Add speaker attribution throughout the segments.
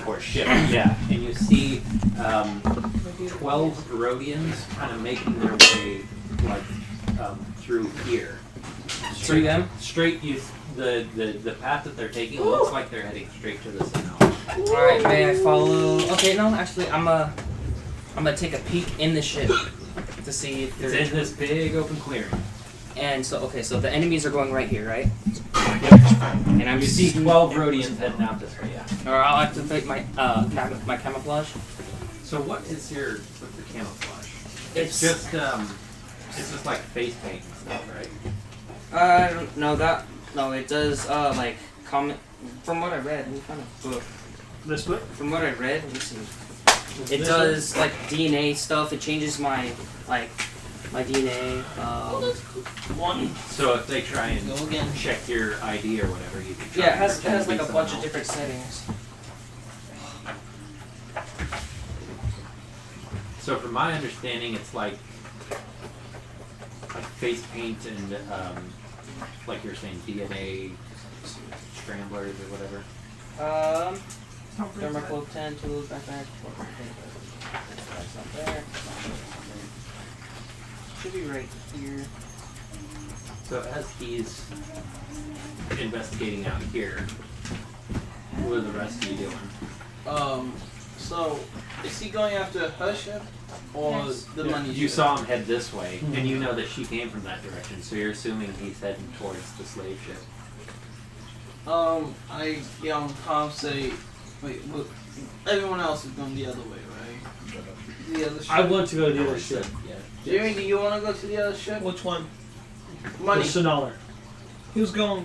Speaker 1: transport ship. Yeah, and you see 12 Rhodians kind of making their way like through here.
Speaker 2: Through them?
Speaker 1: Straight. The path that they're taking looks like they're heading straight to the Senate.
Speaker 2: All right, may I follow? Okay, no, actually, I'm gonna take a peek in the ship to see if
Speaker 1: It's
Speaker 2: there's.
Speaker 1: in this big open clearing.
Speaker 2: And so, okay, so the enemies are going right here, right?
Speaker 1: Yep.
Speaker 2: And I'm
Speaker 1: You see 12 Rhodians heading out this way. Yeah.
Speaker 2: Or I'll activate my my camouflage.
Speaker 1: So what's your camouflage?
Speaker 2: It's
Speaker 1: just like face paint and stuff, right?
Speaker 2: No, it does like comment. From what I read, what kind of book?
Speaker 3: This book?
Speaker 2: From what I read, let me see. It does like DNA stuff. It changes my DNA.
Speaker 1: So if they try and check your ID or whatever, you can.
Speaker 2: Yeah, it has like a bunch of different settings.
Speaker 1: So from my understanding, it's like face paint and like you're saying DNA scramblers or whatever. Thermocloak 10, tools, backpack. That's not there. Should be right here. So as he's investigating out here, what are the rest of you doing?
Speaker 4: So is he going after her ship or the money ship?
Speaker 1: You saw him head this way, and you know that she came from that direction, so you're assuming he's heading towards the slave ship.
Speaker 4: I get on comm say, wait, look, everyone else is going the other way, right? The other ship.
Speaker 3: I want to go to the other ship.
Speaker 1: Yeah.
Speaker 4: Jerry, do you want to go to the other ship?
Speaker 5: Which one?
Speaker 4: Money.
Speaker 3: The Sonala.
Speaker 5: Who's going?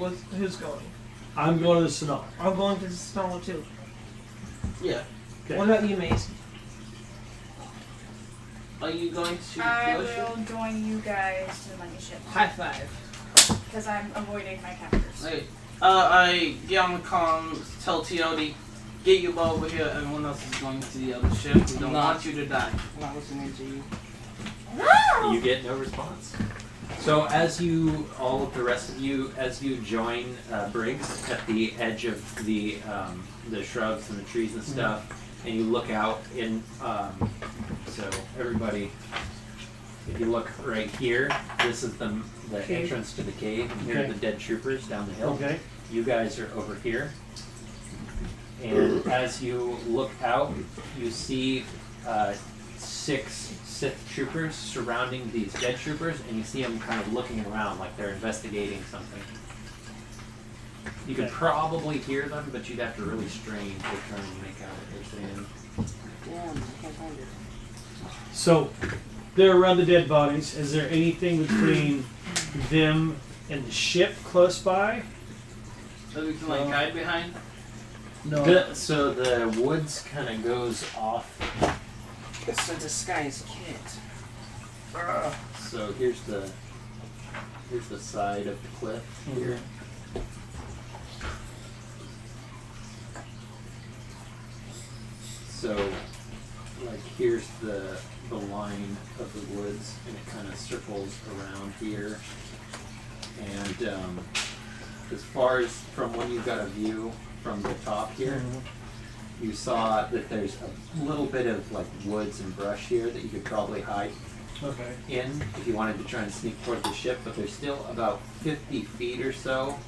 Speaker 3: I'm going to the Sonala.
Speaker 5: I'm going to the Solace too.
Speaker 4: Yeah.
Speaker 3: Okay.
Speaker 5: What about you, Mace?
Speaker 4: Are you going to
Speaker 6: I
Speaker 4: the other ship?
Speaker 6: will join you guys to the money ship.
Speaker 5: High five.
Speaker 6: Because I'm avoiding my captors.
Speaker 4: Hey, I get on the comm, tell EotE, get you over here, everyone else is going to the other ship. We don't want you to die.
Speaker 2: I'm not listening to you.
Speaker 1: You get no response. So as you, all of the rest of you, as you join Briggs at the edge of the shrubs and the trees and stuff, and you look out in, so everybody, if you look right here, this is the entrance to the cave, and here are the dead troopers down the hill.
Speaker 3: Okay.
Speaker 1: You guys are over here. And as you look out, you see 6 Sith troopers surrounding these dead troopers, and you see them kind of looking around like they're investigating something. You could probably hear them, but you'd have to really strain to try and make out what they're saying.
Speaker 2: Damn, I can't find it.
Speaker 3: So, they're around the dead bodies. Is there anything between them and the ship close by?
Speaker 4: So we can like hide behind?
Speaker 3: No.
Speaker 1: So the woods kind of goes off.
Speaker 2: It's a disguise kit.
Speaker 1: So here's the side of the cliff here. So like here's the line of the woods, and it kind of circles around here. And as far as from when you got a view from the top here, you saw that there's a little bit of like woods and brush here that you could probably hide in if you wanted to try and sneak toward the ship, but there's still about 50 feet or so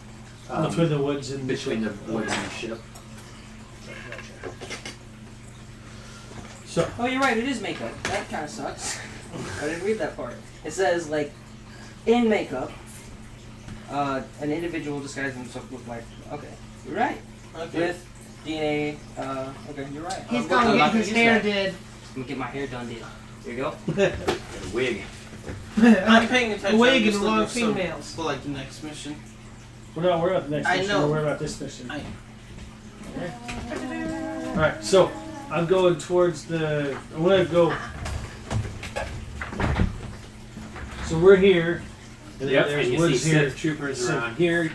Speaker 3: between the woods and
Speaker 1: between the woods and the ship.
Speaker 3: So,
Speaker 2: Oh, you're right. It is makeup. That kind of sucks. I didn't read that part. It says like, in makeup, an individual disguises himself look like. Okay, you're right.
Speaker 4: Okay.
Speaker 2: With DNA. Okay, you're right.
Speaker 5: He's
Speaker 2: I'm
Speaker 5: gonna
Speaker 2: not
Speaker 5: get his
Speaker 2: use
Speaker 5: hair
Speaker 2: that.
Speaker 5: did.
Speaker 2: I'm gonna get my hair done, dude. Here you go.
Speaker 1: A wig.
Speaker 4: I'm paying attention.
Speaker 5: Wig
Speaker 4: I'm
Speaker 5: and
Speaker 4: just
Speaker 5: a lot
Speaker 4: looking
Speaker 5: of females.
Speaker 4: for like the next mission.
Speaker 3: we're not worried about the next
Speaker 4: I
Speaker 3: mission.
Speaker 4: know.
Speaker 3: We're worried about this mission.
Speaker 4: I-
Speaker 3: Alright, so I'm going towards the. I'm gonna go. So we're here. And then
Speaker 1: Yep,
Speaker 3: there's
Speaker 1: and you
Speaker 3: woods
Speaker 1: see
Speaker 3: here.
Speaker 1: Sith troopers around here.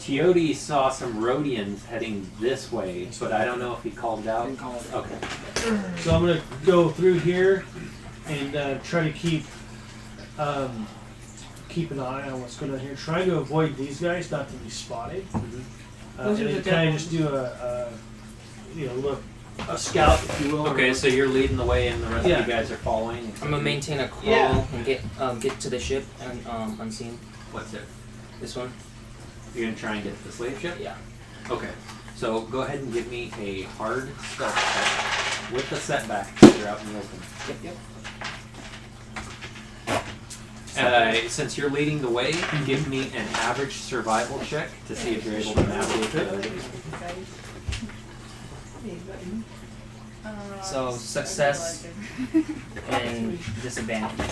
Speaker 1: EotE saw some Rhodians heading this way, but I don't know if he called it out.
Speaker 2: Didn't call it.
Speaker 1: Okay.
Speaker 3: So I'm gonna go through here and try to keep an eye on what's going on here. Trying to avoid these guys, not to be spotted.
Speaker 5: Those
Speaker 3: And
Speaker 5: are
Speaker 3: then
Speaker 5: the
Speaker 3: kind
Speaker 5: dead
Speaker 3: of just do a look, a scout, if you will.
Speaker 1: Okay, so you're leading the way, and the rest
Speaker 3: Yeah.
Speaker 1: of you guys are following.
Speaker 2: I'm gonna maintain a crawl
Speaker 3: Yeah.
Speaker 2: and get to the ship and unseen.
Speaker 1: What's it?
Speaker 2: This one.
Speaker 1: You're gonna try and get to the slave ship.
Speaker 2: Yeah.
Speaker 1: Okay. So go ahead and give me a hard stealth check with the setback because you're out in the open.
Speaker 2: Yep.
Speaker 1: Since you're leading the way, give me an average survival check to see if you're able to navigate the.
Speaker 2: So success and disadvantage.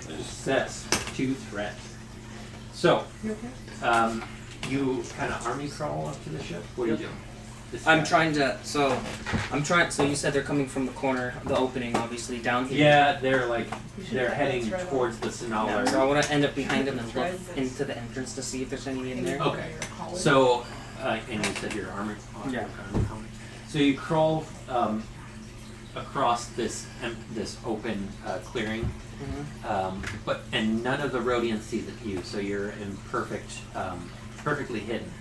Speaker 1: Success to threat. So, you kind of army crawl up to the ship. What are you doing?
Speaker 2: I'm trying to. So you said they're coming from the corner, the opening, obviously down here.
Speaker 1: Yeah, they're heading towards the Sinala.
Speaker 2: So I want to end up behind them and look into the entrance to see if there's any in there.
Speaker 1: Okay. So, and you said your armor.
Speaker 2: Yeah.
Speaker 1: So you crawl across this open clearing, and none of the Rhodians see you, so you're in perfectly hidden.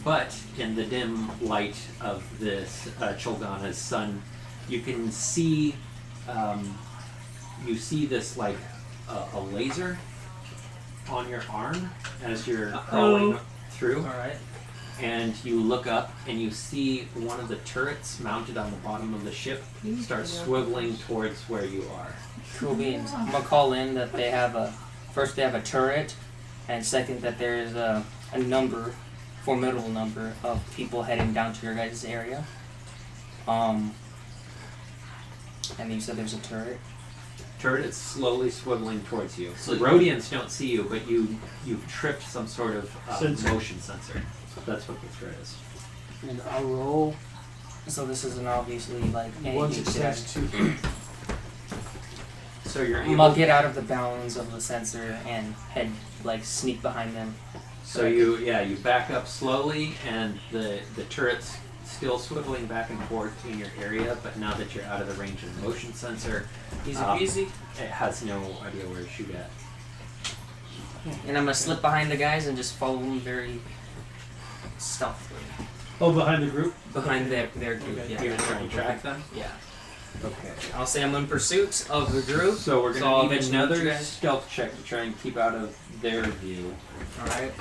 Speaker 1: But in the dim light of this Cholgana's sun, you can see this like a laser on your arm as you're crawling through.
Speaker 2: All right.
Speaker 1: And you look up and you see one of the turrets mounted on the bottom of the ship start swiveling towards where you are.
Speaker 2: Cool beans. I'm gonna call in that they have a turret, and second that there is a formidable number of people heading down to your guys' area. And you said there's a turret.
Speaker 1: Turret is slowly swiveling towards you.
Speaker 4: So
Speaker 1: The Rhodians don't see you, but you've tripped some sort of
Speaker 3: Sensor.
Speaker 1: motion sensor. That's what the threat is.
Speaker 2: And I'll roll. So this isn't obviously like
Speaker 3: One
Speaker 2: anything.
Speaker 3: success, two.
Speaker 1: So you're
Speaker 2: I'll
Speaker 1: able.
Speaker 2: get out of the bounds of the sensor and sneak behind them.
Speaker 1: So you back up slowly, and the turret's still swiveling back and forth in your area. But now that you're out of the range of the motion sensor,
Speaker 2: Easy peasy.
Speaker 1: it has no idea where to shoot at.
Speaker 2: And I'm gonna slip behind the guys and just follow them very stealthily.
Speaker 3: Oh, behind the group?
Speaker 2: Behind their group,
Speaker 3: Okay.
Speaker 2: yeah.
Speaker 1: You're trying to track them.
Speaker 2: Yeah.
Speaker 1: Okay.
Speaker 2: I'll say I'm in pursuit of the group.
Speaker 1: So we're
Speaker 2: I'll
Speaker 1: gonna need
Speaker 2: eventually meet you
Speaker 1: another
Speaker 2: guys.
Speaker 1: stealth check to try and keep out of their view,
Speaker 2: Alright.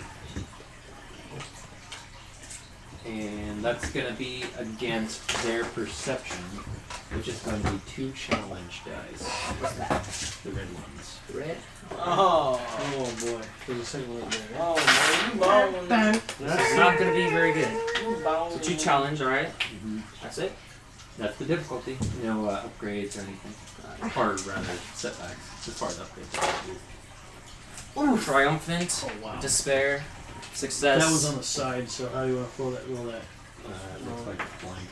Speaker 1: and that's gonna be against their perception, which is going to be 2 challenge dice.
Speaker 2: What's that?
Speaker 1: The red ones.
Speaker 2: Red?
Speaker 4: Oh,
Speaker 3: Oh boy, there's a second one there.
Speaker 4: oh man, you bone.
Speaker 2: This is not gonna be very good.
Speaker 4: You bone.
Speaker 2: So 2 challenge, alright?
Speaker 1: Mm-hmm.
Speaker 2: That's it?
Speaker 1: That's the difficulty. No upgrades or anything, or rather setbacks as far as upgrades.
Speaker 2: Ooh, triumphant,
Speaker 3: Oh wow.
Speaker 2: despair, success.
Speaker 3: That was on the side, so how do you want to roll that?
Speaker 1: It looks like it's blank.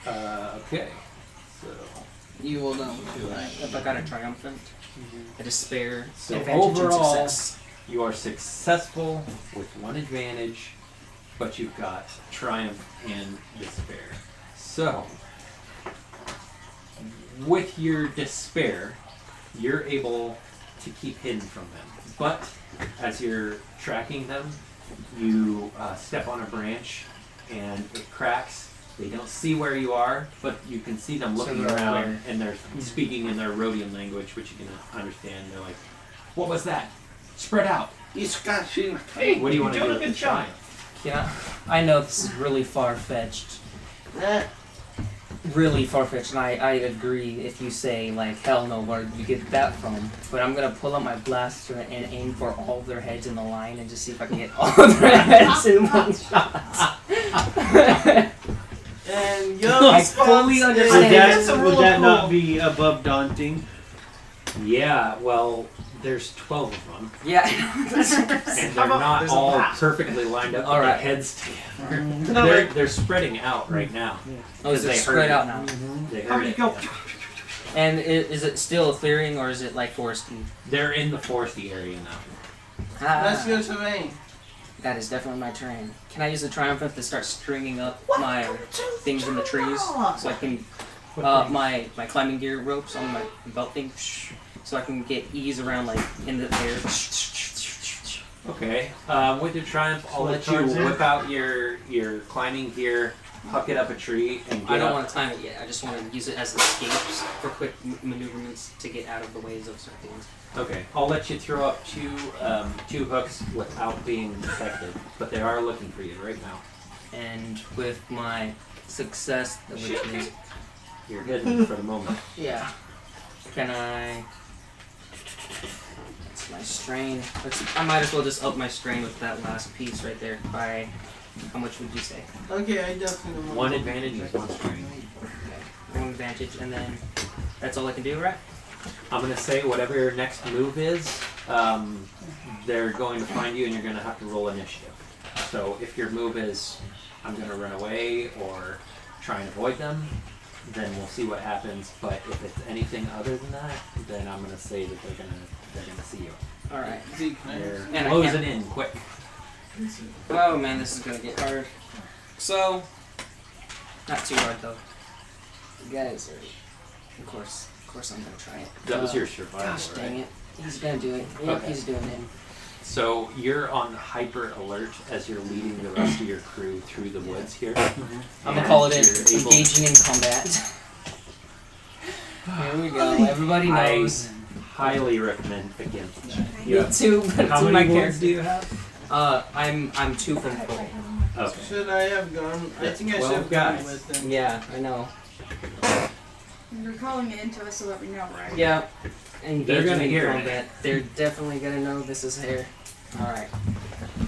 Speaker 3: Okay.
Speaker 1: Okay. So.
Speaker 2: You will know if I got a triumphant, a despair,
Speaker 1: So
Speaker 2: advantage, and
Speaker 1: overall,
Speaker 2: success.
Speaker 1: you are successful with 1 advantage, but you've got triumph and despair. So, with your despair, you're able to keep hidden from them. But as you're tracking them, you step on a branch and it cracks. They don't see where you are, but you can see them
Speaker 2: So
Speaker 1: looking
Speaker 2: they're
Speaker 1: around,
Speaker 2: aware.
Speaker 1: and they're speaking in their Rhodian language, which you can understand. They're like, "What was that? Spread out."
Speaker 4: He's got you.
Speaker 1: What do you want to do
Speaker 3: doing
Speaker 1: with
Speaker 3: a
Speaker 1: the
Speaker 3: good job.
Speaker 1: triumph?
Speaker 2: Yeah, I know this is really far-fetched.
Speaker 4: Eh,
Speaker 2: Really far-fetched, and I agree if you say, like, hell no, where did you get that from? But I'm gonna pull out my blaster and aim for all of their heads in the line and just see if I can get all of their heads in one shot.
Speaker 4: and your
Speaker 2: I
Speaker 4: response
Speaker 2: fully
Speaker 4: is-
Speaker 2: understand.
Speaker 5: That's a
Speaker 3: Would
Speaker 5: rule
Speaker 3: that
Speaker 5: of
Speaker 3: not
Speaker 5: cool.
Speaker 3: be above daunting?
Speaker 1: Yeah, well, there's 12 of them,
Speaker 2: Yeah.
Speaker 1: and they're not
Speaker 5: there's a
Speaker 1: all
Speaker 5: map?
Speaker 1: perfectly lined up.
Speaker 2: All
Speaker 1: All right,
Speaker 2: right.
Speaker 1: heads together.
Speaker 5: No,
Speaker 1: They're spreading out right now.
Speaker 2: Oh, is
Speaker 1: They
Speaker 2: it
Speaker 1: heard
Speaker 2: spread
Speaker 1: it.
Speaker 2: out now?
Speaker 1: They
Speaker 5: How
Speaker 1: heard
Speaker 5: many
Speaker 1: it.
Speaker 5: go?
Speaker 1: Yeah.
Speaker 2: And is it still clearing, or is it, like, foresty?
Speaker 1: They're in the foresty area now.
Speaker 4: That's
Speaker 2: Ah,
Speaker 4: your terrain.
Speaker 2: that is definitely my terrain. Can I use the triumphant to start stringing up my things in the trees? So I can my climbing gear ropes on my belt thing, so I can get ease around like in the air.
Speaker 1: Okay. With your triumph, I'll let you
Speaker 3: cards in.
Speaker 1: whip out your climbing gear, huck it up a tree, and get
Speaker 2: I don't
Speaker 1: up.
Speaker 2: want to climb it yet. I just want to use it as escapes for quick maneuverments to get out of the ways of certain things.
Speaker 1: Okay. I'll let you throw up two hooks without being detected, but they are looking for you right now.
Speaker 2: And with my success, which is
Speaker 1: You're hidden for the moment.
Speaker 2: yeah, can I? That's my strain. I might as well just up my strain with that last piece right there. By how much would you say?
Speaker 4: Okay, I definitely want
Speaker 1: One advantage is one strain.
Speaker 2: One advantage, and then that's all I can do, right?
Speaker 1: I'm gonna say whatever your next move is, they're going to find you, and you're gonna have to roll initiative. So if your move is, I'm gonna run away or try and avoid them, then we'll see what happens. But if it's anything other than that, then I'm gonna say that they're gonna see you.
Speaker 2: All right.
Speaker 4: Zeke, can I-
Speaker 1: They're
Speaker 2: And I
Speaker 1: closing
Speaker 2: can't-
Speaker 1: in quick.
Speaker 2: Oh man, this is gonna get hard. So, not too hard though. You guys are, of course, I'm gonna try it.
Speaker 1: That was your survival,
Speaker 2: Gosh dang
Speaker 1: right?
Speaker 2: it, he's gonna do it. Yep,
Speaker 1: Okay.
Speaker 2: he's doing it.
Speaker 1: So you're on hyper alert as you're leading the rest of your crew through the woods here.
Speaker 2: I'm gonna
Speaker 1: And
Speaker 2: call it in
Speaker 1: you're able-
Speaker 2: engaging in combat. Here we go. Everybody
Speaker 1: I
Speaker 2: knows.
Speaker 1: highly recommend against that.
Speaker 2: Me too, but
Speaker 1: How
Speaker 2: it's in
Speaker 1: many
Speaker 2: my
Speaker 1: wounds
Speaker 2: character.
Speaker 1: do you have?
Speaker 2: I'm 2 from full.
Speaker 1: Okay.
Speaker 4: Should I have gone? I
Speaker 1: That's
Speaker 4: think I should
Speaker 1: 12
Speaker 4: have gone
Speaker 1: guys.
Speaker 4: with him.
Speaker 2: Yeah, I know.
Speaker 6: You're calling it into us so that we know, right?
Speaker 2: Yeah. Engaging
Speaker 1: gonna
Speaker 2: in
Speaker 1: hear it.
Speaker 2: combat. They're definitely gonna know this is here. All right.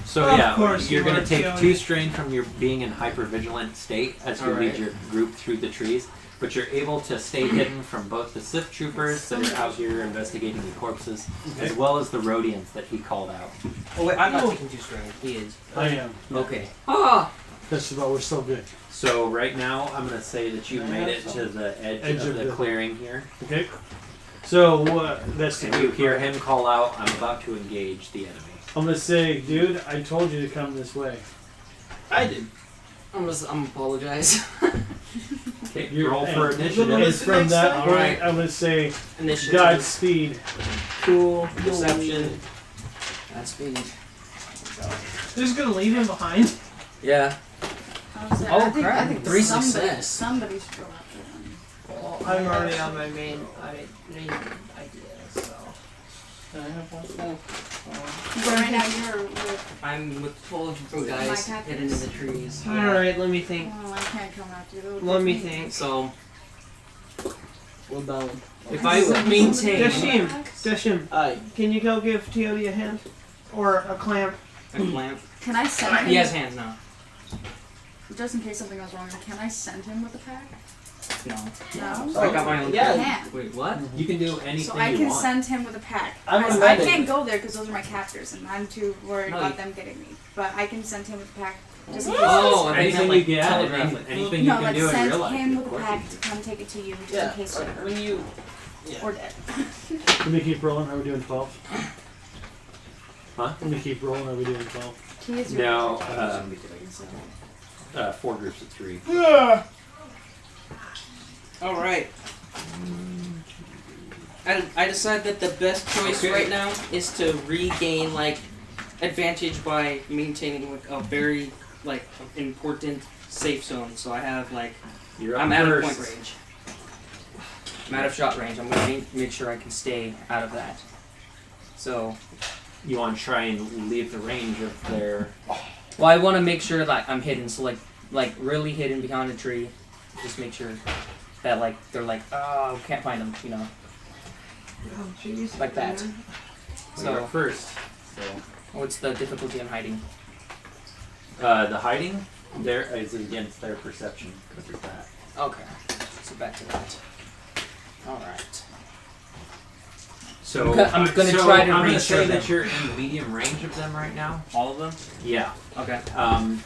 Speaker 1: So
Speaker 5: Of
Speaker 1: yeah,
Speaker 5: course
Speaker 1: you're
Speaker 5: you
Speaker 1: going to
Speaker 5: are,
Speaker 1: take
Speaker 5: Joey.
Speaker 1: 2 strain from your being in hyper-vigilant state as you lead
Speaker 2: Alright.
Speaker 1: your group through the trees, but you're able to stay hidden from both the Sith troopers that are out here investigating the corpses, as well as the Rhodians that he called out.
Speaker 2: Oh wait, I'm not taking 2 strain. He is.
Speaker 3: I am.
Speaker 2: Okay. Ah.
Speaker 3: That's about we're still good.
Speaker 1: So right now, I'm going to say that you've made it to the edge of the clearing here.
Speaker 3: Okay. So that's the
Speaker 1: And you hear him call out, I'm about to engage the enemy.
Speaker 3: I'm gonna say, dude, I told you to come this way.
Speaker 4: I did.
Speaker 2: I'm apologize.
Speaker 1: Okay,
Speaker 3: You're-
Speaker 1: roll for
Speaker 3: and-
Speaker 1: initiative.
Speaker 3: And from that
Speaker 4: All
Speaker 3: point,
Speaker 2: right.
Speaker 3: I'm gonna say,
Speaker 2: Initiative.
Speaker 3: Godspeed.
Speaker 2: Cool. Deception. Godspeed.
Speaker 5: They're just gonna leave him behind.
Speaker 2: Yeah.
Speaker 6: I
Speaker 2: Oh,
Speaker 6: think,
Speaker 2: crap.
Speaker 6: I think
Speaker 2: 3
Speaker 6: somebody,
Speaker 2: success.
Speaker 6: somebody should go after them.
Speaker 5: Well, I'm already on my main idea, so.
Speaker 4: Can I have one?
Speaker 6: But right now you're with.
Speaker 2: I'm with 12 from
Speaker 6: My
Speaker 2: guys
Speaker 6: captains.
Speaker 2: hidden in the trees.
Speaker 5: Alright, let me think.
Speaker 6: Oh, I can't come after you.
Speaker 5: Let me think.
Speaker 2: So,
Speaker 4: Well done.
Speaker 2: if I maintain
Speaker 5: Dashim, Dashim,
Speaker 4: Aye.
Speaker 5: can you go give Teody a hand? Or a clamp?
Speaker 2: a clamp,
Speaker 6: Can I send him?
Speaker 2: he has hands now.
Speaker 6: Just in case something goes wrong, can I send him with a pack?
Speaker 2: No.
Speaker 6: No.
Speaker 2: I got my own.
Speaker 4: Yeah.
Speaker 6: I can't.
Speaker 2: Wait, what?
Speaker 1: You can do anything
Speaker 6: So I
Speaker 1: you
Speaker 6: can
Speaker 1: want.
Speaker 6: send him with a pack.
Speaker 4: I'm a
Speaker 6: I
Speaker 4: medic.
Speaker 6: can't go there because those are my captors, and I'm too worried
Speaker 2: No,
Speaker 6: about
Speaker 2: you-
Speaker 6: them getting me. But I can send him with a pack just in case.
Speaker 2: Oh, I think
Speaker 1: Anything
Speaker 2: like
Speaker 1: you get,
Speaker 2: telegraph it.
Speaker 1: anything
Speaker 6: no,
Speaker 1: you can
Speaker 6: like
Speaker 1: do in
Speaker 6: send
Speaker 1: real life.
Speaker 6: him
Speaker 1: of
Speaker 6: with a
Speaker 1: course
Speaker 6: pack
Speaker 1: you
Speaker 6: to come take it to you, just
Speaker 4: Yeah.
Speaker 6: in case you're
Speaker 4: When you. Yeah.
Speaker 6: or dead.
Speaker 3: Let me keep rolling. Are we doing 12?
Speaker 1: Huh?
Speaker 3: Let me keep rolling. Are we doing 12?
Speaker 6: He is
Speaker 1: No,
Speaker 6: your
Speaker 1: 4 groups of 3.
Speaker 2: All right. I decide that the best choice
Speaker 1: Okay.
Speaker 2: right now is to regain like advantage by maintaining like a very like important safe zone. So I have like
Speaker 1: You're up
Speaker 2: I'm out of
Speaker 1: first.
Speaker 2: point range. I'm out of shot range. I'm gonna make sure I can stay out of that. So,
Speaker 1: You want to try and leave the range of their.
Speaker 2: well, I want to make sure that I'm hidden. So like really hidden behind a tree. Just make sure that like they're like oh can't find them. You know.
Speaker 5: Oh, jeez.
Speaker 2: Like that.
Speaker 1: You're
Speaker 2: So
Speaker 1: up first. So
Speaker 2: what's the difficulty in hiding?
Speaker 1: the hiding there is against their perception because of that.
Speaker 2: Okay. So back to that. All right.
Speaker 1: So
Speaker 2: I'm gonna
Speaker 1: so
Speaker 2: try to
Speaker 1: I'm gonna
Speaker 2: reassure
Speaker 1: say
Speaker 2: them.
Speaker 1: that you're in medium range of them right now.
Speaker 2: All of them?
Speaker 1: Yeah.
Speaker 2: Okay.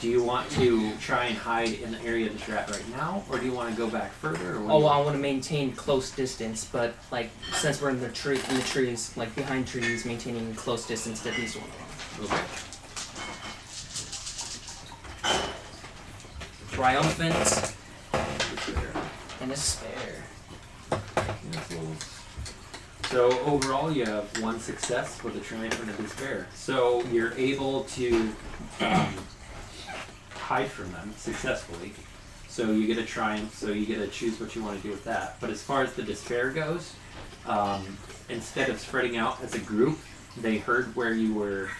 Speaker 1: Do you want to try and hide in the area that you're at right now, or do you want to go back further? Or what do
Speaker 2: Oh,
Speaker 1: you
Speaker 2: well, I want to maintain close distance, but like since we're in the trees, like behind trees, maintaining close distance at least one of them.
Speaker 1: Okay.
Speaker 2: Triumphant and a spare.
Speaker 1: So So overall, you have one success with a triumph and a despair. So you're able to hide from them successfully. So you get a triumph. So you get to choose what you want to do with that. But as far as the despair goes, instead of spreading out as a group, they heard where you were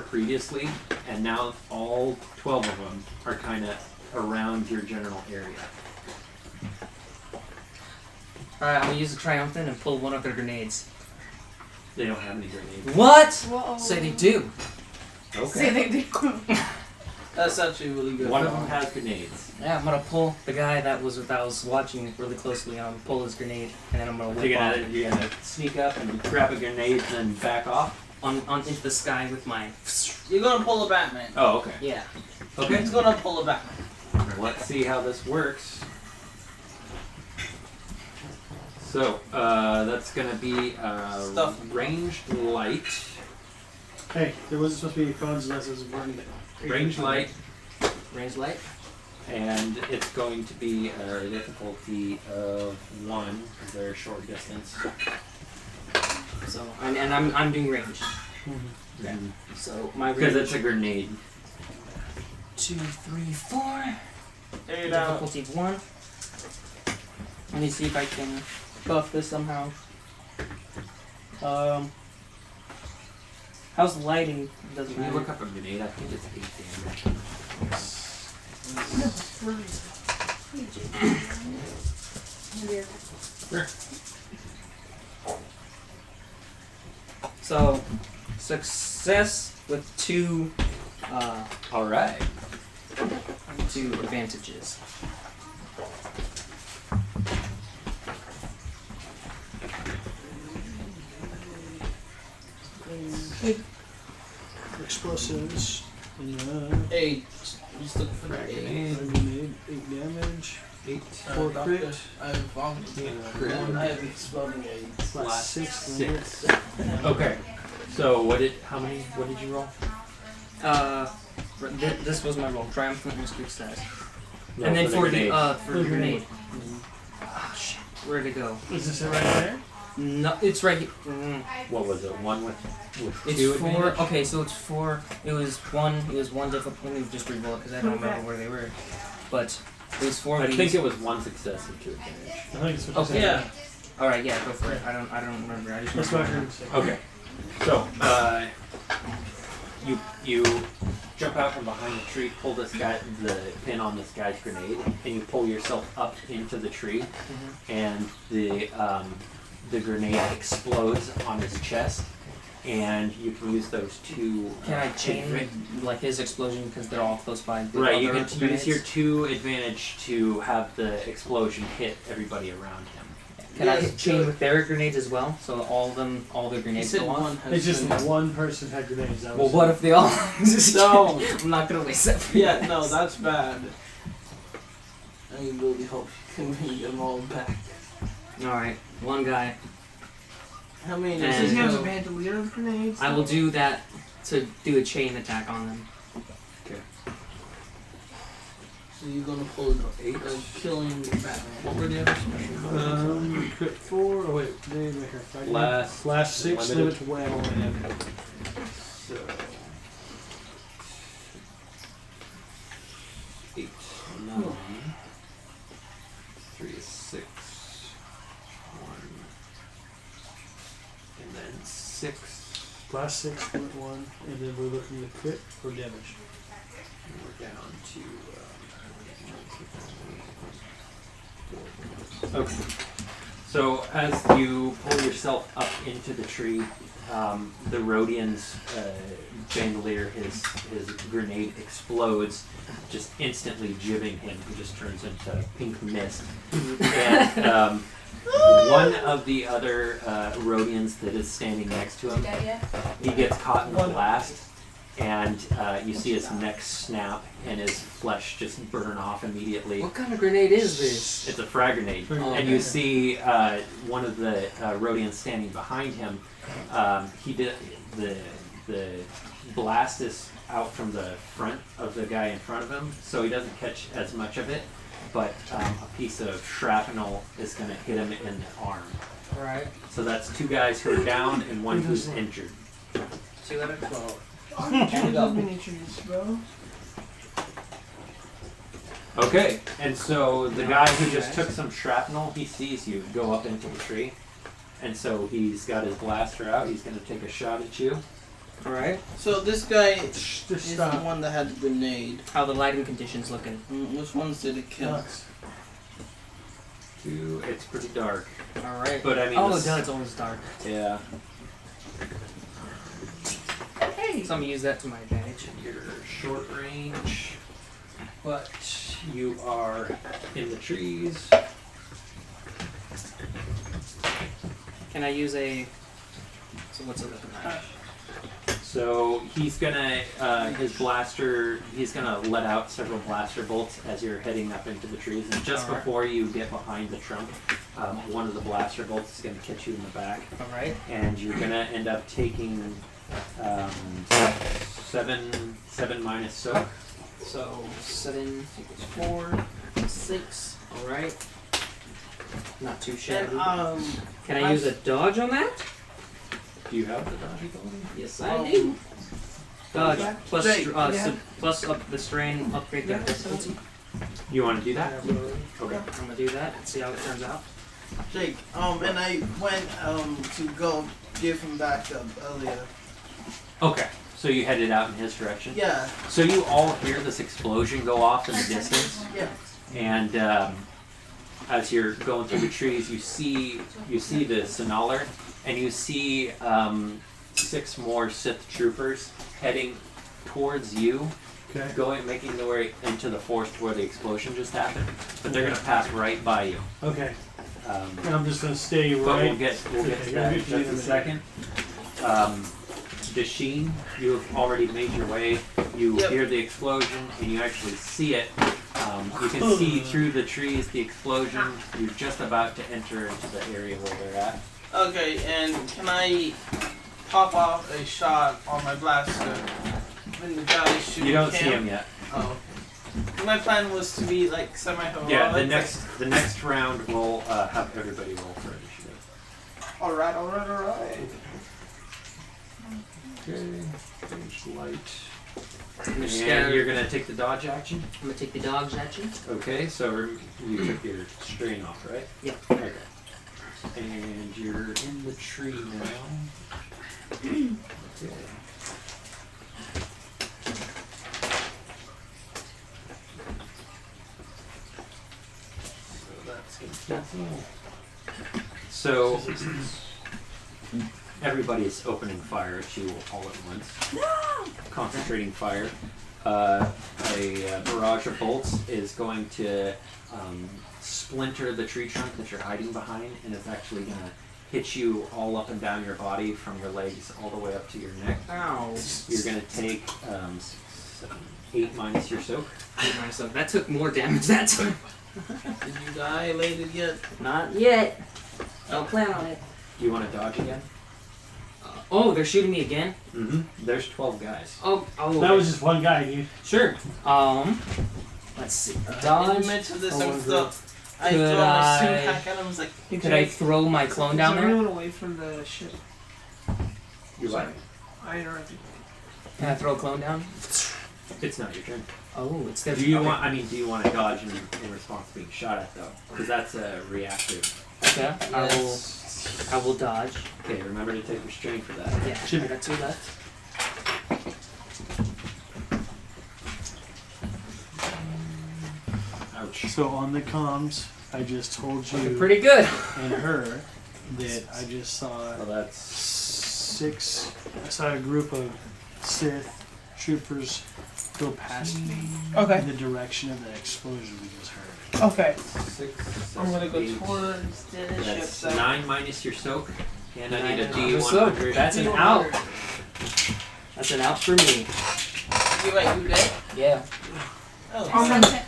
Speaker 1: previously, and now all 12 of them are kind of around your general area.
Speaker 2: Alright, I'm gonna use the triumphant and pull one of their grenades.
Speaker 1: They don't have any grenades.
Speaker 2: What?
Speaker 6: Whoa.
Speaker 2: Say they do.
Speaker 6: Say they do.
Speaker 4: That's actually really good.
Speaker 1: One of them has grenades.
Speaker 2: Yeah, I'm gonna pull the guy that was watching really closely. Pull his grenade, and then I'm gonna whip off
Speaker 1: You're gonna sneak up and grab a grenade and then back off?
Speaker 2: on into the sky with my.
Speaker 4: You're gonna pull a Batman.
Speaker 1: Oh, okay.
Speaker 2: Yeah.
Speaker 1: Okay.
Speaker 4: He's gonna pull a Batman.
Speaker 1: Let's see how this works. So, that's gonna be
Speaker 4: Stuff.
Speaker 1: ranged light.
Speaker 3: Hey, there wasn't supposed to be funds unless it was burning.
Speaker 1: Range light,
Speaker 2: Range light.
Speaker 1: and it's going to be a difficulty of 1 because they're short distance.
Speaker 2: So and I'm doing range.
Speaker 1: Okay.
Speaker 2: So my range.
Speaker 1: Because it's a grenade.
Speaker 2: 2, 3, 4.
Speaker 4: There you go.
Speaker 2: Difficulty of 1. Let me see if I can buff this somehow. How's lighting? Doesn't
Speaker 1: Can you
Speaker 2: matter.
Speaker 1: look up a grenade? I think it's 8 damage. Sure.
Speaker 2: So, success with 2
Speaker 1: Alright.
Speaker 2: 2 advantages.
Speaker 3: Explosives.
Speaker 4: Hey, just look for the
Speaker 1: Frag
Speaker 4: eight.
Speaker 1: grenade.
Speaker 3: 8 damage.
Speaker 1: 8.
Speaker 3: 4
Speaker 4: Doctor,
Speaker 3: crit.
Speaker 4: I have vomited.
Speaker 1: Crit.
Speaker 4: I have exploding AIDS.
Speaker 3: Plus 6.
Speaker 1: Okay. So what did you roll?
Speaker 2: This was my roll. Triumphant and success.
Speaker 1: No,
Speaker 2: And then for
Speaker 1: grenade.
Speaker 2: the grenade. Ah, shit. Where'd it go?
Speaker 3: Is this it right there?
Speaker 2: No, it's right here.
Speaker 1: What was it? 1 with
Speaker 2: It's
Speaker 1: 2
Speaker 2: 4.
Speaker 1: advantage?
Speaker 2: Okay, so it's 4. It was 1 difficult. Let me just re-roll it because I don't remember where they were. But it was 4
Speaker 1: I
Speaker 2: of
Speaker 1: think
Speaker 2: these.
Speaker 1: it was 1 success and 2 advantage.
Speaker 3: I think it's what
Speaker 2: Okay.
Speaker 3: you said.
Speaker 4: Yeah.
Speaker 2: All right, yeah, go for it. I don't remember. I just
Speaker 3: That's what I
Speaker 2: remember.
Speaker 3: heard say.
Speaker 1: Okay. So, you jump out from behind the tree, pull the pin on this guy's grenade, and you pull yourself up into the tree, and the grenade explodes on his chest, and you can use those 2.
Speaker 2: Can I chain like his explosion because they're all close by? with
Speaker 1: Right, you
Speaker 2: other
Speaker 1: can
Speaker 2: grenades?
Speaker 1: use your 2 advantage to have the explosion hit everybody around him.
Speaker 2: Can I
Speaker 4: Yes,
Speaker 2: hit chain
Speaker 4: good.
Speaker 2: with their grenades as well? So all their
Speaker 4: He
Speaker 2: grenades
Speaker 4: said
Speaker 2: go off?
Speaker 4: one has
Speaker 3: It's just
Speaker 4: been-
Speaker 3: one person had grenades. That
Speaker 2: Well,
Speaker 3: was
Speaker 2: what
Speaker 3: it.
Speaker 2: if they all?
Speaker 4: No.
Speaker 2: I'm not gonna waste that. For
Speaker 4: Yeah,
Speaker 2: you
Speaker 4: no,
Speaker 2: guys.
Speaker 4: that's bad. I really hope you can bring them all back.
Speaker 2: All right, one guy.
Speaker 4: How many
Speaker 2: And-
Speaker 4: does he have
Speaker 2: So-
Speaker 4: a bandolier of grenades?
Speaker 2: I will do that to do a chain attack on them.
Speaker 4: So you're gonna pull a killing Batman.
Speaker 1: What were the other special
Speaker 3: Crit 4. Oh, wait. They make her fight.
Speaker 1: Last
Speaker 3: 6.
Speaker 1: limited.
Speaker 3: Limit to well.
Speaker 1: So 8, 9, 3 is 6, 1, and then 6.
Speaker 3: Last 6, limit 1. And then we're looking at crit or damage.
Speaker 1: And we're down to okay. So as you pull yourself up into the tree, the Rhodian's bandolier, his grenade explodes, just instantly jibbing him. He just turns into pink mist. And one of the other Rhodians that is standing next to him, he gets caught in the blast. And you see his neck snap and his flesh just burn off immediately.
Speaker 2: What kind of grenade is this?
Speaker 1: It's a frag grenade.
Speaker 3: Oh,
Speaker 1: And you see one of the Rhodians standing behind him. He did the blast is out from the front of the guy in front of him, so he doesn't catch as much of it. But a piece of shrapnel is going to hit him in the arm.
Speaker 2: Alright.
Speaker 1: So that's 2 guys who are down and 1 who's injured.
Speaker 2: 2 out of 12.
Speaker 5: Choose as many trees, bro.
Speaker 1: Okay, and so the guy who just took some shrapnel, he sees you go up into the tree. And so he's got his blaster out. He's going to take a shot at you.
Speaker 2: Alright.
Speaker 4: So this guy
Speaker 3: Just
Speaker 4: is
Speaker 3: stop.
Speaker 4: the one that had the grenade.
Speaker 2: How the lighting conditions looking?
Speaker 4: Which ones did it kill?
Speaker 3: Nuts.
Speaker 1: 2, it's pretty dark.
Speaker 2: Alright.
Speaker 1: But I mean,
Speaker 2: Oh,
Speaker 1: this-
Speaker 2: duh, it's always dark.
Speaker 1: Yeah.
Speaker 6: Hey.
Speaker 2: So I'm gonna use that to my advantage.
Speaker 1: You're short range, but you are in the trees.
Speaker 2: Can I use a... So what's a weapon?
Speaker 1: So he's gonna, his blaster, he's gonna let out several blaster bolts as you're heading up into the trees. And just
Speaker 2: Alright.
Speaker 1: before you get behind the trunk, one of the blaster bolts is gonna catch you in the back.
Speaker 2: Alright.
Speaker 1: And you're gonna end up taking 7 minus soak.
Speaker 2: So 7 equals 4, 6. Alright. Not too shabby.
Speaker 4: And
Speaker 2: Can I use a dodge on that?
Speaker 1: Do you have the dodge ability?
Speaker 2: Yes,
Speaker 4: I
Speaker 2: do. Dodge plus
Speaker 4: Jake,
Speaker 2: plus up the strain, upgrade the difficulty.
Speaker 1: You want to do that? Okay.
Speaker 2: I'm gonna do that and see how it turns out.
Speaker 4: Jake, and I went to go give him back up earlier.
Speaker 1: Okay. So you headed out in his direction.
Speaker 4: Yeah,
Speaker 1: So you all hear this explosion go off in the distance,
Speaker 4: yeah.
Speaker 1: and as you're going through the trees, you see the Sonaler, and you see 6 more Sith troopers heading towards you,
Speaker 3: Okay.
Speaker 1: making their way into the forest where the explosion just happened. But they're gonna pass right by you.
Speaker 3: Okay.
Speaker 1: Um,
Speaker 3: And I'm just gonna stay
Speaker 1: but
Speaker 3: right.
Speaker 1: we'll get to that in just a second. Dasheen, you have already made your way. You
Speaker 4: Yep.
Speaker 1: hear the explosion, and you actually see it. You can see through the trees the explosion. You're just about to enter into the area where they're at.
Speaker 4: Okay, and can I pop off a shot on my blaster when the guy is shooting?
Speaker 1: You don't see
Speaker 4: him?
Speaker 1: him yet.
Speaker 4: Oh. My plan was to be like semi-heroic.
Speaker 1: Yeah, the next round we'll have everybody roll for initiative.
Speaker 4: Alright.
Speaker 1: Okay, range light.
Speaker 2: I'm
Speaker 1: And
Speaker 2: scared.
Speaker 1: you're gonna take the dodge action.
Speaker 2: I'm gonna take the dodge action.
Speaker 1: Okay, so you took your strain off, right?
Speaker 2: Yeah.
Speaker 1: Okay. And you're in the tree now. Okay. So that's gonna cancel. So everybody's opening fire at you all at once. Concentrating fire. A barrage of bolts is going to splinter the tree trunk that you're hiding behind, and it's actually going to hit you all up and down your body from your legs all the way up to your neck.
Speaker 2: Ow.
Speaker 1: You're going to take 8 minus your soak.
Speaker 2: Myself. That took more damage that time.
Speaker 4: Did you die later yet?
Speaker 2: Not yet. Don't plan on it.
Speaker 1: Do you want to dodge again?
Speaker 2: Oh, they're shooting me again?
Speaker 1: Mm-hmm. There's 12 guys.
Speaker 2: Oh.
Speaker 3: That was just one guy, dude.
Speaker 2: Sure. Let's see.
Speaker 4: And
Speaker 2: Dodge.
Speaker 4: you mentioned this
Speaker 2: Oh,
Speaker 4: and stuff. I
Speaker 2: could
Speaker 4: throw my suit
Speaker 2: I-
Speaker 4: back at him. I was like,
Speaker 2: Could I throw my clone down
Speaker 5: Is
Speaker 2: there?
Speaker 5: everyone away from the ship?
Speaker 1: You like?
Speaker 5: I interrupted.
Speaker 2: Can I throw a clone down?
Speaker 1: It's not your turn.
Speaker 2: Oh, it's their
Speaker 1: Do you
Speaker 2: okay.
Speaker 1: want? I mean, do you want to dodge in response to being shot at though? Because that's a reactive.
Speaker 2: Okay.
Speaker 4: yes.
Speaker 2: I will dodge.
Speaker 1: Okay, remember to take your strain for that.
Speaker 2: Yeah. I got 2 left.
Speaker 1: Ouch.
Speaker 3: So on the comms, I just told you
Speaker 2: Looking pretty good.
Speaker 3: and her that I just saw
Speaker 1: Well, that's
Speaker 3: 6. I saw a group of Sith troopers go past me
Speaker 5: Okay.
Speaker 3: in the direction of the explosion we just heard.
Speaker 5: Okay.
Speaker 1: 6.
Speaker 4: I'm gonna go
Speaker 1: 8.
Speaker 4: towards the ship.
Speaker 1: That's
Speaker 4: side.
Speaker 1: 9 minus your soak, and I need a
Speaker 2: 9 minus soak.
Speaker 1: D100.
Speaker 2: That's an out. That's an out for me.
Speaker 4: You dead?
Speaker 2: Yeah.
Speaker 4: Oh.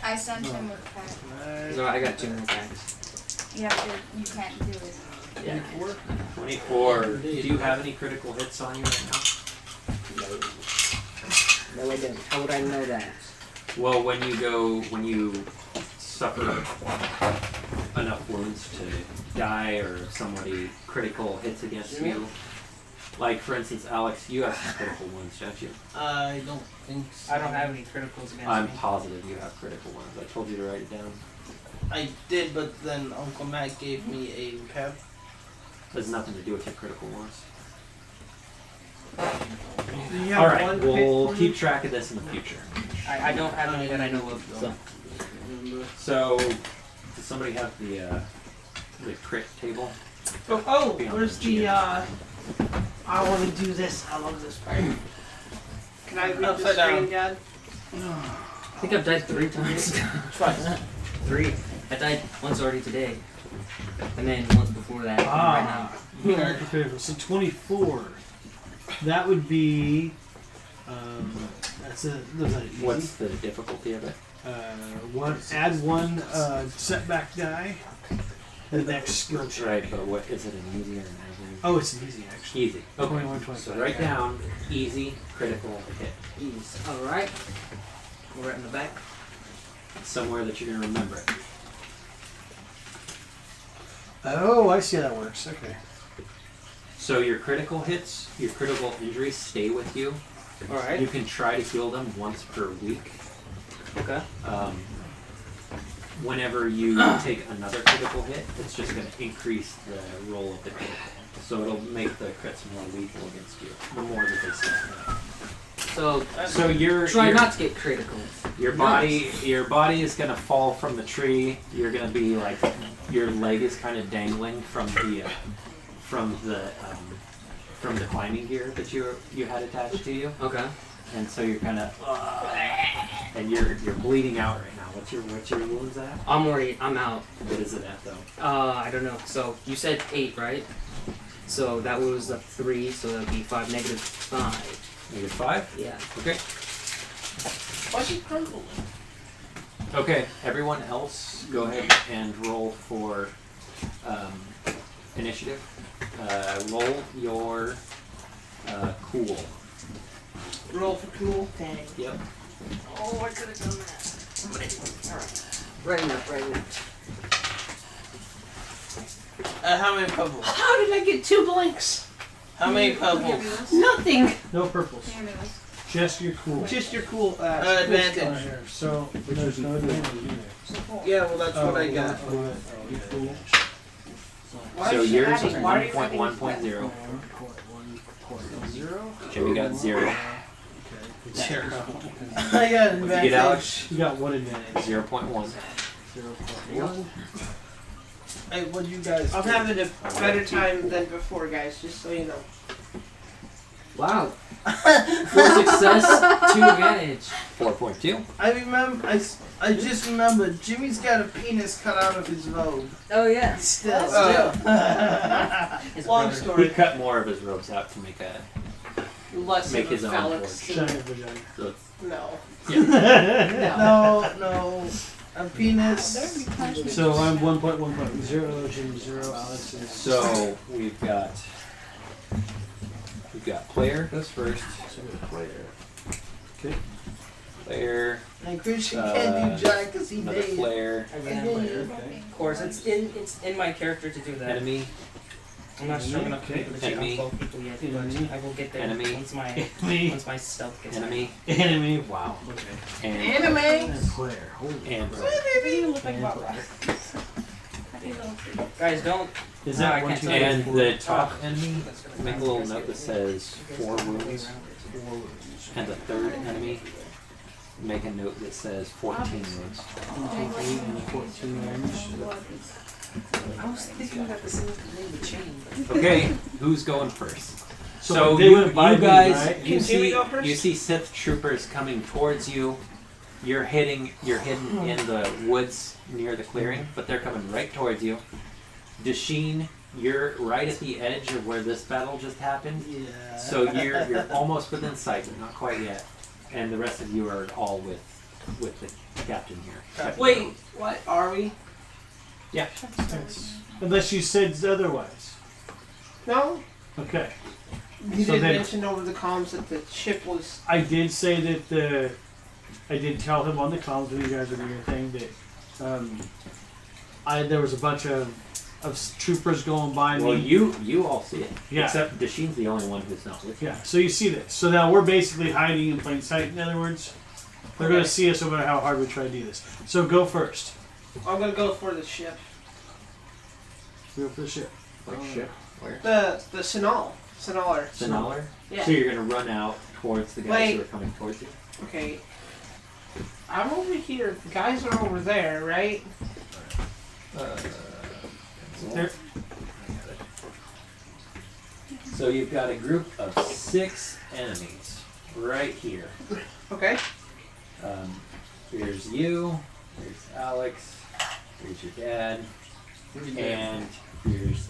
Speaker 6: I sent him with that.
Speaker 2: So I got 2 more packs.
Speaker 6: You can't do it.
Speaker 2: Yeah.
Speaker 1: 24. Do you have any critical hits on you right now?
Speaker 2: No, I didn't. How would I know that?
Speaker 1: Well, when you suffer enough wounds to die, or if somebody critical hits against you. Like, for instance, Alex, you have some critical wounds, don't you?
Speaker 4: I don't think so.
Speaker 2: I don't have any criticals against
Speaker 1: I'm
Speaker 2: me.
Speaker 1: positive you have critical ones. I told you to write it down.
Speaker 4: I did, but then Uncle Matt gave me a pep.
Speaker 1: Has nothing to do with your critical ones.
Speaker 5: Do you have
Speaker 1: Alright,
Speaker 5: one
Speaker 1: we'll
Speaker 5: pit
Speaker 1: keep track of this in the future.
Speaker 2: I don't have any that I know of. So.
Speaker 4: Remember?
Speaker 1: So, does somebody have the crit table?
Speaker 5: Oh,
Speaker 1: Be on
Speaker 5: where's
Speaker 1: the
Speaker 5: the
Speaker 1: GM.
Speaker 5: I want to do this. I love this part. Can I read the
Speaker 4: Upside
Speaker 5: screen,
Speaker 4: down.
Speaker 5: Dad?
Speaker 2: I think I've died 3 times.
Speaker 4: Twice.
Speaker 2: 3. I died once already today, and then once before that.
Speaker 3: Ah.
Speaker 2: Right now.
Speaker 3: Critical. So 24. That would be. That's a. Was that easy?
Speaker 1: What's the difficulty of it?
Speaker 3: Add one setback die. The next skill check.
Speaker 1: Right, but what is it, an easy or an average?
Speaker 3: Oh, it's an easy actually.
Speaker 1: Easy. Okay.
Speaker 3: 21, 25.
Speaker 1: So write down easy, critical hit.
Speaker 2: Ease. Alright. We're right in the back.
Speaker 1: Somewhere that you're going to remember it.
Speaker 3: Oh, I see how that works. Okay.
Speaker 1: So your critical hits, your critical injuries stay with you.
Speaker 2: Alright.
Speaker 1: You can try to heal them once per week.
Speaker 2: Okay.
Speaker 1: Whenever you take another critical hit, it's just going to increase the roll of the critical. So it'll make the crits more lethal against you. The more that they stack.
Speaker 2: So
Speaker 1: you're
Speaker 2: try
Speaker 1: you're-
Speaker 2: not to get critical.
Speaker 1: Your body is gonna fall from the tree. You're gonna be like, your leg is kind of dangling from the climbing gear that you had attached to you,
Speaker 2: Okay.
Speaker 1: and so you're kind of, and you're bleeding out right now. What's your wounds at?
Speaker 2: I'm out.
Speaker 1: What is it at though?
Speaker 2: I don't know. So you said 8, right? So that was a 3, so that'd be 5, -5.
Speaker 1: -5.
Speaker 2: Yeah.
Speaker 1: Okay.
Speaker 4: Why's he crumbling?
Speaker 1: Okay. Everyone else, go ahead and roll for initiative. Roll your cool.
Speaker 5: Roll for cool. Dang.
Speaker 1: Yep.
Speaker 5: Oh, I could have done that.
Speaker 2: Right enough.
Speaker 4: How many pebbles?
Speaker 5: How did I get 2 blanks?
Speaker 4: How many
Speaker 6: Can you give me
Speaker 4: pebbles?
Speaker 6: this?
Speaker 5: Nothing.
Speaker 3: No purples.
Speaker 6: Can you give me this?
Speaker 3: Just your cool.
Speaker 5: Just your cool.
Speaker 4: Advantage.
Speaker 3: Here. So there's no advantage either.
Speaker 6: So cool.
Speaker 4: Yeah, well that's what I got.
Speaker 3: You cool.
Speaker 5: Why
Speaker 1: So
Speaker 5: is she
Speaker 1: yours is
Speaker 5: adding? Why are you adding
Speaker 1: 1.1.0.
Speaker 3: 0.
Speaker 1: Jimmy got 0.
Speaker 4: I got
Speaker 1: What'd you
Speaker 4: advantage.
Speaker 1: get, Alex?
Speaker 3: You got one advantage.
Speaker 1: 0.1.
Speaker 3: 0.1.
Speaker 4: Hey, what you guys?
Speaker 5: I'm
Speaker 4: do?
Speaker 5: having a better time than before, guys. Just so you know.
Speaker 2: Wow. 4 success, 2 advantage.
Speaker 1: 4.2.
Speaker 4: I remember. I just remember. Jimmy's got a penis cut out of his robe.
Speaker 2: Oh yeah.
Speaker 4: Still.
Speaker 2: His
Speaker 5: Long
Speaker 2: brother.
Speaker 1: He
Speaker 5: story.
Speaker 1: cut more of his ropes out to make
Speaker 5: Less
Speaker 1: make
Speaker 5: of
Speaker 1: his
Speaker 5: a
Speaker 1: own
Speaker 5: phallic
Speaker 1: torch.
Speaker 5: scene.
Speaker 3: Giant vagina.
Speaker 1: so it's,
Speaker 5: No.
Speaker 4: No. A penis.
Speaker 6: There'd be punishment.
Speaker 3: So I'm 1.1.0, Jimmy 0, Alex is.
Speaker 1: so we've got player goes first.
Speaker 3: Okay.
Speaker 1: Player,
Speaker 4: And Christian can't do jack because he
Speaker 1: another
Speaker 4: dead.
Speaker 1: player,
Speaker 2: Again.
Speaker 3: Okay.
Speaker 2: Of course, it's in my character to do that.
Speaker 1: enemy,
Speaker 2: I'm not strong enough to be able to take on
Speaker 1: Enemy.
Speaker 2: 12 people yet,
Speaker 3: Enemy.
Speaker 2: but I will get there
Speaker 1: Enemy.
Speaker 2: once my stealth gets
Speaker 1: enemy,
Speaker 3: Enemy. Wow. Okay.
Speaker 1: and
Speaker 4: Anime.
Speaker 3: And player. Holy.
Speaker 1: and
Speaker 6: You look like Bob Ross. Happy little tree.
Speaker 2: Guys, don't.
Speaker 3: Is
Speaker 2: No, I
Speaker 3: that one,
Speaker 2: can't
Speaker 3: two,
Speaker 2: tell you.
Speaker 1: and
Speaker 3: four?
Speaker 1: the top enemy.
Speaker 2: That's gonna
Speaker 1: Make a little note that says 4 wounds,
Speaker 3: Four.
Speaker 1: and the third enemy. Make a note that says 14 wounds.
Speaker 3: 8 and 14 damage.
Speaker 2: I was thinking about the same thing with chain.
Speaker 1: Okay, who's going first?
Speaker 3: So
Speaker 1: So
Speaker 3: they
Speaker 1: you
Speaker 3: went by me,
Speaker 1: guys,
Speaker 3: right?
Speaker 1: you
Speaker 5: Can Jimmy
Speaker 1: see
Speaker 5: go first?
Speaker 1: you see Sith troopers coming towards you. You're hidden in the woods near the clearing, but they're coming right towards you. Dasheen, you're right at the edge of where this battle just happened.
Speaker 4: Yeah.
Speaker 1: So you're almost within sight, but not quite yet. And the rest of you are all with the captain here. Captain
Speaker 5: Wait,
Speaker 1: Rose.
Speaker 5: what are we?
Speaker 3: Yes. Unless you said otherwise.
Speaker 5: No.
Speaker 3: Okay.
Speaker 5: You
Speaker 3: So
Speaker 5: did
Speaker 3: then-
Speaker 5: mention over the comms that the ship was.
Speaker 3: I did say that I did tell him on the comms when you guys were doing your thing that there was a bunch of troopers going by
Speaker 1: Well,
Speaker 3: me.
Speaker 1: you all see it.
Speaker 3: Yeah.
Speaker 1: Except Dasheen's the only one who's not with you.
Speaker 3: Yeah, so you see this. So now we're basically hiding in plain sight, in other words. They're going to see us no matter how hard we try to do this. So go first.
Speaker 5: I'm gonna go for the ship.
Speaker 3: Go for the ship.
Speaker 1: Like ship. Where?
Speaker 5: The Sinalar.
Speaker 1: Sinalar?
Speaker 5: Yeah.
Speaker 1: So you're going to run out towards the guys who are coming towards you?
Speaker 5: Okay. I'm over here. The guys are over there, right?
Speaker 3: There.
Speaker 1: So you've got a group of 6 enemies right here.
Speaker 5: Okay.
Speaker 1: Here's you, here's Alex, here's your dad, and here's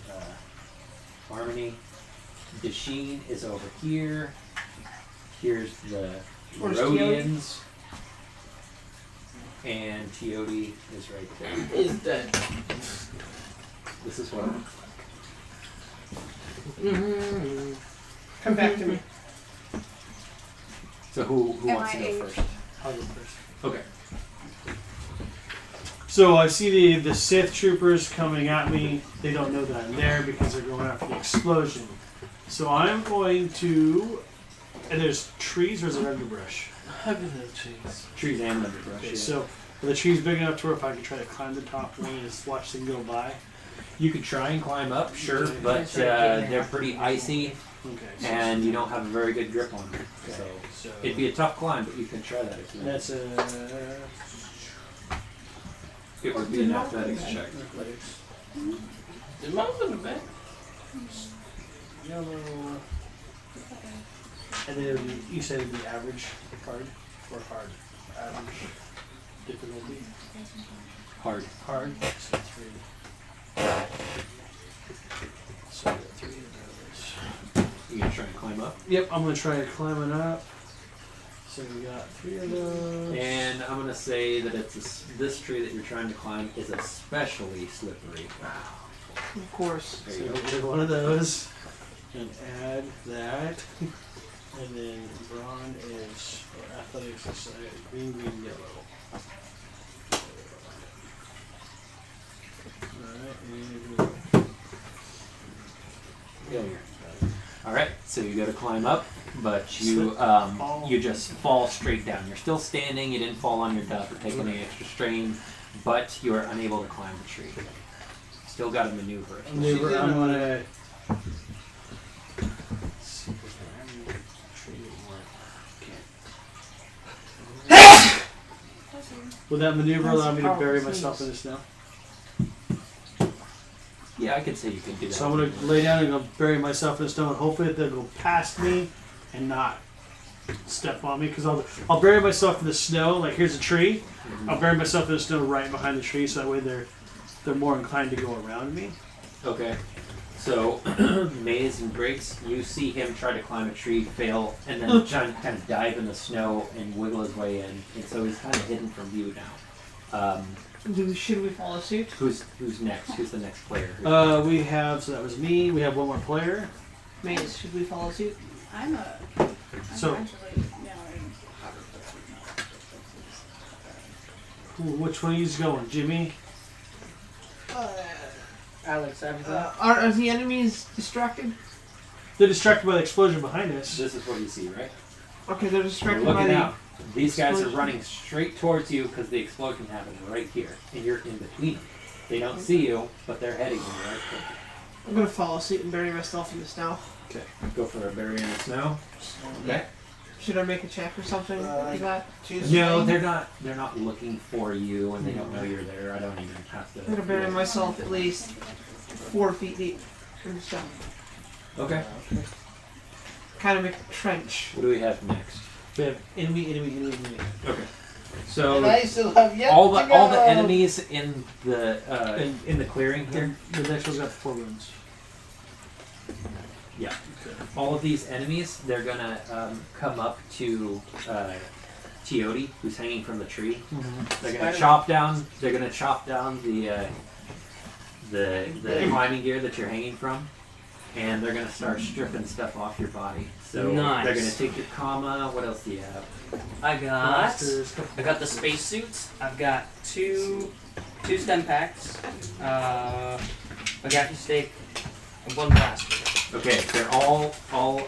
Speaker 1: Harmony. Dasheen is over here. Here's the
Speaker 5: Where's
Speaker 1: Rhodians. And EotE is right there.
Speaker 5: Is dead.
Speaker 1: This is what it looks like.
Speaker 5: Come back to me.
Speaker 1: So who wants to go
Speaker 6: MIA.
Speaker 1: first?
Speaker 3: I'll go first.
Speaker 1: Okay.
Speaker 3: So I see the Sith troopers coming at me. They don't know that I'm there because they're going after the explosion. So I'm going to... And there's trees or is it underbrush?
Speaker 1: Trees and underbrush.
Speaker 3: Okay,
Speaker 1: Yeah.
Speaker 3: so are the trees big enough to where if I can try to climb the top one and just watch them go by?
Speaker 1: You could try and climb up, sure,
Speaker 3: Okay.
Speaker 1: but they're pretty icy
Speaker 3: Okay. So
Speaker 1: and you don't have a very good grip on them. So
Speaker 3: so
Speaker 1: it'd be a tough climb, but you can try that if you want.
Speaker 3: that's a...
Speaker 1: It would be an athletics check.
Speaker 5: Did mom go to bed?
Speaker 3: Yellow. And then it would be, you said it would be average hard or hard? Average difficulty.
Speaker 1: Hard.
Speaker 3: Hard. So 3. So 3 of those.
Speaker 1: You gonna try and climb up?
Speaker 3: Yep, I'm gonna try climbing up. So we got 3 of those.
Speaker 1: And I'm gonna say that this tree that you're trying to climb is especially slippery.
Speaker 5: Of course.
Speaker 1: There
Speaker 3: So
Speaker 1: you
Speaker 3: we
Speaker 1: go.
Speaker 3: did one of those and add that. And then brawn is, or athletics is green, green, yellow. Alright,
Speaker 1: All right, so you go to climb up, but you
Speaker 3: Fall.
Speaker 1: you just fall straight down. You're still standing. You didn't fall on your duff or take any extra strain, but you are unable to climb the tree. Still got to maneuver it.
Speaker 3: Maneuver, I'm gonna. Will that maneuver allow me to bury myself in the snow?
Speaker 1: Yeah, I could say you can do that.
Speaker 3: So I'm gonna lay down and go bury myself in the snow, and hopefully they'll go past me and not step on me. Because I'll bury myself in the snow. Like here's a tree. I'll bury myself in the snow right behind the tree, so that way they're more inclined to go around me.
Speaker 1: Okay. So, Maze and Briggs, you see him try to climb a tree, fail, and then John kind of dive in the snow and wiggle his way in, and so he's kind of hidden from view now.
Speaker 5: Should we follow suit?
Speaker 1: Who's next? Who's the next player?
Speaker 3: We have, so that was me. We have one more player.
Speaker 5: Maze, should we follow suit?
Speaker 6: I'm
Speaker 3: So-
Speaker 6: actually, yeah,
Speaker 3: Which one of you's going, Jimmy?
Speaker 5: Alex, after that. Are the enemies distracted?
Speaker 3: They're distracted by the explosion behind us.
Speaker 1: This is what you see, right?
Speaker 5: Okay, they're
Speaker 1: You're
Speaker 5: distracted by
Speaker 1: looking
Speaker 5: the.
Speaker 1: out. These guys are
Speaker 5: explosion.
Speaker 1: running straight towards you because the explosion happened right here, and you're in between them. They don't see you, but they're heading right towards you.
Speaker 5: I'm gonna follow suit and bury myself in the snow.
Speaker 1: Okay. Go for a bury in the snow. Okay.
Speaker 5: Should I make a check or something like that?
Speaker 1: No, they're not looking for you, and they don't know you're there. I don't even have to.
Speaker 5: I'm gonna bury myself at least 4 feet deep in the snow.
Speaker 1: Okay.
Speaker 5: Kind of make a trench.
Speaker 1: What do we have next?
Speaker 3: We have enemy.
Speaker 1: Okay. So
Speaker 5: I still have yet
Speaker 1: all
Speaker 5: to
Speaker 1: the
Speaker 5: go.
Speaker 1: all the enemies in the clearing here.
Speaker 3: The next one's got 4 wounds.
Speaker 1: Yeah. All of these enemies, they're gonna come up to EotE, who's hanging from the tree. They're gonna chop down. They're gonna chop down the climbing gear that you're hanging from, and they're gonna start stripping stuff off your body. So
Speaker 2: Nice.
Speaker 1: they're gonna take your comma. What else do you have?
Speaker 2: I got the spacesuits. I've got two stem packs, a gaffy stick, and one blaster.
Speaker 1: Okay, they're all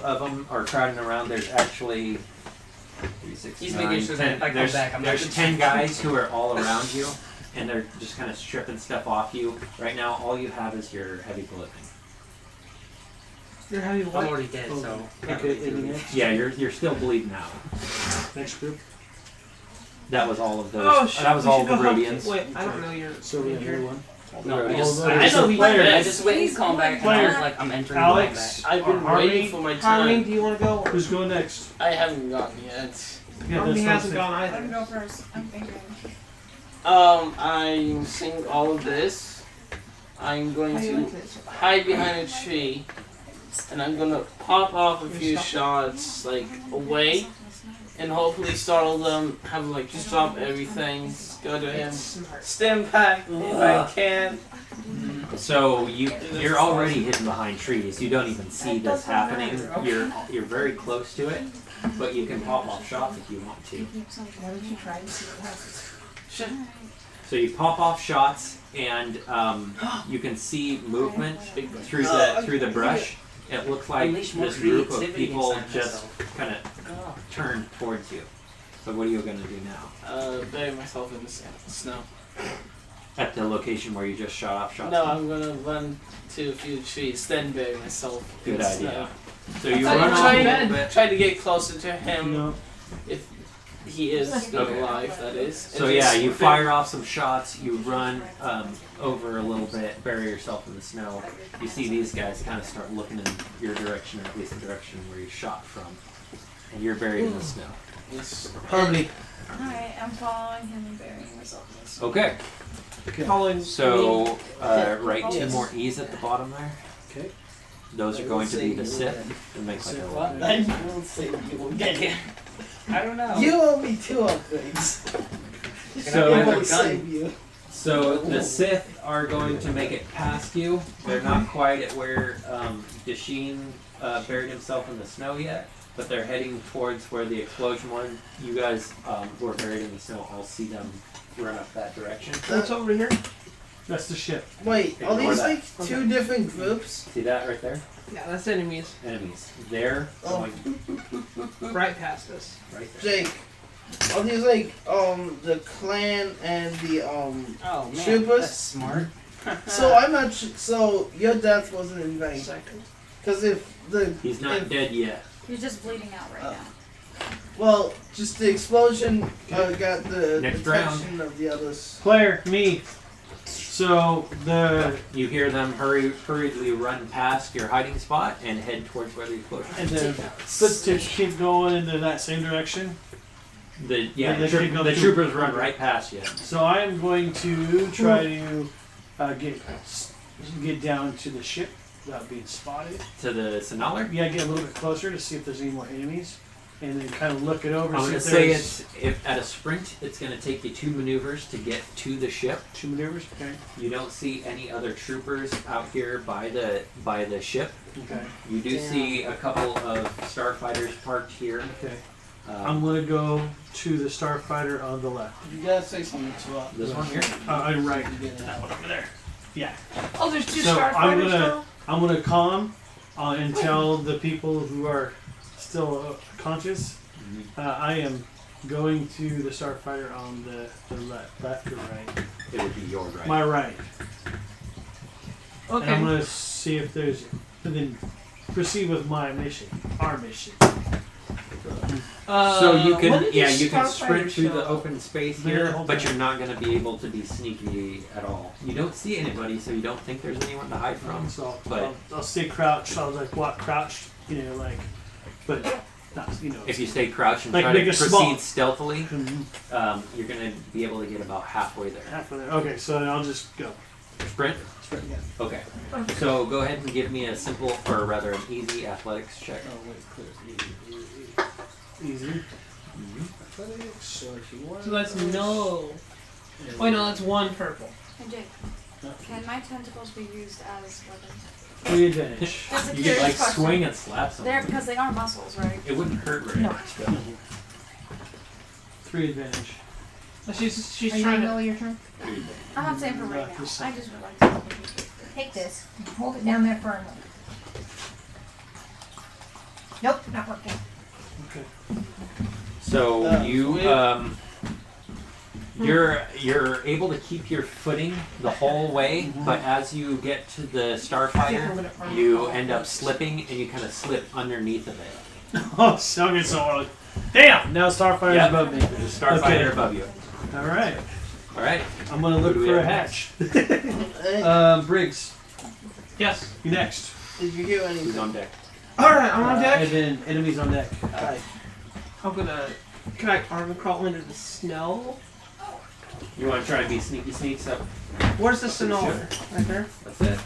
Speaker 1: of them are crowding around. There's actually 3, 6,
Speaker 2: He's
Speaker 1: 9,
Speaker 2: making sure that
Speaker 1: 10.
Speaker 2: if I come
Speaker 1: There's,
Speaker 2: back, I'm not
Speaker 1: there's
Speaker 2: gonna-
Speaker 1: 10 guys who are all around you, and they're just kind of stripping stuff off you. Right now, all you have is your heavy bullet.
Speaker 5: You're having
Speaker 2: I'm
Speaker 5: what?
Speaker 2: already dead,
Speaker 3: Oh,
Speaker 2: so.
Speaker 3: Okay, anything else?
Speaker 1: Yeah, you're still bleeding out.
Speaker 3: Next group.
Speaker 1: That was all of those.
Speaker 5: Oh shit!
Speaker 1: that was
Speaker 5: we
Speaker 1: all
Speaker 5: should
Speaker 1: the
Speaker 5: go help-
Speaker 1: Rhodians.
Speaker 5: Wait, I don't know your.
Speaker 3: So we have
Speaker 5: your-
Speaker 3: another one.
Speaker 2: No, I
Speaker 1: Rhodians.
Speaker 2: just,
Speaker 3: Although
Speaker 2: I,
Speaker 3: there's
Speaker 2: know
Speaker 3: a
Speaker 2: he's
Speaker 3: player.
Speaker 2: dead. I just went and called back, and I was
Speaker 3: Player.
Speaker 2: like, I'm entering going back.
Speaker 3: Alex,
Speaker 4: I've been
Speaker 3: Harmony,
Speaker 4: waiting for my
Speaker 5: Harmony,
Speaker 4: turn.
Speaker 5: do you want to go?
Speaker 3: Who's going next?
Speaker 4: I haven't gotten yet.
Speaker 3: Yeah,
Speaker 5: Harmony
Speaker 3: that's
Speaker 5: hasn't
Speaker 3: what
Speaker 5: gone
Speaker 6: I
Speaker 5: either.
Speaker 6: can go first. I'm thinking.
Speaker 4: I'm seeing all of this. I'm going
Speaker 5: How do you
Speaker 4: to
Speaker 5: like this?
Speaker 4: hide behind a tree, and I'm gonna pop off a few shots like away, and hopefully startle them. Have them like just drop everything, go to him,
Speaker 5: Smart.
Speaker 4: stem pack if I can.
Speaker 1: So you're already hidden behind trees. You don't even see this happening. You're very close to it, but you can pop off shots if you want to.
Speaker 5: Why don't you try and see what happens?
Speaker 4: Shit.
Speaker 1: So you pop off shots, and you can see movement through the brush. It looks like
Speaker 2: Unleash more
Speaker 1: this group of
Speaker 2: creativity
Speaker 1: people
Speaker 2: inside
Speaker 1: just
Speaker 2: myself.
Speaker 1: kind of turn towards you. So what are you gonna do now?
Speaker 4: Bury myself in the snow.
Speaker 1: At the location where you just shot off shots?
Speaker 4: No, I'm gonna run to a few trees, then bury myself. in
Speaker 1: Good
Speaker 4: the
Speaker 1: idea.
Speaker 4: snow.
Speaker 1: So you
Speaker 4: I'm
Speaker 1: run off a
Speaker 4: trying,
Speaker 1: little bit.
Speaker 4: try to get closer to him
Speaker 3: No.
Speaker 4: if he is still
Speaker 1: Okay.
Speaker 4: alive. That is.
Speaker 1: So
Speaker 4: And
Speaker 1: yeah,
Speaker 4: just
Speaker 1: you fire off some shots, you run over a little bit, bury yourself in the snow. You see these guys kind of start looking in your direction, or at least the direction where you shot from. And you're buried in the snow.
Speaker 4: Yes.
Speaker 3: Harmony.
Speaker 6: Alright, I'm following him and burying myself in this.
Speaker 1: Okay,
Speaker 5: Following.
Speaker 1: so write 2
Speaker 4: Yes.
Speaker 1: more E's at the bottom there.
Speaker 3: Okay.
Speaker 1: Those are going to be the Sith. And make like a
Speaker 4: What? I will save you again.
Speaker 2: I don't know.
Speaker 4: You owe me 2 upgrades.
Speaker 1: So-
Speaker 4: I will
Speaker 2: Gun.
Speaker 4: save you.
Speaker 1: So the Sith are going to make it past you. They're not quite at where Dasheen buried himself in the snow yet, but they're heading towards where the explosion was. You guys who are buried in the snow all see them run up that direction.
Speaker 5: What's over here?
Speaker 3: That's the ship.
Speaker 4: Wait, are
Speaker 1: Ignore
Speaker 4: these
Speaker 1: that.
Speaker 4: like 2 different groups?
Speaker 1: See that right there?
Speaker 5: Yeah, that's enemies.
Speaker 1: Enemies. They're
Speaker 4: Oh.
Speaker 1: going
Speaker 5: Right past us.
Speaker 1: right there.
Speaker 4: Jake, are these like the clan and the
Speaker 2: Oh man,
Speaker 4: Troopers?
Speaker 2: that's smart.
Speaker 4: So I'm not. So your death wasn't in vain.
Speaker 5: Second.
Speaker 4: Because if the
Speaker 1: He's not dead yet.
Speaker 6: He's just bleeding out right now.
Speaker 4: well, just the explosion got the
Speaker 1: Next
Speaker 4: attention of the others.
Speaker 3: Player, me. So
Speaker 1: You hear them hurriedly run past your hiding spot and head towards where the explosion
Speaker 3: and
Speaker 1: is.
Speaker 3: the footsteps keep going into that same direction.
Speaker 1: The
Speaker 3: They keep going through-
Speaker 1: troopers run right past you.
Speaker 3: So I am going to try to get down to the ship without being spotted.
Speaker 1: To the Signaler?
Speaker 3: Yeah, get a little bit closer to see if there's any more enemies, and then kind of look it over.
Speaker 1: I'm
Speaker 3: see
Speaker 1: going to
Speaker 3: if
Speaker 1: say
Speaker 3: there's
Speaker 1: if at a sprint, it's going to take you 2 maneuvers to get to the ship.
Speaker 3: 2 maneuvers. Okay.
Speaker 1: You don't see any other troopers out here by the ship.
Speaker 3: Okay.
Speaker 1: You do see a couple of starfighters parked here.
Speaker 3: Okay. I'm gonna go to the starfighter on the left.
Speaker 4: You gotta say something to us.
Speaker 1: This one here.
Speaker 3: I'm right. That one over there. Yeah.
Speaker 5: Oh, there's 2
Speaker 3: So I'm
Speaker 5: starfighters now?
Speaker 3: I'm gonna calm and tell the people who are still conscious. I am going to the starfighter on the left or right.
Speaker 1: It would be your right.
Speaker 3: My right.
Speaker 5: Okay.
Speaker 3: And I'm gonna see if there's, and then proceed with my mission, our mission.
Speaker 1: So you
Speaker 5: when
Speaker 1: can,
Speaker 5: did
Speaker 1: yeah,
Speaker 5: these
Speaker 1: you can
Speaker 5: starfighters
Speaker 1: sprint through
Speaker 5: show
Speaker 1: the
Speaker 5: up?
Speaker 1: open space
Speaker 3: Yeah,
Speaker 1: here,
Speaker 3: hold
Speaker 1: but
Speaker 3: on.
Speaker 1: you're not going to be able to be sneaky at all. You don't see anybody, so you don't think there's anyone to hide from.
Speaker 3: So
Speaker 1: But-
Speaker 3: I'll stay crouched. I'll like walk crouched, but not,
Speaker 1: If you stay crouched and
Speaker 3: Like
Speaker 1: try to
Speaker 3: make it
Speaker 1: proceed
Speaker 3: small.
Speaker 1: stealthily, you're going to be able to get about halfway there.
Speaker 3: half of there. Okay, so then I'll just go.
Speaker 1: Sprint?
Speaker 3: Sprint again.
Speaker 1: Okay. So go ahead and give me a simple, or rather an easy athletics check.
Speaker 3: Oh wait, clear. Easy. Athletics. So if you want.
Speaker 5: So that's no. Wait, no, that's 1 purple.
Speaker 6: Hey Jake, can my tentacles be used as weapons?
Speaker 3: 3 advantage.
Speaker 6: That's a
Speaker 1: You could
Speaker 6: curious
Speaker 1: like
Speaker 6: question.
Speaker 1: swing and slap something.
Speaker 6: They're because they are muscles, right?
Speaker 1: It wouldn't hurt very
Speaker 6: No.
Speaker 1: much, but
Speaker 3: 3 advantage.
Speaker 5: She's
Speaker 7: Are you
Speaker 5: trying
Speaker 7: in the
Speaker 5: to.
Speaker 7: middle of your turn?
Speaker 6: I'm not saying for right now.
Speaker 3: Just
Speaker 6: I just would like to.
Speaker 7: Take this. Hold it down there firmly. Nope, not working.
Speaker 3: Okay.
Speaker 1: so you
Speaker 4: weird.
Speaker 1: you're able to keep your footing the whole way, but as you get to the starfighter, you end up slipping and you kind of slip underneath of it.
Speaker 3: Oh, so I'm getting so hard. Damn! Now Starfire's
Speaker 1: Yep.
Speaker 3: above me.
Speaker 1: There's a starfighter
Speaker 3: Okay.
Speaker 1: above you.
Speaker 3: Alright.
Speaker 1: All right.
Speaker 3: I'm gonna look
Speaker 1: Who do we
Speaker 3: for a
Speaker 1: have
Speaker 3: hatch. Briggs,
Speaker 5: Yes.
Speaker 3: you next.
Speaker 4: Did you hear
Speaker 1: Who's
Speaker 4: anything?
Speaker 1: on deck?
Speaker 5: Alright, I'm on deck.
Speaker 3: And then enemies on deck.
Speaker 4: Alright.
Speaker 5: I'm gonna. Can I armor crawl into the snow?
Speaker 1: You want to try and be sneaky sneaks up?
Speaker 5: Where's the snow?
Speaker 1: Sure.
Speaker 5: Right there.
Speaker 1: That's it.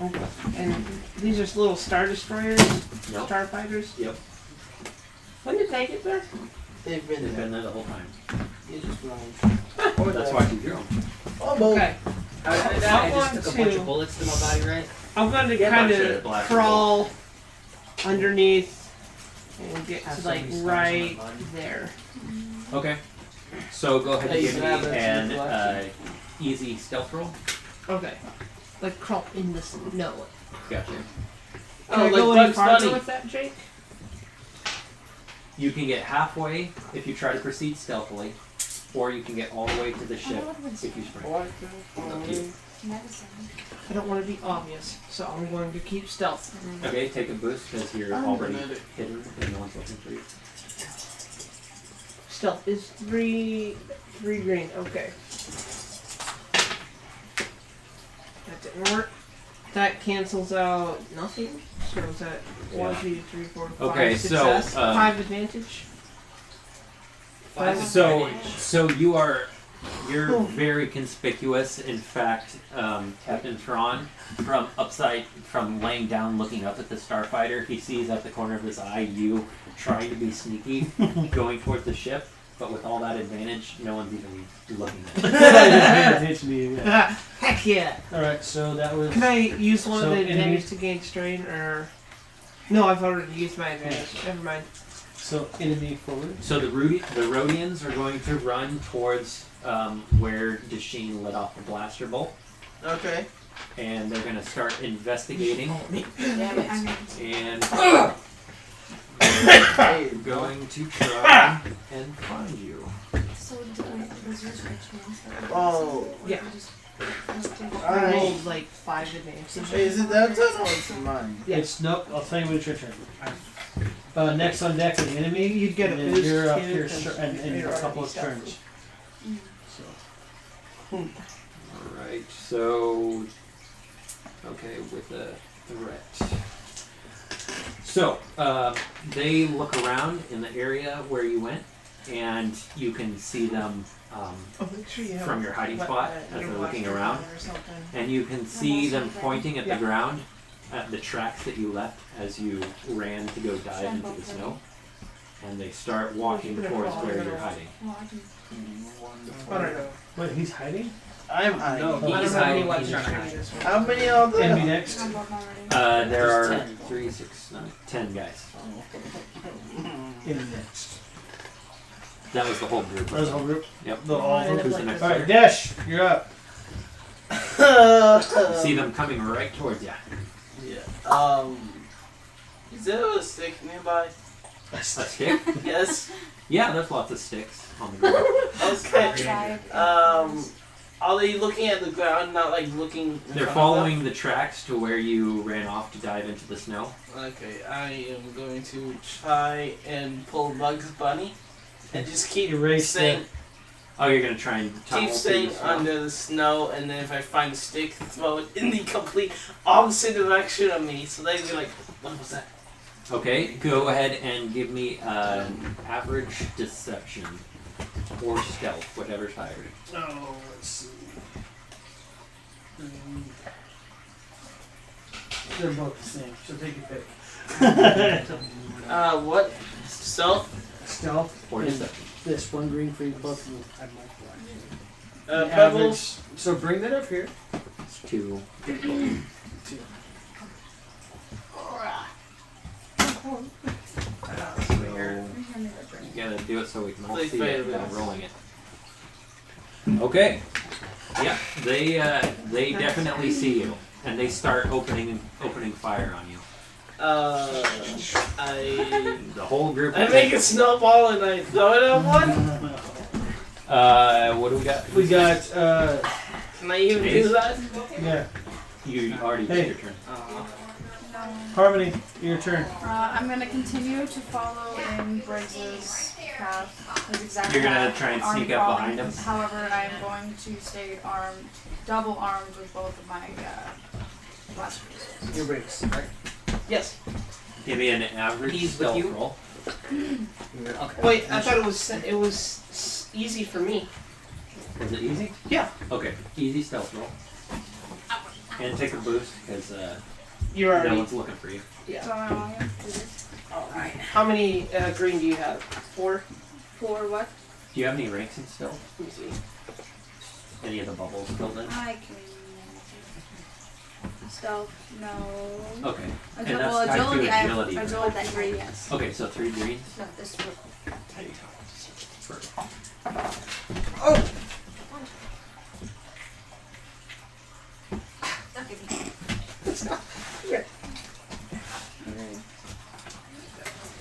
Speaker 5: Okay. And these are little star destroyers,
Speaker 1: Nope.
Speaker 5: starfighters.
Speaker 1: Yep.
Speaker 5: When did they get there?
Speaker 4: They've been
Speaker 1: They've
Speaker 4: there.
Speaker 1: been there the whole time.
Speaker 4: You just run.
Speaker 1: That's why you drew them.
Speaker 4: Oh, boy.
Speaker 5: Okay.
Speaker 2: How did I
Speaker 5: I
Speaker 2: die? I just
Speaker 5: want
Speaker 2: took a bunch
Speaker 5: to-
Speaker 2: of bullets to my body, right?
Speaker 5: I'm going to
Speaker 1: Yeah,
Speaker 5: kind
Speaker 1: bunch of
Speaker 5: of
Speaker 1: black
Speaker 5: crawl underneath and get
Speaker 2: Have
Speaker 5: to
Speaker 2: so
Speaker 5: like
Speaker 2: many scars on my
Speaker 5: right
Speaker 2: body.
Speaker 5: there.
Speaker 1: Okay. So go ahead and
Speaker 4: Hey,
Speaker 1: give me
Speaker 4: grab it,
Speaker 1: an
Speaker 4: it's
Speaker 1: easy stealth roll.
Speaker 5: Okay. Like crawl in the snow.
Speaker 1: Gotcha.
Speaker 5: Can
Speaker 4: Oh,
Speaker 5: I
Speaker 4: like
Speaker 5: go any
Speaker 4: Bugs
Speaker 5: farther
Speaker 4: Bunny.
Speaker 5: with that, Jake?
Speaker 1: You can get halfway if you try to proceed stealthily, or you can get all the way to the ship if you sprint. Up to you.
Speaker 6: Medicine.
Speaker 5: I don't want to be obvious, so I'm going to keep stealth.
Speaker 1: Okay, take a boost because you're
Speaker 4: I'm
Speaker 1: already
Speaker 4: gonna-
Speaker 1: hidden and no one's looking for you.
Speaker 5: Stealth is three green. Okay. That didn't work. That cancels out nothing. So is that 1,
Speaker 1: Yeah.
Speaker 5: 2, 3, 4, 5
Speaker 1: Okay, so,
Speaker 5: success? 5
Speaker 1: So
Speaker 5: advantage.
Speaker 1: you're very conspicuous. In fact, Captain Thrawn, from laying down, looking up at the starfighter, he sees at the corner of his eye you trying to be sneaky, going towards the ship. But with all that advantage, no one's even looking at it.
Speaker 3: Pay attention to you, yeah.
Speaker 5: Heck yeah!
Speaker 3: Alright, so that was.
Speaker 5: Can I use one
Speaker 3: So,
Speaker 5: of the
Speaker 3: enemy-
Speaker 5: advantage to gain strain, or no? I've already used my advantage. Never mind.
Speaker 3: So enemy forward.
Speaker 1: So the Rhodians are going to run towards where Desheen let off the blaster bolt,
Speaker 4: Okay.
Speaker 1: and they're going to start investigating.
Speaker 6: Damn it.
Speaker 1: And
Speaker 4: Hey,
Speaker 1: they're going to try and find you.
Speaker 6: So does yours change?
Speaker 4: Oh.
Speaker 5: Yeah. I
Speaker 4: Alright.
Speaker 5: rolled like 5 advantage.
Speaker 4: Hey, is it that turn or is it mine?
Speaker 5: Yeah.
Speaker 3: It's nope. I'll tell you when it's your turn. Next on deck is the enemy.
Speaker 5: You'd get a
Speaker 3: and then
Speaker 5: boost
Speaker 3: you're up
Speaker 5: too,
Speaker 3: here
Speaker 5: 'cause
Speaker 3: in
Speaker 5: you're
Speaker 3: a couple
Speaker 5: already
Speaker 3: of
Speaker 5: stealthy.
Speaker 3: turns. So
Speaker 1: Alright, so. Okay, with a threat. So, they look around in the area where you went, and you can see them
Speaker 5: Oh, make sure you have
Speaker 1: from your hiding
Speaker 5: what-
Speaker 1: spot
Speaker 5: what-
Speaker 1: as they're
Speaker 5: what-
Speaker 1: looking
Speaker 5: what-
Speaker 1: around.
Speaker 5: or something.
Speaker 1: And you can see them pointing at
Speaker 5: Yeah.
Speaker 1: the ground, at the tracks that you left as you ran to go dive into the snow. And they start walking towards where you're hiding.
Speaker 6: Well, I can.
Speaker 5: I don't know.
Speaker 3: wait, he's hiding.
Speaker 4: I'm hiding.
Speaker 3: No,
Speaker 5: I don't
Speaker 2: He's
Speaker 5: have any
Speaker 2: hiding,
Speaker 5: weapons
Speaker 2: he's not
Speaker 5: for
Speaker 2: hiding.
Speaker 5: this one.
Speaker 4: How many are there?
Speaker 3: Enemy next.
Speaker 6: I'm above already.
Speaker 1: There
Speaker 4: Just
Speaker 1: are
Speaker 4: 10.
Speaker 1: 3, 6, 9, 10 guys.
Speaker 3: Enemy next.
Speaker 1: That was the whole group.
Speaker 3: That was the whole group.
Speaker 1: Yep.
Speaker 3: The all
Speaker 5: Line up
Speaker 3: group.
Speaker 1: Who's the next
Speaker 3: Alright,
Speaker 1: one?
Speaker 3: Dash, you're up.
Speaker 1: You see them coming right towards you.
Speaker 4: Yeah. Is there a stick nearby?
Speaker 1: A stick?
Speaker 4: Yes.
Speaker 1: Yeah, there's lots of sticks on the ground.
Speaker 4: Okay.
Speaker 6: Outside.
Speaker 4: Are they looking at the ground, not like looking? in
Speaker 1: They're
Speaker 4: front of
Speaker 1: following the tracks to where you ran off to dive into the snow.
Speaker 4: them? Okay, I am going to try and pull Bugs Bunny, and just keep
Speaker 3: Erase
Speaker 4: staying,
Speaker 1: Oh, you're gonna try and tunnel
Speaker 4: keep
Speaker 1: through
Speaker 4: staying
Speaker 1: the snow.
Speaker 4: under the snow, and then if I find a stick, throw it in the complete opposite direction of me. So they'd be like, "What was that?"
Speaker 1: Okay, go ahead and give me an average deception or stealth, whatever's higher.
Speaker 3: Oh, let's see. They're both the same, so take your pick.
Speaker 4: What? Stealth?
Speaker 3: Stealth.
Speaker 1: Or
Speaker 3: and
Speaker 1: deception.
Speaker 3: This one green for you, both of you. I might
Speaker 4: Pebbles?
Speaker 3: So bring that up here.
Speaker 1: It's 2.
Speaker 6: hand me that drink.
Speaker 1: You gotta do it so we can all
Speaker 4: They
Speaker 1: see it
Speaker 4: failed
Speaker 1: while
Speaker 4: it.
Speaker 1: rolling it. Okay. Yeah, they definitely see you, and they start opening fire on you.
Speaker 4: I
Speaker 1: The whole group.
Speaker 4: make a snowball and I throw it at one.
Speaker 1: What do we got?
Speaker 3: We got,
Speaker 4: Can I even do that?
Speaker 3: yeah.
Speaker 1: You already
Speaker 3: Hey.
Speaker 1: did your turn.
Speaker 6: No.
Speaker 3: Harmony, your turn.
Speaker 6: I'm gonna continue to follow in Briggs's path. That's exactly
Speaker 1: You're gonna
Speaker 6: how
Speaker 1: try and
Speaker 6: I'm
Speaker 1: sneak up
Speaker 6: following.
Speaker 1: behind him?
Speaker 6: However, I am going to stay armed, double armed with both of my blasters.
Speaker 2: Your breaks, right?
Speaker 4: Yes.
Speaker 1: Give me an average
Speaker 2: He's with
Speaker 1: stealth
Speaker 2: you?
Speaker 1: roll.
Speaker 2: Okay.
Speaker 4: Wait, I thought it was easy for me.
Speaker 1: Was it easy?
Speaker 4: Yeah.
Speaker 1: Okay, easy stealth roll. And take a boost because
Speaker 4: You're
Speaker 1: no
Speaker 4: already.
Speaker 1: one's looking for you.
Speaker 6: So I want you to do this.
Speaker 4: Alright. How many green do you have? 4?
Speaker 6: For what?
Speaker 1: Do you have any ranks in stealth?
Speaker 4: Let me see.
Speaker 1: Any of the bubbles filled in?
Speaker 6: I can. Stealth, no.
Speaker 1: Okay. And
Speaker 6: Well,
Speaker 1: that's tied to
Speaker 6: agility, I have
Speaker 1: agility, right?
Speaker 6: agility 3, yes.
Speaker 1: Okay, so 3 greens.
Speaker 6: No, this one.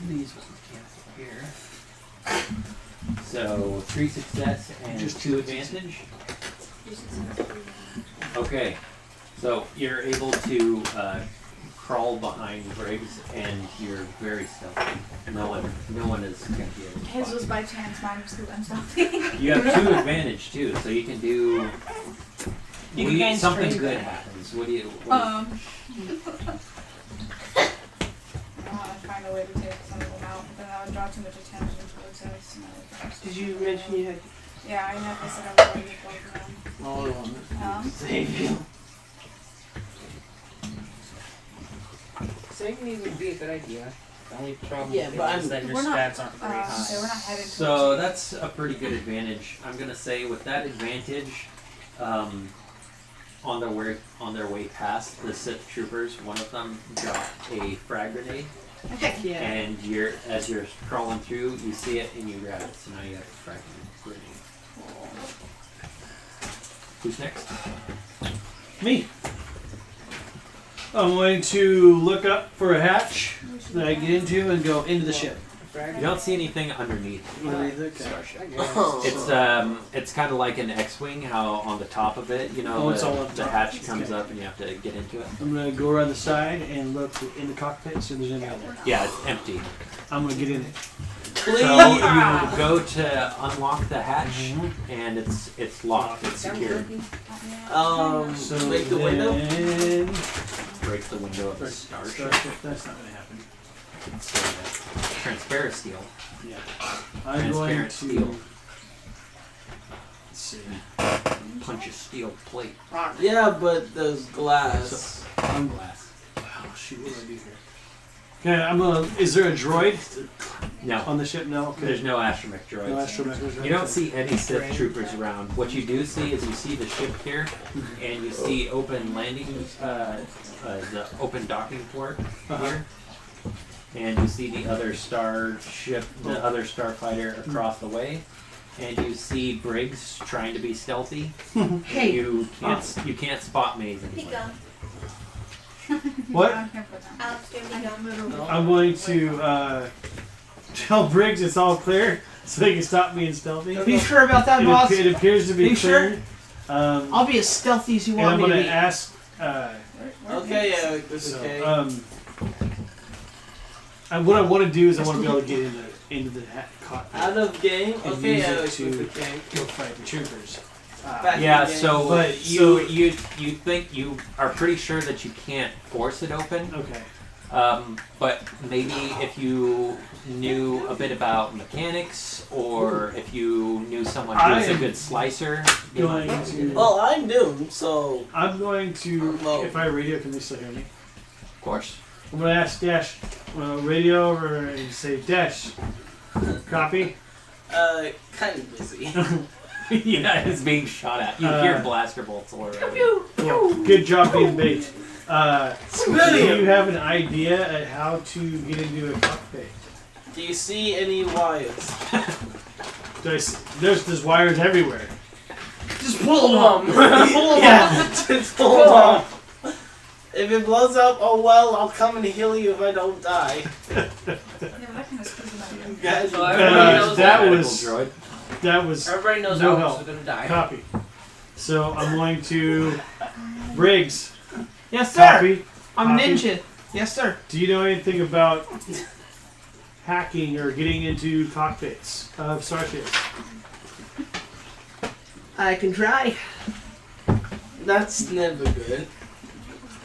Speaker 1: These ones cancel here. So 3 success and
Speaker 3: Just
Speaker 1: 2 advantage. Okay, so you're able to crawl behind Briggs, and you're very stealthy. No one is gonna be able to
Speaker 6: His
Speaker 1: spot
Speaker 6: was
Speaker 1: you.
Speaker 6: by chance, mine was through stealthy.
Speaker 1: You have 2 advantage too, so you can do.
Speaker 4: You can gain
Speaker 1: something
Speaker 4: strength.
Speaker 1: good happens. What do you?
Speaker 6: I want to find a way to take some of them out, but then that would draw too much attention towards us. And I would-
Speaker 4: Did you mention you had
Speaker 6: Yeah, I know. I said I was going to use both of them.
Speaker 4: all of them? Save you.
Speaker 2: Saving these would be a good idea. The only problem
Speaker 4: Yeah,
Speaker 2: with
Speaker 4: but
Speaker 2: it is that your
Speaker 6: we're not,
Speaker 2: stats aren't very high.
Speaker 6: yeah, we're not headed
Speaker 1: So
Speaker 6: towards
Speaker 1: that's a pretty good advantage. I'm gonna say with that advantage, on their way past the Sith troopers, one of them dropped a frag grenade,
Speaker 6: Okay.
Speaker 4: Yeah.
Speaker 1: and as you're crawling through, you see it and you grab it. So now you have a frag grenade. Who's next?
Speaker 3: Me. I'm going to look up for a hatch that I get into and go into the ship.
Speaker 1: You don't see anything underneath
Speaker 3: Underneath
Speaker 1: the
Speaker 3: it? Okay.
Speaker 1: starship.
Speaker 4: Oh.
Speaker 1: It's kind of like an X-wing. How on the top of it,
Speaker 3: Oh, it's all up
Speaker 1: the
Speaker 3: top.
Speaker 1: hatch comes
Speaker 3: Okay.
Speaker 1: up and you have to get into it.
Speaker 3: I'm going to go around the side and look in the cockpit and see if there's anything in there.
Speaker 1: Yeah, it's empty.
Speaker 3: I'm going to get in it.
Speaker 1: So you go to unlock the hatch, and it's locked. It's secured.
Speaker 3: So
Speaker 4: break the window.
Speaker 3: then-
Speaker 1: Break the window of the starship.
Speaker 3: That's not going to happen.
Speaker 1: It's transparent steel.
Speaker 3: Yeah. I'm going
Speaker 1: Transparent
Speaker 3: to.
Speaker 1: steel.
Speaker 3: Let's see.
Speaker 1: Punch a steel plate.
Speaker 4: Yeah, but there's glass.
Speaker 3: I'm glass. Oh shoot! What do I do here? Okay, I'm gonna. Is there a droid
Speaker 1: No,
Speaker 3: on the ship? No. Okay.
Speaker 1: there's no astromech
Speaker 3: No
Speaker 1: droids.
Speaker 3: astromech.
Speaker 1: You don't see any Sith troopers around. What you do see is you see the ship here, and you see open landing, the open docking port here, and you see the other starship, the other starfighter across the way, and you see Briggs trying to be stealthy.
Speaker 5: Hey.
Speaker 1: You can't spot Maze anymore.
Speaker 3: What? I'm going to tell Briggs it's all clear, so he can stop being stealthy.
Speaker 5: Are you sure about that,
Speaker 3: It,
Speaker 5: boss?
Speaker 3: it appears to
Speaker 5: Are
Speaker 3: be
Speaker 5: you
Speaker 3: clear.
Speaker 5: I'll be as stealthy as you
Speaker 3: And
Speaker 5: want
Speaker 3: I'm
Speaker 5: me
Speaker 3: going
Speaker 5: to
Speaker 3: to
Speaker 5: be.
Speaker 3: ask.
Speaker 4: Okay, yeah, this is
Speaker 3: So,
Speaker 4: okay.
Speaker 3: and what I want to do is I want to be able to get into the cockpit
Speaker 4: Out of game.
Speaker 3: and
Speaker 4: Okay,
Speaker 3: use
Speaker 4: yeah,
Speaker 3: it
Speaker 4: like
Speaker 3: to
Speaker 4: with the game.
Speaker 3: go fight the troopers.
Speaker 4: Back
Speaker 1: Yeah,
Speaker 4: in the game.
Speaker 1: so
Speaker 3: But
Speaker 1: you think you are pretty sure that you can't force it open.
Speaker 3: Okay.
Speaker 1: But maybe if you knew a bit about mechanics, or if you knew someone who was a good slicer, you might-
Speaker 3: Going to.
Speaker 4: Well, I'm doomed, so
Speaker 3: I'm going to.
Speaker 4: Well-
Speaker 3: If I radio, can they still hear me?
Speaker 1: of course.
Speaker 3: I'm going to ask Dash. Radio over and say Dash. Copy.
Speaker 4: kind of busy.
Speaker 1: Yeah, it's being shot at. You hear blaster bolts all around.
Speaker 3: Well, good job being bait. Do
Speaker 4: Civilian.
Speaker 3: you have an idea at how to get into a cockpit?
Speaker 4: Do you see any wires?
Speaker 3: There's wires everywhere.
Speaker 5: Just pull them.
Speaker 4: Pull them off. Just pull them off. If it blows up, oh well, I'll come and heal you if I don't die.
Speaker 6: Yeah, but that kind of screws about you.
Speaker 4: Guys,
Speaker 2: So everybody knows
Speaker 3: that
Speaker 1: Medical
Speaker 3: was
Speaker 1: droid.
Speaker 3: that was
Speaker 2: Everybody knows
Speaker 3: no
Speaker 2: how
Speaker 3: help.
Speaker 2: we're gonna die.
Speaker 3: Copy. So I'm going to Briggs.
Speaker 5: Yes, sir.
Speaker 3: Copy.
Speaker 5: I'm
Speaker 3: Copy.
Speaker 5: ninja. Yes, sir.
Speaker 3: Do you know anything about hacking or getting into cockpits of starships?
Speaker 5: I can try.
Speaker 4: that's never good.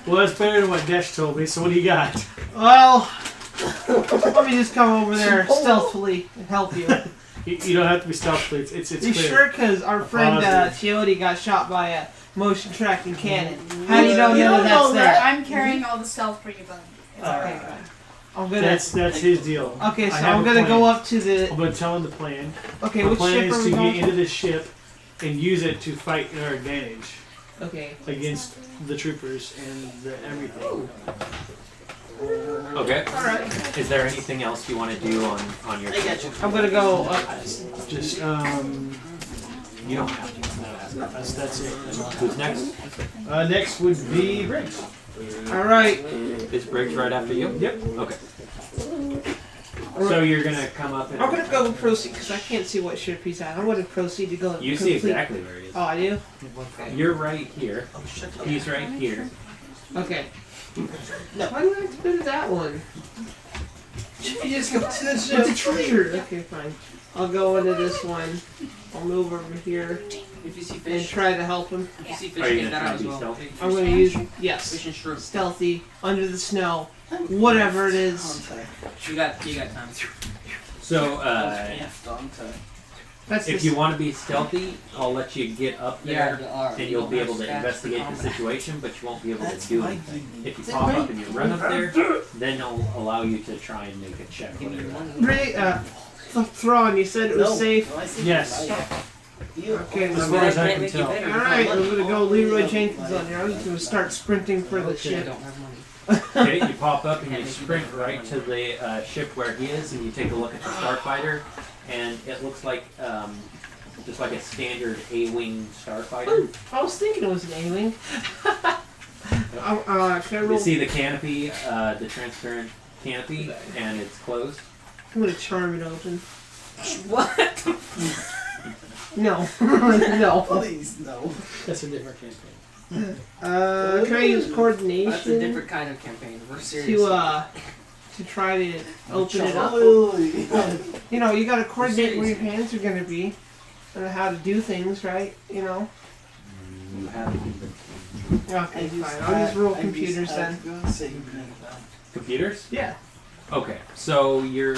Speaker 3: Well, that's better than what Desh told me. So what do you got?
Speaker 5: Well, let me just come over there stealthily and help you.
Speaker 3: You don't have to be stealthily. It's
Speaker 5: You
Speaker 3: clear.
Speaker 5: sure? Because our friend
Speaker 3: Positive.
Speaker 5: EotE got shot by a motion tracking cannon. How do you don't
Speaker 4: You
Speaker 5: know
Speaker 4: don't
Speaker 5: that's
Speaker 4: know
Speaker 5: there?
Speaker 4: that.
Speaker 6: I'm carrying all the stealth for you, bud. It's
Speaker 5: Okay,
Speaker 6: alright.
Speaker 5: fine. I'm gonna.
Speaker 3: That's his deal.
Speaker 5: Okay, so
Speaker 3: I have
Speaker 5: I'm
Speaker 3: a
Speaker 5: gonna go
Speaker 3: plan.
Speaker 5: up to the.
Speaker 3: I'm going to tell him the plan.
Speaker 5: Okay,
Speaker 3: The
Speaker 5: which
Speaker 3: plan
Speaker 5: ship
Speaker 3: is
Speaker 5: are
Speaker 3: to
Speaker 5: we
Speaker 3: get
Speaker 5: going
Speaker 3: into
Speaker 5: to?
Speaker 3: this ship and use it to fight in our advantage
Speaker 5: Okay.
Speaker 3: against the troopers and everything.
Speaker 1: Okay.
Speaker 5: All right.
Speaker 1: Is there anything else you want to do on your?
Speaker 4: I got you.
Speaker 5: I'm gonna go up.
Speaker 3: Just
Speaker 1: You don't have to.
Speaker 3: that's it.
Speaker 1: Who's next?
Speaker 3: Next would be Briggs.
Speaker 5: All right.
Speaker 1: Is Briggs right after you?
Speaker 3: Yep.
Speaker 1: Okay. So you're gonna come up and
Speaker 5: I'm gonna go proceed because I can't see what ship he's at. I'm gonna proceed to go.
Speaker 1: you see
Speaker 5: complete-
Speaker 1: exactly where he is.
Speaker 5: Oh, I do.
Speaker 1: You're right here. He's right here.
Speaker 5: Okay. Why do I have to go to that one?
Speaker 4: You just go to the
Speaker 5: It's
Speaker 4: ship.
Speaker 5: a treasure. Okay, fine. I'll go into this one. I'll move over here
Speaker 2: If you see
Speaker 5: and
Speaker 2: fish,
Speaker 5: try to help him.
Speaker 2: if you see
Speaker 1: Are
Speaker 2: fish,
Speaker 1: you
Speaker 2: get
Speaker 1: gonna
Speaker 2: that
Speaker 1: try
Speaker 2: out
Speaker 1: to
Speaker 2: as
Speaker 1: be
Speaker 2: well.
Speaker 1: stealthy?
Speaker 5: I'm gonna use yes,
Speaker 2: Fish and shrimp.
Speaker 5: stealthy under the snow, whatever it is.
Speaker 2: You got time.
Speaker 1: So
Speaker 5: That's
Speaker 1: if
Speaker 5: the
Speaker 1: you want to be stealthy, I'll let you get up there. And you'll be able to
Speaker 2: Stats
Speaker 1: investigate
Speaker 2: for
Speaker 1: the
Speaker 2: combat.
Speaker 1: situation, but you won't be able to do anything. If you pop up and you run up there, then I'll allow you to try and make a check.
Speaker 2: Give me
Speaker 1: Whatever.
Speaker 2: money.
Speaker 5: Ray, Thrawn, you said it was safe.
Speaker 3: Yes.
Speaker 5: Okay,
Speaker 3: As
Speaker 5: all
Speaker 3: far as I
Speaker 2: Can't
Speaker 3: can
Speaker 2: make you
Speaker 3: tell.
Speaker 2: better.
Speaker 5: right. I'm gonna go Leroy Jenkins on here. I'm just gonna start sprinting for the
Speaker 2: I
Speaker 5: ship.
Speaker 2: don't have money.
Speaker 1: Okay, you pop up and you sprint right to the ship where he is, and you take a look at the starfighter, and it looks like just like a standard A-wing starfighter.
Speaker 5: I was thinking it was an A-wing. Can I
Speaker 1: You
Speaker 5: roll?
Speaker 1: see the canopy, the transparent canopy, and it's closed.
Speaker 5: I'm gonna charm it open.
Speaker 2: What?
Speaker 5: No, no.
Speaker 4: Please, no.
Speaker 3: That's a different campaign.
Speaker 5: Can I use coordination
Speaker 2: That's a different kind of campaign. We're serious.
Speaker 5: to try to open it up?
Speaker 4: Charlie.
Speaker 5: You know, you gotta coordinate where your hands are gonna be and how to do things, right? You know.
Speaker 1: You have
Speaker 5: Okay, fine. I'll just roll computers then.
Speaker 1: computers.
Speaker 5: Yeah.
Speaker 1: Okay, so you're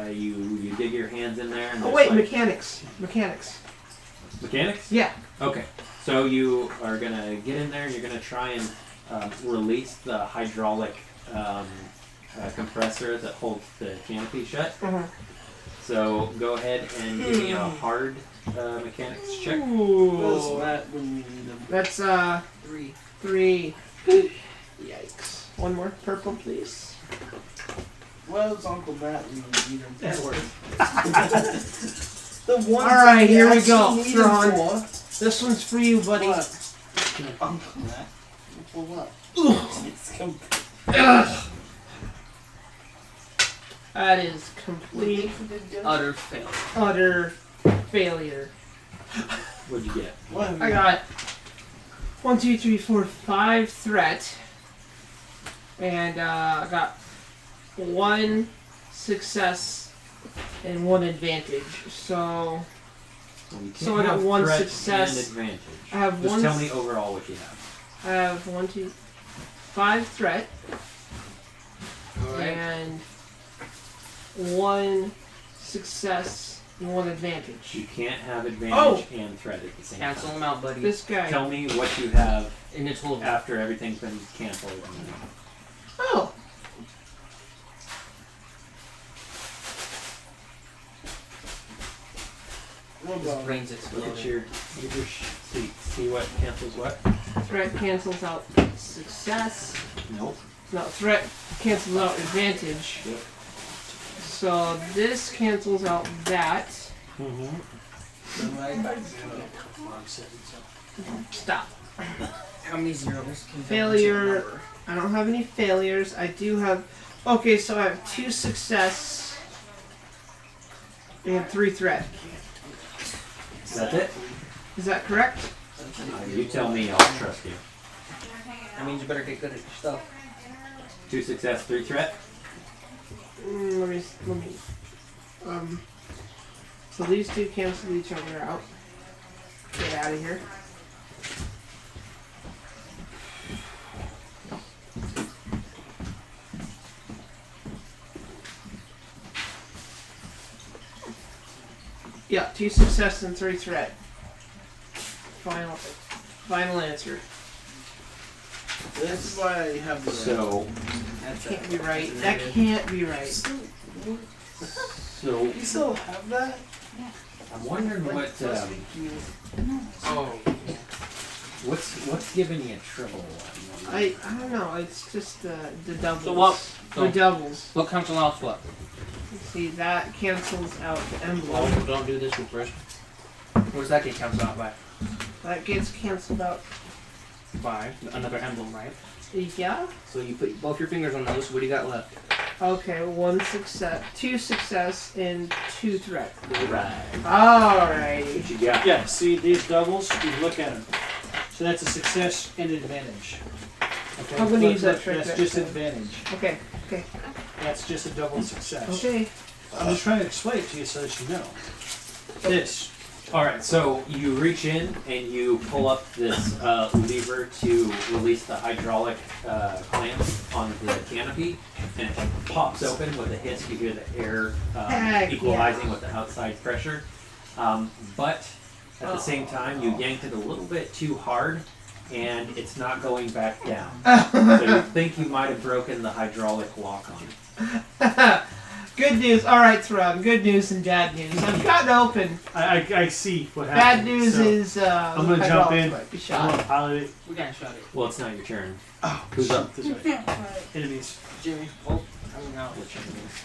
Speaker 1: you dig your hands in there and
Speaker 5: Oh
Speaker 1: there's
Speaker 5: wait,
Speaker 1: like
Speaker 5: mechanics.
Speaker 1: mechanics.
Speaker 5: Yeah.
Speaker 1: Okay, so you are gonna get in there and you're gonna try and release the hydraulic compressor that holds the canopy shut.
Speaker 5: Uh-huh.
Speaker 1: So go ahead and give me a hard mechanics check.
Speaker 5: Ooh. That's 3. Yikes. One more purple, please.
Speaker 4: Well, it's Uncle Matt. We need him.
Speaker 3: That works.
Speaker 4: The one.
Speaker 5: All right, here we
Speaker 4: actually
Speaker 5: go,
Speaker 4: need him
Speaker 5: Thrawn.
Speaker 4: for.
Speaker 5: This one's for you, buddy.
Speaker 4: What? Uncle Matt. For what? It's
Speaker 5: That is complete,
Speaker 2: Utter fail.
Speaker 5: utter failure.
Speaker 1: What'd you get?
Speaker 5: I got 1, 2, 3, 4, 5 threat, and I got 1 success and 1 advantage. So
Speaker 1: Well, you can't
Speaker 5: So I got
Speaker 1: have
Speaker 5: one
Speaker 1: threat
Speaker 5: success.
Speaker 1: and advantage.
Speaker 5: I have
Speaker 1: Just
Speaker 5: 1.
Speaker 1: tell me overall what you have.
Speaker 5: I have 1, 2, 5 threat
Speaker 2: Alright.
Speaker 5: and 1 success and 1 advantage.
Speaker 1: You can't have advantage
Speaker 5: Oh!
Speaker 1: and threat at the same
Speaker 2: Cancel
Speaker 1: time.
Speaker 2: them out, buddy.
Speaker 5: This guy.
Speaker 1: Tell me what you have
Speaker 2: In the total.
Speaker 1: after everything's been canceled.
Speaker 5: Oh.
Speaker 2: His brain's
Speaker 1: Look
Speaker 2: exploding.
Speaker 1: at your see what cancels what?
Speaker 5: Threat cancels out success.
Speaker 1: Nope.
Speaker 5: No, threat cancels out advantage.
Speaker 1: Yep.
Speaker 5: So this cancels out that.
Speaker 3: Mm-hmm.
Speaker 5: Stop.
Speaker 2: How many zeros can
Speaker 5: Failure. I don't have any failures. I do have. Okay, so I have 2 success and 3 threat.
Speaker 1: Is that it?
Speaker 5: Is that correct?
Speaker 1: You tell me, I'll trust you.
Speaker 2: That means you better get good at your stuff.
Speaker 1: 2 success, 3 threat.
Speaker 5: Let me. So these 2 cancel each other out. Get out of here. Yeah, 2 success and 3 threat. Final answer.
Speaker 4: This is why I have the.
Speaker 1: So,
Speaker 5: That can't be right. That can't be right.
Speaker 1: so
Speaker 4: You still have that?
Speaker 1: I'm wondering what
Speaker 4: Oh.
Speaker 1: what's giving you trouble.
Speaker 5: I don't know. It's just the doubles.
Speaker 2: So what?
Speaker 5: The doubles.
Speaker 2: What cancels out what?
Speaker 5: See, that cancels out the emblem.
Speaker 2: Oh, don't do this one first. What does that get canceled out by?
Speaker 5: That gets cancelled out.
Speaker 2: By another emblem, right?
Speaker 5: Yeah.
Speaker 2: So you put both your fingers on those. What do you got left?
Speaker 5: Okay, 1 success, 2 success, and 2 threat.
Speaker 1: Right.
Speaker 5: Alrighty.
Speaker 1: What you got?
Speaker 3: Yeah, see these doubles? You look at them. So that's a success and advantage. Okay.
Speaker 5: I'm gonna use that
Speaker 3: Look,
Speaker 5: trick
Speaker 3: That's
Speaker 5: next
Speaker 3: just
Speaker 5: time.
Speaker 3: advantage.
Speaker 5: Okay. Okay.
Speaker 3: That's just a double success.
Speaker 5: Okay.
Speaker 3: I'm just trying to explain it to you so that you know. This.
Speaker 1: All right, so you reach in and you pull up this lever to release the hydraulic clamp on the canopy, and it pops open with a hiss. You hear the air
Speaker 5: Heck
Speaker 1: equalizing with the outside pressure, but at the same time, you yanked it a little bit too hard, and it's not going back down. So you think you might have broken the hydraulic lock on it.
Speaker 5: Good news. Alright, Throg. Good news and bad news. I've gotten open.
Speaker 3: I see what happened.
Speaker 5: Bad news
Speaker 3: so
Speaker 5: is
Speaker 3: I'm gonna jump in.
Speaker 5: might be
Speaker 3: I'm
Speaker 5: shot.
Speaker 3: gonna pilot it.
Speaker 2: We got shot it.
Speaker 1: Well, it's not your turn.
Speaker 3: Oh,
Speaker 1: Who's up?
Speaker 3: This way.
Speaker 6: Right.
Speaker 3: Enemies.
Speaker 2: Jimmy. Oh, I'm out.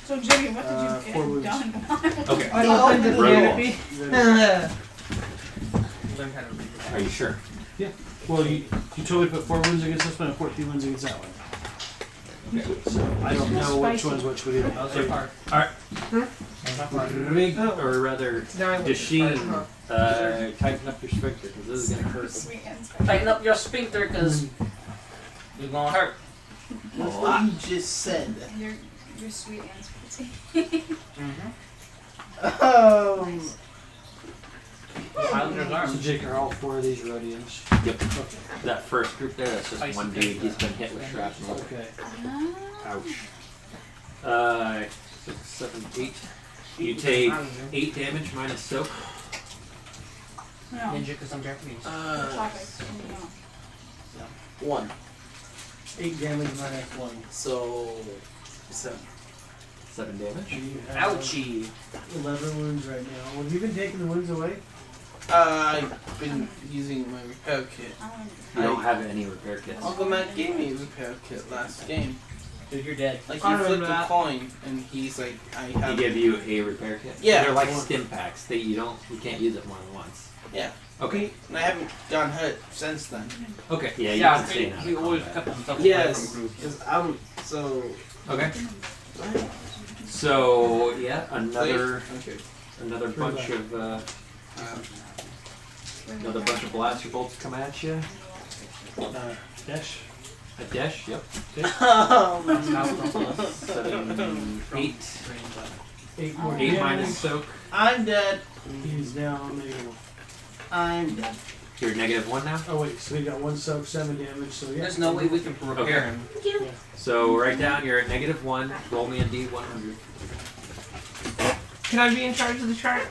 Speaker 6: So Jimmy, what did you
Speaker 3: 4
Speaker 6: get
Speaker 3: wounds.
Speaker 6: done?
Speaker 1: Okay.
Speaker 5: I opened the
Speaker 1: Roll.
Speaker 5: canopy.
Speaker 2: Learn how to read it.
Speaker 1: Are you sure?
Speaker 3: Well, you told me to put 4 wounds against this one and 14 wounds against that one. So I don't know which one's which would either.
Speaker 2: Those are hard.
Speaker 1: Rig, or rather,
Speaker 5: Now I want
Speaker 1: Dasheen,
Speaker 5: huh?
Speaker 1: tighten up your sphincter because this is gonna hurt.
Speaker 6: Sweet and spicy.
Speaker 2: Tighten up your sphincter, cause you're gonna hurt.
Speaker 4: That's what you just said.
Speaker 6: You're sweet and spicy.
Speaker 2: Islanders
Speaker 3: So
Speaker 2: arms.
Speaker 3: Jake, are all 4 of these Rhodians?
Speaker 1: Yep. That first group there, that's just
Speaker 2: Spicy
Speaker 1: one dude. He's been hit with shrapnel.
Speaker 3: Okay.
Speaker 1: Ouch. 6, 7, 8. You take 8 damage minus soak.
Speaker 6: No.
Speaker 2: Ninja, cause I'm Japanese.
Speaker 6: Topics. No.
Speaker 4: 1.
Speaker 3: 8 damage minus 1.
Speaker 4: So. 7.
Speaker 1: 7 damage.
Speaker 3: You have
Speaker 2: Ouchie.
Speaker 3: 11 wounds right now. Have you been taking the wounds away?
Speaker 4: I've been using my repair kit.
Speaker 1: You don't have any repair kits.
Speaker 4: Uncle Matt gave me a repair kit last game.
Speaker 2: Dude, you're dead.
Speaker 4: Like
Speaker 5: I
Speaker 4: he flipped
Speaker 5: remember
Speaker 4: a
Speaker 5: that.
Speaker 4: coin and he's like, I
Speaker 1: He
Speaker 4: have.
Speaker 1: give you a repair kit.
Speaker 4: Yeah.
Speaker 1: They're like stim packs. You can't use it more than once.
Speaker 4: Yeah.
Speaker 1: Okay.
Speaker 4: And I haven't gotten hurt since then.
Speaker 1: Okay. Yeah. You
Speaker 2: Yeah,
Speaker 1: can stay out
Speaker 2: he
Speaker 1: of
Speaker 2: always
Speaker 1: combat.
Speaker 2: kept himself away
Speaker 4: Yes.
Speaker 2: from group.
Speaker 4: Because I'm so.
Speaker 1: Okay. So yeah, another
Speaker 4: Okay.
Speaker 1: bunch of another bunch of blaster bolts come at you.
Speaker 3: Dash.
Speaker 1: A dash. Yep.
Speaker 2: South
Speaker 1: 7, 8.
Speaker 3: 8 more
Speaker 1: 8
Speaker 3: damage.
Speaker 1: minus soak.
Speaker 4: I'm dead.
Speaker 3: He's down negative.
Speaker 4: I'm dead.
Speaker 1: You're -1 now.
Speaker 3: Oh wait, so he got 1 soak, 7 damage. So yeah.
Speaker 2: There's no way we can repair
Speaker 1: Okay.
Speaker 2: him.
Speaker 1: So right down, you're at -1. Roll me a D100.
Speaker 5: Can I be in charge of the chart?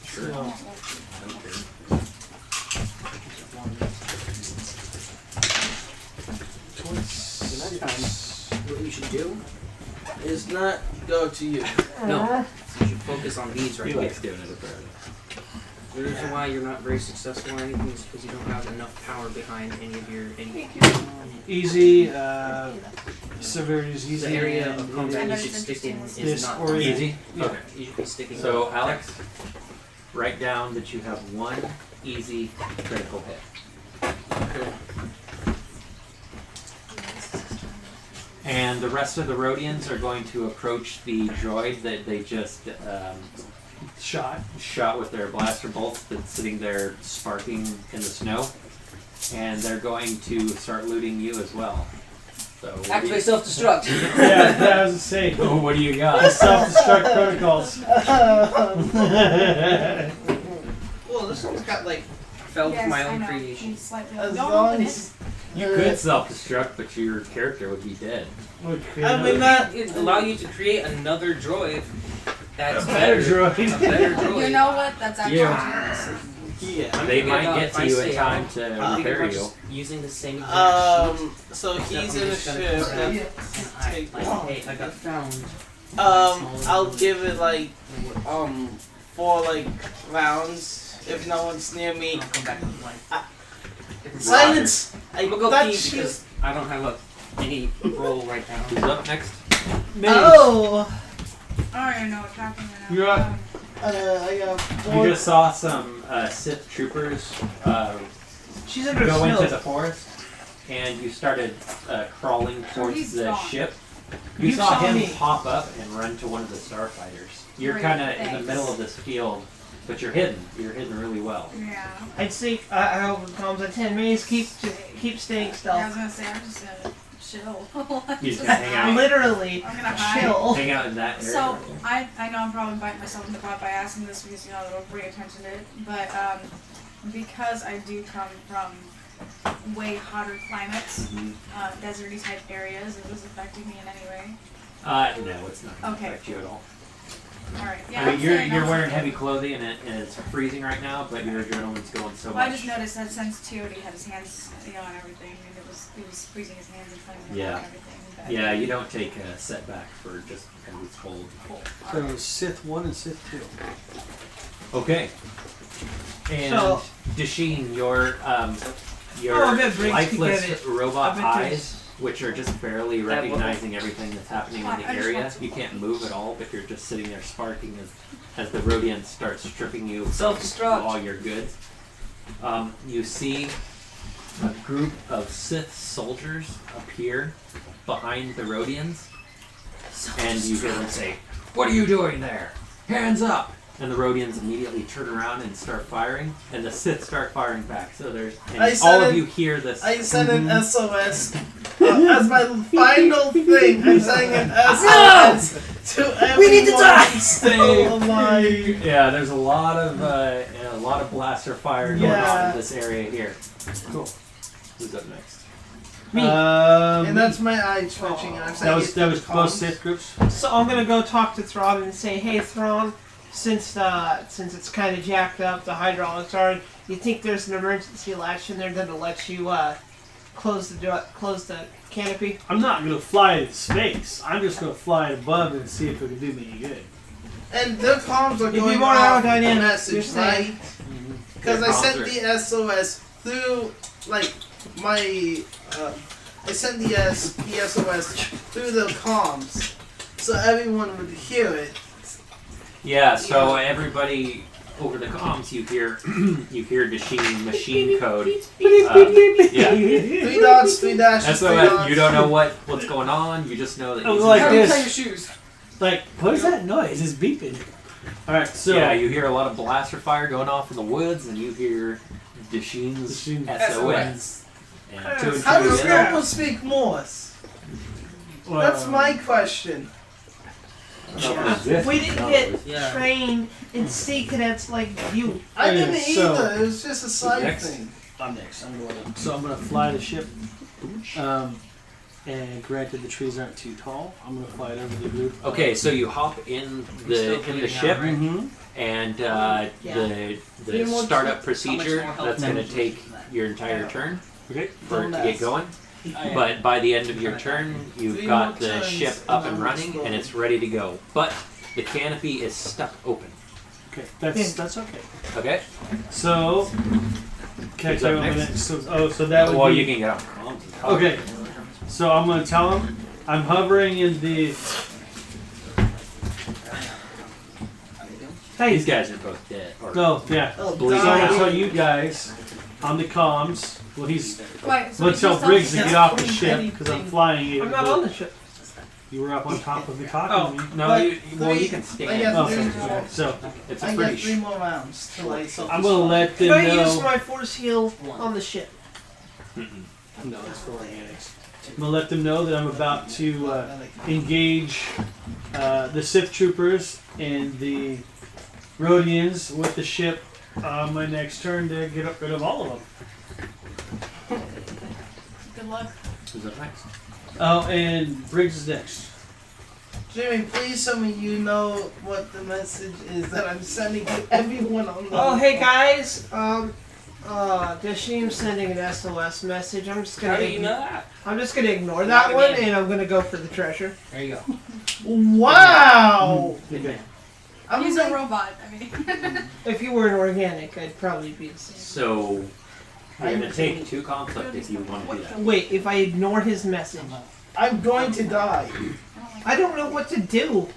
Speaker 1: Sure.
Speaker 3: No.
Speaker 1: I don't care.
Speaker 2: What you should do
Speaker 4: Is not go to you.
Speaker 2: No. You should focus on these right
Speaker 1: He
Speaker 2: here.
Speaker 1: likes doing it apparently.
Speaker 2: The reason why you're not very successful or anything is because you don't have enough power behind any of your
Speaker 3: Easy. Severity is easy.
Speaker 2: The area
Speaker 3: and
Speaker 2: of combat you
Speaker 6: And
Speaker 2: should
Speaker 6: that's
Speaker 2: stick in
Speaker 6: interesting.
Speaker 2: is
Speaker 3: This
Speaker 2: not
Speaker 3: or
Speaker 1: Easy?
Speaker 3: Yeah.
Speaker 1: Okay.
Speaker 2: You should be sticking.
Speaker 1: So, Alex, write down that you have one easy critical hit.
Speaker 4: Okay.
Speaker 1: And the rest of the Rhodians are going to approach the droid that they just
Speaker 3: Shot.
Speaker 1: with their blaster bolts that's sitting there sparking in the snow. And they're going to start looting you as well. So what do you-
Speaker 8: Activate self-destruct.
Speaker 3: Yeah, that was the same.
Speaker 1: Oh, what do you got?
Speaker 3: Self-destruct protocols.
Speaker 5: Well, this one's got like.
Speaker 2: Fell
Speaker 6: Yes,
Speaker 2: from my
Speaker 6: I
Speaker 2: own
Speaker 6: know.
Speaker 2: creation.
Speaker 6: He's slightly
Speaker 5: As
Speaker 6: don't
Speaker 5: long
Speaker 6: open
Speaker 5: as-
Speaker 6: it.
Speaker 1: You could self-destruct, but your character would be dead.
Speaker 5: I mean, that.
Speaker 2: It allow you to create another droid that's
Speaker 1: A
Speaker 3: better
Speaker 2: A
Speaker 3: droid.
Speaker 2: better droid.
Speaker 6: You know what? That's actually
Speaker 1: Yeah.
Speaker 6: genius.
Speaker 5: Yeah.
Speaker 2: I'm
Speaker 1: They
Speaker 2: thinking
Speaker 1: might
Speaker 2: about
Speaker 1: get
Speaker 2: if
Speaker 1: to
Speaker 2: I
Speaker 1: you
Speaker 2: stay
Speaker 1: in time
Speaker 2: out,
Speaker 1: to
Speaker 2: I'm thinking
Speaker 1: repair
Speaker 2: about
Speaker 1: you.
Speaker 2: just using the same exact sheet.
Speaker 4: So he's
Speaker 2: I'm
Speaker 4: in a
Speaker 2: just gonna
Speaker 4: ship.
Speaker 2: grab
Speaker 4: That,
Speaker 2: it, and I, like, hey, I got found.
Speaker 4: I'll give it like 4 like rounds if no one's near me.
Speaker 2: I'll come back with life.
Speaker 4: Silence! I
Speaker 2: We'll go
Speaker 4: thought
Speaker 2: pee
Speaker 4: she
Speaker 2: because I don't have any roll right now.
Speaker 1: Who's up next?
Speaker 5: Oh!
Speaker 6: I don't even know what's happening right now.
Speaker 3: You're up.
Speaker 5: I got
Speaker 1: You
Speaker 5: 4.
Speaker 1: just saw some Sith troopers
Speaker 5: She's under
Speaker 1: go
Speaker 5: snow.
Speaker 1: into the forest, and you started crawling towards
Speaker 6: he's
Speaker 1: the
Speaker 6: gone.
Speaker 1: ship. You
Speaker 5: You
Speaker 1: saw
Speaker 5: saw
Speaker 1: him
Speaker 5: me.
Speaker 1: pop up and run to one of the starfighters. You're
Speaker 6: Great,
Speaker 1: kind of in the
Speaker 6: thanks.
Speaker 1: middle of this field, but you're hidden. You're hidden really well.
Speaker 6: Yeah.
Speaker 5: I'd say I hope it comes at 10 minutes. Keep staying
Speaker 6: Yeah, I
Speaker 5: stealth.
Speaker 6: was gonna say I'm just gonna chill.
Speaker 1: You just gonna hang out,
Speaker 5: Literally,
Speaker 6: I'm gonna hide.
Speaker 5: chill.
Speaker 1: hang out in that area.
Speaker 6: So I know I'm probably biting myself in the butt by asking this because you know it'll bring attention to it, but because I do come from way hotter climates,
Speaker 1: Mhm.
Speaker 6: deserty type areas, is this affecting me in any way?
Speaker 1: No, it's not going to
Speaker 6: Okay.
Speaker 1: affect you at all.
Speaker 6: All right. Yeah.
Speaker 1: I mean,
Speaker 6: I'm
Speaker 1: you're
Speaker 6: saying
Speaker 1: you're
Speaker 6: that's
Speaker 1: wearing
Speaker 6: okay.
Speaker 1: heavy clothing and it's freezing right now, but your adrenaline's going so
Speaker 6: Well, I
Speaker 1: much.
Speaker 6: just noticed that since Teody had his hands, you know, and everything, and it was freezing his hands and playing with
Speaker 1: Yeah.
Speaker 6: and everything. But
Speaker 1: Yeah, you don't take a setback for just because it's cold.
Speaker 6: Cool.
Speaker 3: So Sith 1 and Sith 2.
Speaker 1: Okay. And
Speaker 5: So-
Speaker 1: Dasheen, your
Speaker 5: Oh, good, Briggs,
Speaker 1: lifeless
Speaker 5: keep it.
Speaker 1: robot
Speaker 5: I've been
Speaker 1: eyes, which are just barely
Speaker 2: That
Speaker 1: recognizing everything that's happening in the
Speaker 6: I just
Speaker 1: area.
Speaker 6: want to-
Speaker 1: You can't move at all, but you're just sitting there sparking as the Rhodians start stripping you of
Speaker 8: Self-destruct.
Speaker 1: all your goods. You see a group of Sith soldiers appear behind the Rhodians, and you hear them say, "What are you doing there? Hands up!" And the Rhodians immediately turn around and start firing, and the Sith start firing back. So there's, and
Speaker 4: I said
Speaker 1: all of
Speaker 4: it-
Speaker 1: you hear this.
Speaker 4: I sent an SOS as my final thing. I'm saying an SOS to everyone.
Speaker 8: We need to die!
Speaker 4: Stay alive.
Speaker 1: Yeah, there's a lot of blaster fire going on
Speaker 4: Yeah.
Speaker 1: in this area here. Cool. Who's up next?
Speaker 5: Me.
Speaker 4: And that's my eye twitching. And I'm saying
Speaker 3: That was
Speaker 4: it's
Speaker 3: both
Speaker 4: comms.
Speaker 3: Sith groups.
Speaker 5: So I'm gonna go talk to Thrawn and say, "Hey, Thrawn, since it's kind of jacked up, the hydraulics are. You think there's an emergency latch in there that'll let you close the canopy?"
Speaker 3: I'm not gonna fly in space. I'm just gonna fly above and see if it can do me any good.
Speaker 4: And their comms are
Speaker 5: It'd be
Speaker 4: going
Speaker 5: more
Speaker 4: off the
Speaker 5: aerodynamic, you're
Speaker 4: message,
Speaker 5: saying.
Speaker 4: right? Because
Speaker 1: Their
Speaker 4: I
Speaker 1: comms
Speaker 4: sent
Speaker 1: are-
Speaker 4: the SOS through, like, my. I sent the SOS through the comms, so everyone would hear it.
Speaker 1: Yeah, so everybody over the comms, you hear Dasheen machine code. Yeah.
Speaker 4: 3 dots, 3 dashes, 3
Speaker 1: SOS.
Speaker 4: dots.
Speaker 1: You don't know what's going on. You just know that.
Speaker 3: Oh,
Speaker 1: he's
Speaker 3: like
Speaker 8: How
Speaker 1: in
Speaker 8: do you
Speaker 3: this.
Speaker 8: tie your shoes?
Speaker 3: Like, what is that noise? It's beeping. Alright, so.
Speaker 1: yeah, you hear a lot of blaster fire going off in the woods, and you hear Dasheen's
Speaker 3: Dasheen's
Speaker 1: SOS. And two and
Speaker 4: How
Speaker 1: two
Speaker 4: does
Speaker 1: together.
Speaker 4: no one speak Morse?
Speaker 3: well,
Speaker 4: That's my question.
Speaker 5: We didn't get
Speaker 2: Yeah.
Speaker 5: trained in sea cadets like you.
Speaker 4: I
Speaker 3: Okay,
Speaker 4: didn't
Speaker 3: so-
Speaker 4: either. It was just a side
Speaker 1: next?
Speaker 4: thing.
Speaker 3: I'm next. I'm going. So I'm gonna fly the ship. And granted, the trees aren't too tall. I'm gonna fly it over the group.
Speaker 1: Okay, so you hop in the ship,
Speaker 3: Mm-hmm.
Speaker 1: and
Speaker 5: Yeah.
Speaker 1: the
Speaker 5: more
Speaker 1: startup
Speaker 2: How
Speaker 1: procedure
Speaker 2: much more help
Speaker 1: that's going to
Speaker 2: than-
Speaker 1: take your entire turn
Speaker 3: Okay.
Speaker 1: for it to get going. But by the end of your turn, you've
Speaker 4: 3
Speaker 1: got
Speaker 4: more
Speaker 1: the
Speaker 4: turns
Speaker 1: ship
Speaker 4: and
Speaker 1: up
Speaker 4: I'm
Speaker 1: and running,
Speaker 4: exploding.
Speaker 1: and it's ready to go. But the canopy is stuck open.
Speaker 3: Okay, that's okay.
Speaker 1: Okay.
Speaker 3: So, can I
Speaker 1: Who's
Speaker 3: tell you
Speaker 1: up
Speaker 3: what my
Speaker 1: next?
Speaker 3: next? So that would
Speaker 1: Well,
Speaker 3: be.
Speaker 1: you can get on comms and talk.
Speaker 3: Okay. So I'm gonna tell him I'm hovering in the. Hey.
Speaker 1: These guys are both dead. Or
Speaker 3: No, yeah.
Speaker 8: Oh,
Speaker 1: Believe
Speaker 3: So I'm
Speaker 1: it.
Speaker 3: gonna tell you guys on the comms. Well, he's.
Speaker 6: Wait, so
Speaker 3: Let's
Speaker 6: you
Speaker 3: tell
Speaker 6: still-
Speaker 3: Briggs to get off the
Speaker 8: Anything.
Speaker 3: ship because I'm flying you.
Speaker 5: I'm not on the ship.
Speaker 3: You were up on top of me talking to me.
Speaker 1: No,
Speaker 8: But
Speaker 1: well, you
Speaker 8: three-
Speaker 1: can
Speaker 8: I
Speaker 1: stand.
Speaker 8: got
Speaker 3: Oh,
Speaker 8: three
Speaker 3: okay.
Speaker 8: more.
Speaker 3: So
Speaker 1: It's
Speaker 8: I
Speaker 1: a
Speaker 8: got
Speaker 1: pretty
Speaker 8: 3 more rounds till I self
Speaker 3: I'm gonna let them
Speaker 5: Can I use
Speaker 3: know.
Speaker 5: my force heal on the ship?
Speaker 3: No, it's for organics. I'm gonna let them know that I'm about to engage the Sith troopers and the Rhodians with the ship on my next turn to get rid of all of them.
Speaker 6: Good luck.
Speaker 1: Who's up next?
Speaker 3: Oh, and Briggs is next.
Speaker 8: Jimmy, please tell me you know what the message is that I'm sending to everyone on the.
Speaker 5: Oh, hey guys. Dashim's sending an SOS message. I'm just
Speaker 2: How
Speaker 5: gonna.
Speaker 2: do you know that?
Speaker 5: I'm just gonna ignore
Speaker 2: Not
Speaker 5: that one,
Speaker 2: again.
Speaker 5: and I'm gonna go for the treasure.
Speaker 2: There you go.
Speaker 8: Wow!
Speaker 3: Okay.
Speaker 8: I'm
Speaker 6: He's
Speaker 8: like,
Speaker 6: a robot. I mean,
Speaker 5: If you were an organic, I'd probably be the same.
Speaker 1: So you're gonna take 2 conflict if you want to do that.
Speaker 5: Wait, if I ignore his message,
Speaker 8: I'm going to die.
Speaker 5: I don't know what to do.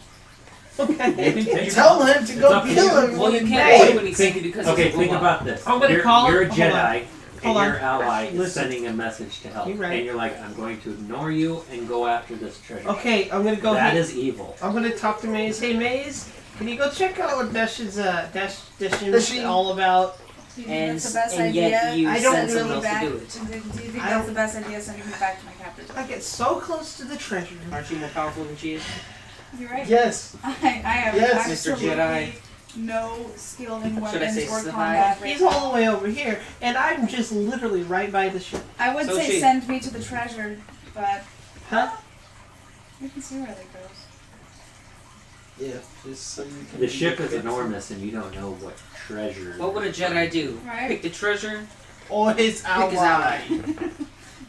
Speaker 1: You
Speaker 5: Okay.
Speaker 1: can take
Speaker 8: Tell him to
Speaker 1: It's
Speaker 8: go
Speaker 1: up to
Speaker 8: kill
Speaker 1: you.
Speaker 8: him.
Speaker 2: Well, you
Speaker 5: Hey,
Speaker 2: can't do anything because
Speaker 1: Okay,
Speaker 2: it's a
Speaker 1: think
Speaker 2: robot.
Speaker 1: about this.
Speaker 5: I'm gonna
Speaker 1: you're,
Speaker 5: call
Speaker 1: you're a
Speaker 5: him- hold on.
Speaker 1: Jedi,
Speaker 5: Hold
Speaker 1: and
Speaker 5: on.
Speaker 1: your ally is
Speaker 5: Listen.
Speaker 1: sending a message to help,
Speaker 5: You're right.
Speaker 1: and you're like, "I'm going to ignore you and go after this treasure."
Speaker 5: Okay, I'm gonna go.
Speaker 1: That
Speaker 5: ahead.
Speaker 1: is evil.
Speaker 5: I'm gonna talk to Maze. Hey Maze, can you go check out what Dashim's
Speaker 8: Dashim.
Speaker 5: all about?
Speaker 6: do you think
Speaker 2: And,
Speaker 6: that's the best
Speaker 2: and
Speaker 6: idea?
Speaker 2: yet you
Speaker 5: I don't
Speaker 2: send someone
Speaker 6: really
Speaker 2: else
Speaker 6: back.
Speaker 2: to do it.
Speaker 6: Do you think
Speaker 5: I
Speaker 6: that's
Speaker 5: don't-
Speaker 6: the best idea? Sending me back to my captors.
Speaker 5: I get so close to the treasure.
Speaker 2: Aren't you more powerful than she is?
Speaker 6: You're right.
Speaker 8: Yes.
Speaker 6: I have
Speaker 8: Yes,
Speaker 2: Mr.
Speaker 6: absolutely
Speaker 2: Jedi.
Speaker 6: no skill in
Speaker 2: Should I
Speaker 6: weapons
Speaker 2: say
Speaker 6: or
Speaker 2: Sithai?
Speaker 6: combat.
Speaker 5: He's all the way over here, and I'm just literally right by the ship.
Speaker 6: I would
Speaker 2: So
Speaker 6: say
Speaker 2: she-
Speaker 6: send me to the treasure, but
Speaker 5: Huh?
Speaker 6: we can see where that goes.
Speaker 8: Yeah, just so you can.
Speaker 1: The ship is enormous, and you don't know what treasure.
Speaker 2: What would a Jedi do?
Speaker 6: Right.
Speaker 2: Pick the treasure?
Speaker 8: Or his
Speaker 2: Pick his
Speaker 8: ally.
Speaker 2: ally.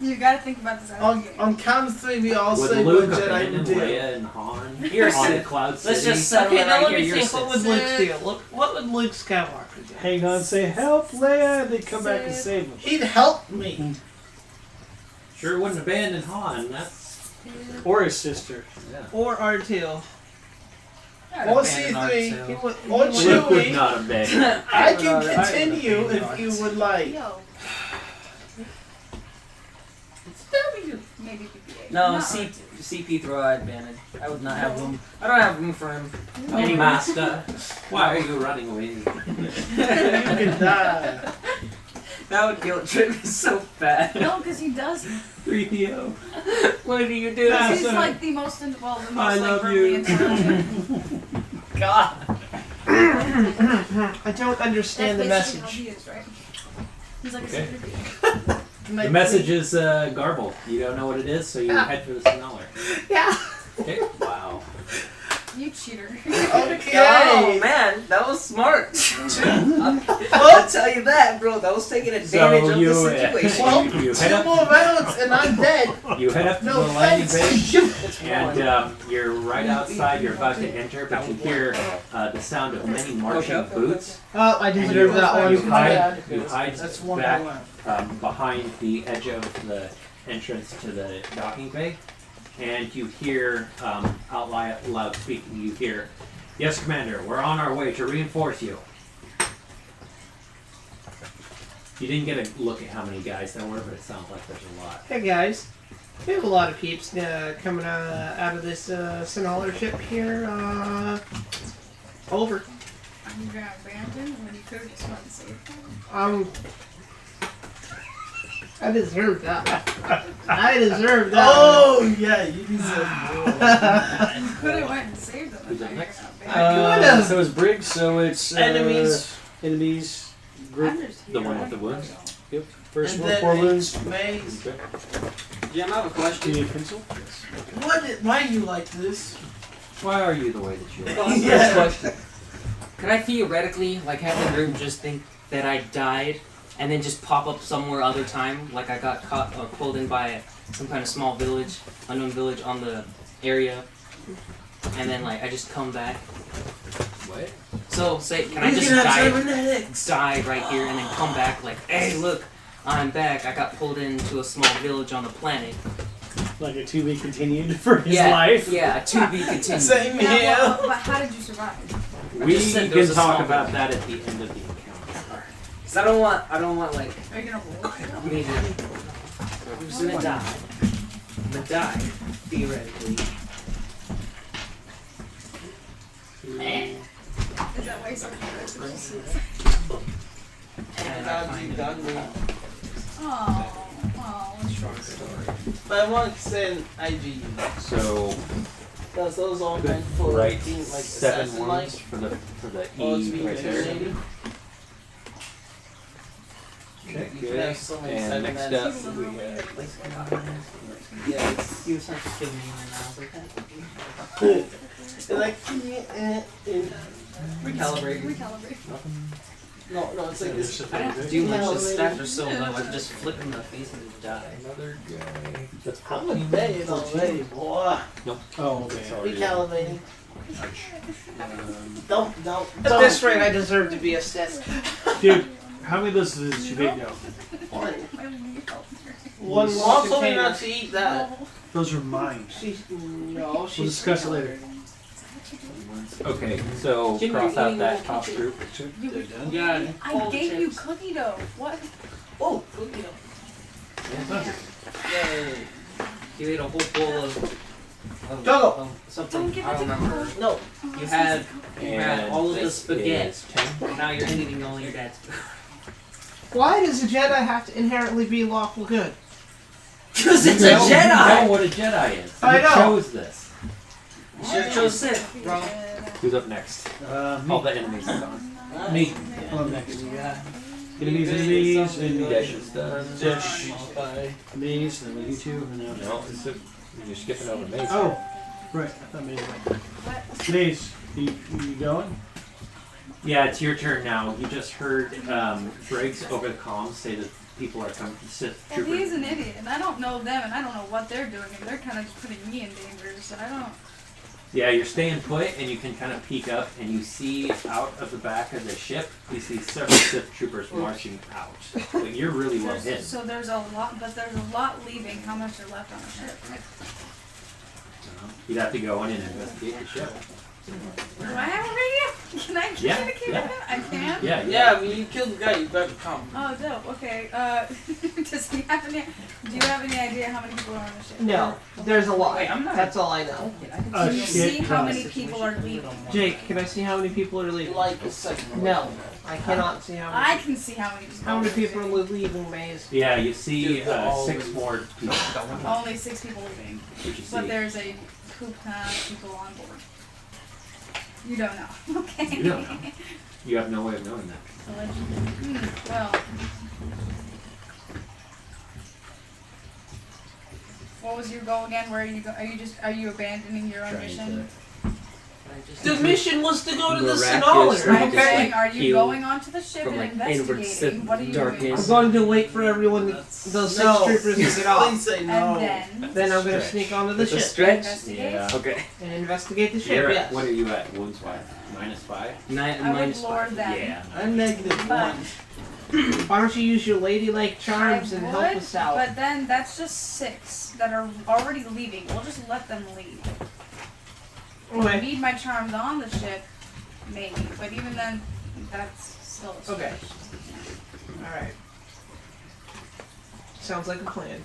Speaker 6: You gotta think about this out of
Speaker 8: On,
Speaker 6: the game.
Speaker 8: on count of 3, we all
Speaker 1: Would
Speaker 8: say
Speaker 1: Luke
Speaker 8: what Jedi
Speaker 1: abandon
Speaker 8: would do.
Speaker 1: Leia and Han
Speaker 2: You're
Speaker 1: on
Speaker 2: Sith.
Speaker 1: Cloud City?
Speaker 2: Let's just settle
Speaker 5: Okay,
Speaker 2: it
Speaker 5: now
Speaker 2: right
Speaker 5: let
Speaker 2: here.
Speaker 5: me
Speaker 2: You're
Speaker 5: think. What would
Speaker 2: Sith.
Speaker 5: Luke do? Look, what would Luke Skywalker do?
Speaker 3: Hang on, say help, Leia, and they come back and
Speaker 6: Sid.
Speaker 3: save him.
Speaker 8: He'd help me.
Speaker 1: Sure wouldn't abandon Han. That's
Speaker 3: Or his sister.
Speaker 1: yeah.
Speaker 5: Or R2?
Speaker 2: I'd
Speaker 8: Or
Speaker 2: abandon
Speaker 8: C3.
Speaker 2: R2.
Speaker 5: He would,
Speaker 8: Or
Speaker 5: he would-
Speaker 1: Luke would
Speaker 8: Chewie.
Speaker 1: not abandon.
Speaker 8: I can
Speaker 2: don't know.
Speaker 8: continue if you would like.
Speaker 6: Yo. Maybe BB-8.
Speaker 2: No,
Speaker 6: Not
Speaker 2: CP3 I'd abandon. I would not have room. I don't have room for him.
Speaker 1: Hey, Master, why are you running away?
Speaker 8: You can die.
Speaker 2: That would guilt trip me so bad.
Speaker 6: No, because he does.
Speaker 1: 3PO.
Speaker 2: What do you do?
Speaker 3: Nah,
Speaker 6: He's
Speaker 3: sir.
Speaker 6: like the most, the most
Speaker 3: I
Speaker 6: like
Speaker 3: love
Speaker 6: verbally
Speaker 3: you.
Speaker 6: intelligent.
Speaker 2: God.
Speaker 5: I don't understand the
Speaker 6: That's basically
Speaker 5: message.
Speaker 6: how he is, right? He's like
Speaker 1: Okay.
Speaker 6: a secret.
Speaker 8: Can I
Speaker 1: The message is garbled. You don't know what it is, so you head for the signaler.
Speaker 5: Yeah.
Speaker 1: Okay. Wow.
Speaker 6: You cheater.
Speaker 8: Okay.
Speaker 2: Oh man, that was smart. I'll tell you that, bro. That was taking advantage of the situation.
Speaker 8: Well,
Speaker 1: you head
Speaker 8: 2
Speaker 1: up.
Speaker 8: more rounds and I'm dead.
Speaker 1: You head up to
Speaker 8: No
Speaker 1: the landing
Speaker 8: thanks.
Speaker 1: bay,
Speaker 2: It's
Speaker 1: and
Speaker 2: one.
Speaker 1: you're right outside. You're about to enter, but you hear the sound of many marching boots.
Speaker 5: Oh, I
Speaker 1: And
Speaker 5: deserve that
Speaker 1: you
Speaker 5: one.
Speaker 1: hide, you hide
Speaker 8: That's 1
Speaker 1: back
Speaker 8: more round.
Speaker 1: behind the edge of the entrance to the docking bay, and you hear out loud speaking. You hear, "Yes, Commander, we're on our way to reinforce you." You didn't get a look at how many guys there were, but it sounds like there's a lot.
Speaker 5: Hey guys, we have a lot of peeps coming out of this Solace ship here. Over.
Speaker 6: You gonna abandon when you could have just went and saved him?
Speaker 5: I deserve that. I deserve that.
Speaker 8: Oh, yeah, you deserve more.
Speaker 6: You could have went and saved him.
Speaker 1: Who's
Speaker 6: if
Speaker 1: up
Speaker 6: you
Speaker 1: next?
Speaker 6: got abandoned.
Speaker 5: could've.
Speaker 3: So it's Briggs, so it's
Speaker 8: Enemies.
Speaker 3: Enemies. Group.
Speaker 6: I'm just
Speaker 1: The
Speaker 6: here.
Speaker 1: one with the wounds?
Speaker 3: Yep. First
Speaker 8: And
Speaker 3: one,
Speaker 8: then
Speaker 3: 4
Speaker 8: it's
Speaker 3: wounds.
Speaker 8: Maze.
Speaker 1: Okay.
Speaker 2: Jim, I have a
Speaker 3: Do you
Speaker 2: question.
Speaker 3: need a pencil?
Speaker 8: Why are you like this?
Speaker 1: Why are you the way that you are?
Speaker 2: Well, that's the
Speaker 8: Yeah.
Speaker 2: first question. Could I theoretically, like, have the group just think that I died and then just pop up somewhere other time, like I got caught or pulled in by some kind of small village, unknown village on the area, and then like I just come back?
Speaker 1: What?
Speaker 2: So say, can I
Speaker 8: You
Speaker 2: just
Speaker 8: can have
Speaker 2: die
Speaker 8: cybernetics.
Speaker 2: right here and then come back like, hey, look, I'm back. I got pulled into a small village on the planet.
Speaker 3: Like a to be continued for his
Speaker 2: yeah,
Speaker 3: life.
Speaker 2: Yeah, to be continued.
Speaker 8: Same
Speaker 6: Yeah,
Speaker 8: here.
Speaker 6: but how did you survive?
Speaker 2: I
Speaker 1: We
Speaker 2: just said there
Speaker 1: can
Speaker 2: was a
Speaker 1: talk
Speaker 2: small
Speaker 1: about that at the end of the encounter.
Speaker 2: Cause I don't want like
Speaker 6: Are you gonna roll?
Speaker 2: me to. I'm just gonna die. I'm gonna die, theoretically.
Speaker 6: Is that why you started
Speaker 2: And I
Speaker 8: God,
Speaker 2: find
Speaker 8: you
Speaker 2: it.
Speaker 8: done me.
Speaker 6: Oh,
Speaker 2: Strong story.
Speaker 8: But I want to send IG.
Speaker 1: So
Speaker 8: Because those all
Speaker 1: good,
Speaker 8: meant for
Speaker 1: right?
Speaker 8: being like
Speaker 1: 7
Speaker 8: assassin-like.
Speaker 1: ones for the
Speaker 8: Oh, it's
Speaker 1: E
Speaker 8: being
Speaker 1: right there.
Speaker 8: donated.
Speaker 1: Okay,
Speaker 8: You
Speaker 1: good.
Speaker 8: can have so many
Speaker 1: And next up,
Speaker 8: cybernetics.
Speaker 1: we got
Speaker 8: Yes.
Speaker 2: You were such a kid me and I was like,
Speaker 8: It's like,
Speaker 2: recalibrate.
Speaker 6: recalibrate.
Speaker 8: no, it's like this.
Speaker 2: I don't have to do much. The stats are so low. I can just flick in the face and die.
Speaker 1: another guy. That's
Speaker 8: I'm a bad already, boy.
Speaker 3: Oh, okay.
Speaker 8: Recalibrating. Don't.
Speaker 5: At this rate, I deserve to be assessed.
Speaker 3: Dude, how many of those did you make now?
Speaker 8: One mom told me not to eat that.
Speaker 3: Those are mine.
Speaker 8: She's
Speaker 3: We'll discuss it later.
Speaker 1: Okay, so
Speaker 2: Jimmy,
Speaker 1: cross
Speaker 2: you're
Speaker 1: out
Speaker 2: eating
Speaker 1: that
Speaker 2: the
Speaker 1: top
Speaker 2: cookie.
Speaker 1: group.
Speaker 2: Yeah.
Speaker 6: I gave you cookie dough. What?
Speaker 8: oh, cookie. Yay.
Speaker 2: You ate a whole bowl of
Speaker 8: Juggle.
Speaker 2: something.
Speaker 6: Don't give
Speaker 2: I
Speaker 6: it
Speaker 2: don't
Speaker 6: to
Speaker 2: remember.
Speaker 8: No.
Speaker 2: You had
Speaker 1: And
Speaker 2: all of the
Speaker 1: this
Speaker 2: spaghetti.
Speaker 1: is 10.
Speaker 2: Now you're eating all your dad's food.
Speaker 5: Why does a Jedi have to inherently be lawful good?
Speaker 2: Because it's
Speaker 1: You
Speaker 2: a
Speaker 1: know- You know
Speaker 2: Jedi!
Speaker 1: what a Jedi is.
Speaker 5: I
Speaker 1: You
Speaker 5: know.
Speaker 1: chose this.
Speaker 2: You should have chose Sith, bro.
Speaker 1: Who's up next? All the enemies are gone.
Speaker 3: Me. I'm next. Enemies, and
Speaker 1: Dash is done.
Speaker 3: Dash. Enemies, then with you two, and then
Speaker 1: No, you're skipping over me.
Speaker 3: Oh, right. I thought maybe. Enemies, you going?
Speaker 1: Yeah, it's your turn now. You just heard Briggs over the comms say that people are coming. Sith
Speaker 6: If he's
Speaker 1: troopers.
Speaker 6: an idiot, and I don't know them, and I don't know what they're doing, and they're kind of just putting me in danger, so I don't.
Speaker 1: Yeah, you're staying put, and you can kind of peek up, and you see out of the back of the ship, you see several Sith troopers marching out. But you're really well hidden.
Speaker 6: So there's a lot, but there's a lot leaving. How much are left on the ship?
Speaker 1: You'd have to go in and investigate the ship.
Speaker 6: Do I have a radio? Can I
Speaker 1: Yeah,
Speaker 6: communicate
Speaker 1: yeah.
Speaker 6: with him? I can.
Speaker 1: Yeah,
Speaker 8: Yeah, when you kill the guy, you better come.
Speaker 6: Oh, dope. Okay. Does he have any? Do you have any idea how many people are on the ship?
Speaker 5: No, there's a lot.
Speaker 2: Wait, I'm not-
Speaker 5: That's all I know.
Speaker 3: Oh,
Speaker 6: Can you
Speaker 3: shit.
Speaker 6: see how many people are leaving?
Speaker 5: Jake, can I see how many people are leaving?
Speaker 8: Like a second.
Speaker 5: No, I cannot see how many.
Speaker 6: I can see how many people.
Speaker 5: How many people are leaving, Maze?
Speaker 1: Yeah, you see
Speaker 8: Dude, they're all
Speaker 1: 6 more people.
Speaker 6: Only 6 people leaving,
Speaker 1: What you
Speaker 6: but
Speaker 1: see?
Speaker 6: there's a poop ton of people on board. You don't know. Okay.
Speaker 1: You don't know. You have no way of knowing that.
Speaker 6: Allegedly. Well. What was your goal again? Where are you are you just abandoning your own
Speaker 1: Trying
Speaker 6: mission?
Speaker 8: The mission was to go to the
Speaker 1: Miraculous
Speaker 8: Sonali.
Speaker 6: I'm saying, are you
Speaker 2: heal
Speaker 6: going onto the ship
Speaker 2: from,
Speaker 6: and
Speaker 2: like, inward
Speaker 6: investigating? What are you
Speaker 2: darkness.
Speaker 6: doing?
Speaker 5: I'm going to wait for everyone, those 6 troopers to get off.
Speaker 8: Please say no.
Speaker 6: And
Speaker 5: Then I'm going to
Speaker 1: Stretch.
Speaker 5: sneak onto the
Speaker 2: It's a
Speaker 5: ship
Speaker 2: stretch.
Speaker 6: investigate.
Speaker 1: Yeah.
Speaker 2: Okay.
Speaker 5: and investigate the ship.
Speaker 1: You're
Speaker 5: Yes.
Speaker 1: at, what are you at? Wounds wise? -5?
Speaker 6: I would lure them.
Speaker 1: Yeah.
Speaker 8: I'm -1.
Speaker 6: But
Speaker 5: Why don't you use your ladylike charms and help
Speaker 6: would,
Speaker 5: us out?
Speaker 6: But then that's just 6 that are already leaving. We'll just let them leave. If I
Speaker 5: Okay.
Speaker 6: need my charms on the ship, maybe. But even then, that's still a stretch.
Speaker 5: Okay. Alright. Sounds like a plan.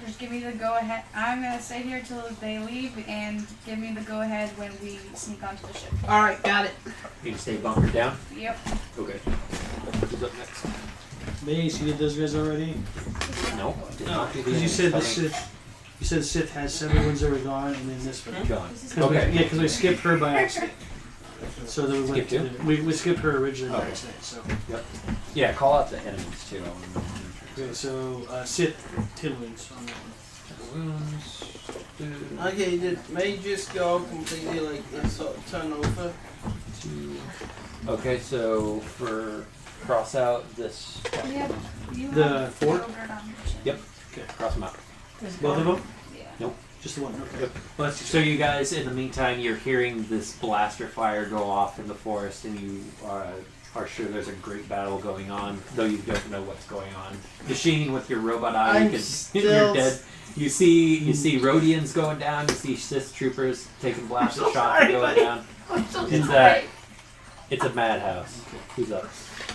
Speaker 6: Just give me the go ahead. I'm gonna stay here till they leave and give me the go ahead when we sneak onto the ship.
Speaker 5: Alright, got it.
Speaker 1: You can stay bunkered down?
Speaker 6: Yep.
Speaker 1: Okay. Who's up next?
Speaker 3: Mace, you did those guys already?
Speaker 1: No. Did
Speaker 3: No,
Speaker 1: not do
Speaker 3: because you
Speaker 1: the
Speaker 3: said the
Speaker 1: fighting.
Speaker 3: Sith. You said Sith has 7 ones that were gone, and then this one.
Speaker 1: Gone.
Speaker 3: Okay. Yeah, because we skipped her by accident. So then we went
Speaker 1: Skipped
Speaker 3: to we skipped her originally by
Speaker 1: Okay.
Speaker 3: accident. So
Speaker 1: Yeah, call out the enemies too.
Speaker 3: okay, so Sith Tiddlings on that one.
Speaker 1: Wounds.
Speaker 8: Okay, did May just go completely like turn over?
Speaker 1: 2. Okay, so for cross out this.
Speaker 6: Yeah. You
Speaker 3: The
Speaker 6: have
Speaker 3: fort?
Speaker 6: Yogurt on the ship.
Speaker 1: Yep. Okay, cross them out.
Speaker 3: Both of them?
Speaker 6: Yeah.
Speaker 1: Nope.
Speaker 3: Just the one. Okay. Well, that's
Speaker 1: So you guys, in the meantime, you're hearing this blaster fire go off in the forest, and you are sure there's a great battle going on, though you don't know what's going on. Machine, with your robot eye,
Speaker 8: I'm
Speaker 1: you can
Speaker 8: still-
Speaker 1: you're dead. You see Rhodians going down. You see Sith troopers taking blaster
Speaker 5: so
Speaker 1: shots
Speaker 5: sorry,
Speaker 1: and going
Speaker 5: buddy.
Speaker 1: down.
Speaker 5: I'm so
Speaker 1: It's
Speaker 5: sorry.
Speaker 1: it's a madhouse. Who's up?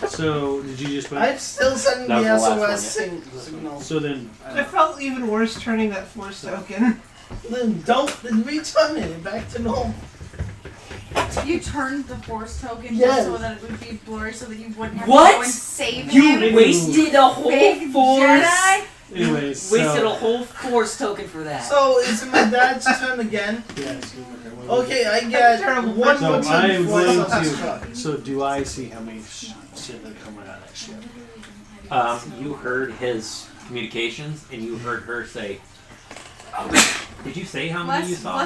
Speaker 3: So did you just?
Speaker 8: I'm still sending
Speaker 1: That
Speaker 8: the
Speaker 1: was the last
Speaker 8: SOS signal.
Speaker 3: So then.
Speaker 5: I felt even worse turning that force token.
Speaker 8: Then return it back to normal.
Speaker 6: You turned the force token
Speaker 8: Yes.
Speaker 6: just so that it would be blurry, so that you wouldn't have
Speaker 2: What?
Speaker 6: to go and save
Speaker 2: You
Speaker 6: him.
Speaker 2: wasted a whole
Speaker 6: Big
Speaker 2: force.
Speaker 6: Jedi.
Speaker 3: Anyways,
Speaker 2: Wasted
Speaker 3: so,
Speaker 2: a whole force token for that.
Speaker 8: So is it my dad's turn again?
Speaker 3: Yeah.
Speaker 8: Okay, I get
Speaker 5: Terrible.
Speaker 8: one
Speaker 3: So
Speaker 8: more
Speaker 3: I
Speaker 8: turn
Speaker 3: am
Speaker 8: before
Speaker 3: going
Speaker 8: the
Speaker 3: to.
Speaker 8: truck.
Speaker 3: So do I see how many shit that come out of that ship?
Speaker 1: You heard his communications, and you heard her say, "Did you say how many you saw?"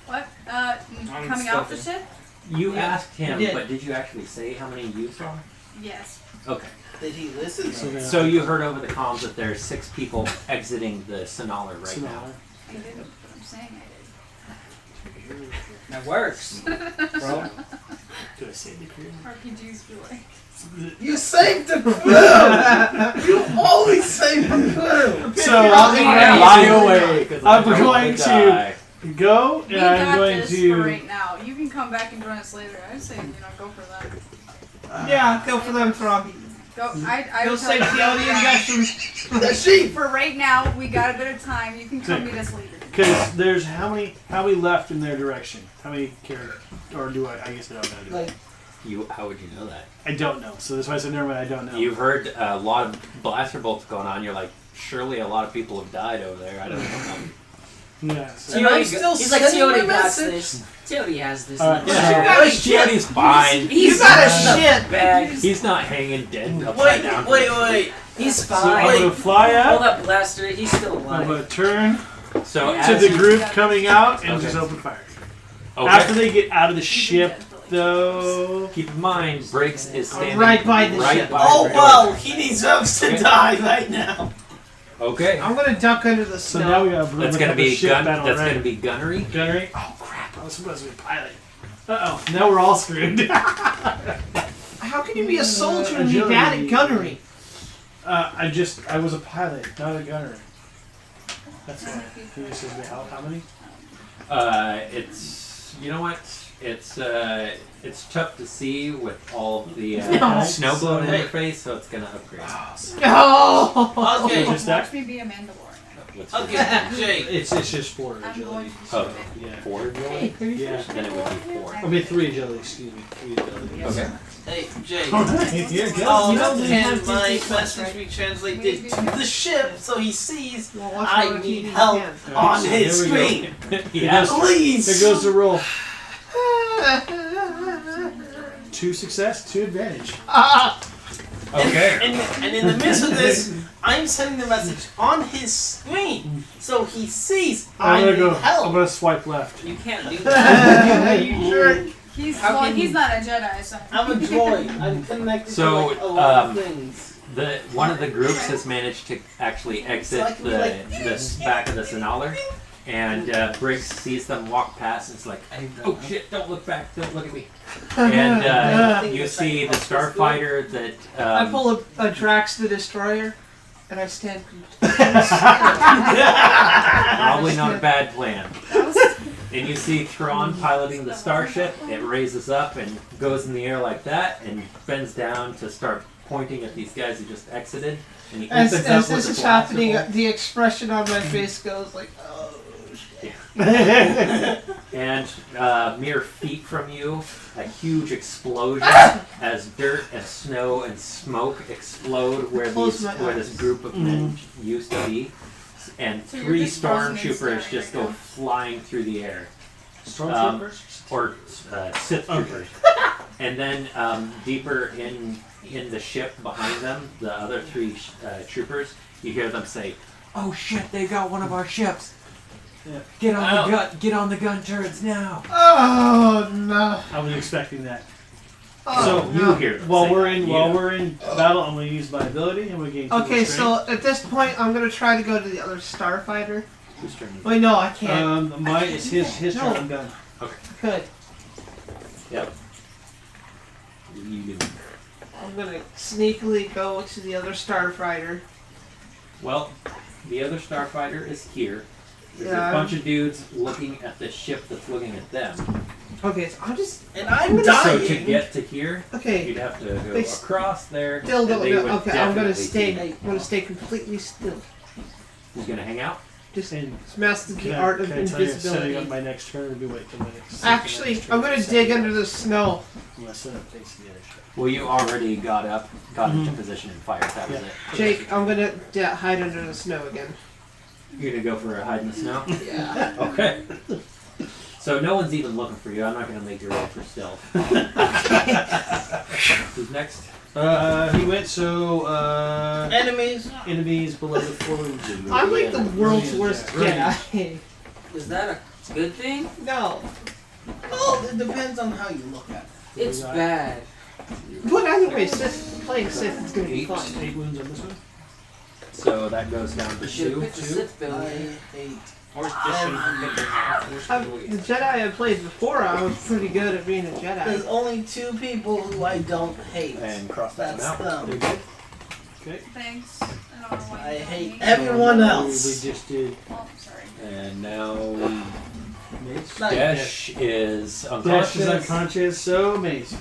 Speaker 6: What? Coming off the ship?
Speaker 1: You
Speaker 8: Yeah.
Speaker 1: asked him,
Speaker 8: Yeah.
Speaker 1: but did you actually say how many you saw?
Speaker 6: Yes.
Speaker 1: Okay.
Speaker 8: Did he listen?
Speaker 3: So then-
Speaker 1: So you heard over the comms that there's 6 people exiting the Sonaler right now.
Speaker 6: I did what I'm saying I did.
Speaker 2: That works.
Speaker 3: Bro, do I say the crew?
Speaker 6: RPGs feel like.
Speaker 8: You saved the crew! You always save the crew!
Speaker 3: So I'm
Speaker 1: Lie away, 'cause
Speaker 3: I'm
Speaker 1: don't
Speaker 3: going
Speaker 1: wanna
Speaker 3: to
Speaker 1: die.
Speaker 3: go,
Speaker 6: We
Speaker 3: and I'm
Speaker 6: got
Speaker 3: going
Speaker 6: this
Speaker 3: to.
Speaker 6: for right now. You can come back and join us later. I'd say, go for them.
Speaker 5: Yeah, go for them, Froggy.
Speaker 6: Go. I
Speaker 5: Go
Speaker 6: would
Speaker 5: save
Speaker 6: tell you,
Speaker 5: Keone and
Speaker 6: yeah.
Speaker 5: Gushroom.
Speaker 8: The sheep!
Speaker 6: For right now, we got a bit of time. You can come
Speaker 3: Okay.
Speaker 6: meet us later.
Speaker 3: Because there's how many left in their direction? How many characters? Or do I? I guess I don't know.
Speaker 8: Like,
Speaker 1: How would you know that?
Speaker 3: I don't know. So that's why I said never mind. I don't know.
Speaker 1: You've heard a lot of blaster bolts going on. You're like, surely a lot of people have died over there. I don't know.
Speaker 3: Yeah. So,
Speaker 8: And I'm still
Speaker 2: He's like,
Speaker 8: sending
Speaker 2: Teody
Speaker 8: my
Speaker 2: got
Speaker 8: message.
Speaker 2: this. Teody has this.
Speaker 3: Alright,
Speaker 1: Yeah, Chiodi's fine.
Speaker 5: You got a shit.
Speaker 2: Bag.
Speaker 1: He's not hanging dead upside down.
Speaker 8: wait.
Speaker 2: He's
Speaker 3: so I'm
Speaker 2: fine.
Speaker 3: gonna fly
Speaker 2: All
Speaker 3: out.
Speaker 2: that blaster, he's still
Speaker 3: I'm
Speaker 2: alive.
Speaker 3: gonna turn
Speaker 1: So
Speaker 3: to
Speaker 1: as
Speaker 3: the
Speaker 1: you-
Speaker 3: group coming out and
Speaker 1: Okay.
Speaker 3: just open fire.
Speaker 1: okay.
Speaker 3: After they get out of the ship, though.
Speaker 1: Keep in mind, Briggs is standing
Speaker 5: Right by the ship.
Speaker 1: by
Speaker 8: Oh
Speaker 1: the door.
Speaker 8: well, he deserves to
Speaker 1: Okay.
Speaker 8: die right now.
Speaker 1: Okay.
Speaker 5: I'm gonna duck under the
Speaker 3: So
Speaker 5: snow.
Speaker 3: now we got
Speaker 1: That's gonna be
Speaker 3: ship
Speaker 1: gun.
Speaker 3: battle
Speaker 1: That's
Speaker 3: already.
Speaker 1: gonna be gunnery.
Speaker 3: Gunnery. Oh crap! I was supposed to be a pilot. Uh oh. Now we're all screwed.
Speaker 5: How can you be a soldier and be
Speaker 3: agility.
Speaker 5: bad at gunnery?
Speaker 3: I was a pilot, not a gunner. That's why. He just says how many?
Speaker 1: It's you know what? It's tough to see with all of the
Speaker 5: No.
Speaker 1: snow blowing in your face, so it's gonna upgrade.
Speaker 5: No.
Speaker 8: Okay.
Speaker 3: Just that?
Speaker 6: Watch me be a Mandalorian.
Speaker 1: What's
Speaker 8: Okay, Jake.
Speaker 3: It's just 4
Speaker 6: I'm
Speaker 3: agility.
Speaker 6: going to
Speaker 1: Oh.
Speaker 6: shoot it.
Speaker 3: Yeah.
Speaker 1: 4 agility?
Speaker 3: Yeah.
Speaker 1: Then it would be 4.
Speaker 3: I mean 3 agility. Excuse me. 3 agility.
Speaker 1: Okay.
Speaker 8: Hey, Jake.
Speaker 3: Alright, here it goes.
Speaker 8: Oh,
Speaker 5: You know they
Speaker 8: can
Speaker 5: have
Speaker 8: my
Speaker 5: Disney Plus,
Speaker 8: message
Speaker 5: right?
Speaker 8: be translated to the ship so he sees
Speaker 5: Well, watch
Speaker 8: I
Speaker 5: it on
Speaker 8: need
Speaker 5: TV,
Speaker 8: help
Speaker 5: you can.
Speaker 3: Alright,
Speaker 8: on
Speaker 3: so
Speaker 8: his
Speaker 3: here we go.
Speaker 8: screen?
Speaker 1: Yeah.
Speaker 8: Please!
Speaker 3: Here goes the roll. 2 success, 2 advantage.
Speaker 1: Okay.
Speaker 8: And in the midst of this, I'm sending the message on his screen so he sees I
Speaker 3: I'm gonna
Speaker 8: need
Speaker 3: go. I'm
Speaker 8: help.
Speaker 3: gonna swipe left.
Speaker 2: You can't do that.
Speaker 8: You sure?
Speaker 2: How can
Speaker 6: He's
Speaker 2: you-
Speaker 6: not a Jedi, so.
Speaker 8: I'm a droid. I'm connected
Speaker 1: So,
Speaker 8: to like a lot of
Speaker 1: um,
Speaker 8: things.
Speaker 1: One of the groups has managed to actually exit
Speaker 8: So I can be like,
Speaker 1: the back of the Sonaler, and Briggs sees them walk past and it's like, oh shit, don't look back, don't look at me. And you see the starfighter that
Speaker 5: I pull a Drax the Destroyer, and I stand.
Speaker 1: probably not a bad plan. And you see Thrawn piloting the starship. It raises up and goes in the air like that, and bends down to start pointing at these guys who just exited. And he
Speaker 5: As
Speaker 1: opens
Speaker 5: as
Speaker 1: up with
Speaker 5: this
Speaker 1: a
Speaker 5: is
Speaker 1: blaster
Speaker 5: happening,
Speaker 1: bolt.
Speaker 5: the expression on my face goes like, "Oh shit."
Speaker 1: And mere feet from you, a huge explosion as dirt and snow and smoke explode where
Speaker 5: Close my
Speaker 1: this
Speaker 5: eyes.
Speaker 1: group of men used to be, and
Speaker 6: So you're
Speaker 1: 3
Speaker 6: just frozen in
Speaker 1: stormtroopers
Speaker 6: stone
Speaker 1: just
Speaker 6: right
Speaker 1: go
Speaker 6: now.
Speaker 1: flying through the air,
Speaker 3: Stormtroopers?
Speaker 1: or Sith troopers, and then deeper in the ship behind them, the other 3 troopers, you hear them say, "Oh shit, they got one of our ships!
Speaker 3: Yeah.
Speaker 1: Get on the gun turrets now!"
Speaker 5: Oh no!
Speaker 3: I was expecting that.
Speaker 5: Oh,
Speaker 3: So,
Speaker 1: You
Speaker 5: no.
Speaker 1: hear them
Speaker 3: While
Speaker 1: say
Speaker 3: we're
Speaker 1: that,
Speaker 3: in
Speaker 1: you
Speaker 3: while
Speaker 1: know.
Speaker 3: we're in battle, I'm gonna use my ability and we gain 2
Speaker 5: Okay,
Speaker 3: strength.
Speaker 5: so at this point, I'm gonna try to go to the other starfighter
Speaker 1: Whose turn is it?
Speaker 5: Wait, no, I can't.
Speaker 3: Mine is his
Speaker 5: No.
Speaker 3: turn. I'm done.
Speaker 5: Good.
Speaker 1: Yep. You do.
Speaker 5: I'm gonna sneakily go to the other starfighter.
Speaker 1: Well, the other starfighter is here. There's
Speaker 5: Yeah.
Speaker 1: a bunch of dudes looking at the ship that's looking at them.
Speaker 5: Okay, so I'm just.
Speaker 8: And I'm
Speaker 1: So
Speaker 8: dying.
Speaker 1: to get to here,
Speaker 5: Okay.
Speaker 1: you'd have to go
Speaker 5: They
Speaker 1: across there.
Speaker 5: Still
Speaker 1: and
Speaker 5: don't
Speaker 1: they
Speaker 5: know.
Speaker 1: would
Speaker 5: Okay, I'm gonna
Speaker 1: definitely
Speaker 5: stay.
Speaker 1: see-
Speaker 5: I'm gonna stay completely still.
Speaker 1: He's gonna hang out.
Speaker 5: Just
Speaker 3: And
Speaker 5: master
Speaker 3: can
Speaker 5: the
Speaker 3: I-
Speaker 5: art of
Speaker 3: can I tell you,
Speaker 5: invisibility.
Speaker 3: setting up my next turn, or do wait till my next?
Speaker 5: Actually,
Speaker 3: next turn
Speaker 5: I'm gonna
Speaker 3: to set
Speaker 5: dig
Speaker 3: it
Speaker 5: under
Speaker 3: up?
Speaker 5: the snow.
Speaker 3: I'm gonna set up facing the other ship.
Speaker 1: Well, you already got up, got into
Speaker 3: Mhm.
Speaker 1: position and fired. That was
Speaker 3: Yeah.
Speaker 1: it.
Speaker 5: Jake, I'm gonna hide under the snow again.
Speaker 1: You're gonna go for a hide in the snow.
Speaker 5: Yeah.
Speaker 1: Okay. So no one's even looking for you. I'm not gonna make you roll for stealth. Who's next?
Speaker 3: He went so
Speaker 8: Enemies.
Speaker 3: enemies below the floor.
Speaker 5: I'm like the world's worst
Speaker 3: Brilliant.
Speaker 5: Jedi.
Speaker 4: Is that a good thing?
Speaker 5: No.
Speaker 8: Well, it depends on how you look at it.
Speaker 4: It's bad.
Speaker 5: But either way, Sith, playing Sith is gonna be fun.
Speaker 3: 8 wounds on this one.
Speaker 1: So that goes down to
Speaker 4: We should
Speaker 1: 2.
Speaker 4: pick the Sith
Speaker 8: I
Speaker 4: building.
Speaker 8: hate.
Speaker 3: Or just
Speaker 5: The Jedi I played before, I was pretty good at being a
Speaker 8: There's
Speaker 5: Jedi.
Speaker 8: only 2 people who I don't hate.
Speaker 1: And cross that
Speaker 8: That's
Speaker 1: one out.
Speaker 8: them.
Speaker 3: Okay.
Speaker 6: Thanks. I don't know why
Speaker 8: I
Speaker 6: you told
Speaker 8: hate
Speaker 6: me.
Speaker 8: everyone
Speaker 3: So
Speaker 8: else.
Speaker 3: We just did
Speaker 6: Oh, sorry.
Speaker 1: And now
Speaker 3: Mace.
Speaker 8: Not
Speaker 1: Dash is
Speaker 3: Dash
Speaker 1: unconscious.
Speaker 3: is unconscious, so Mace.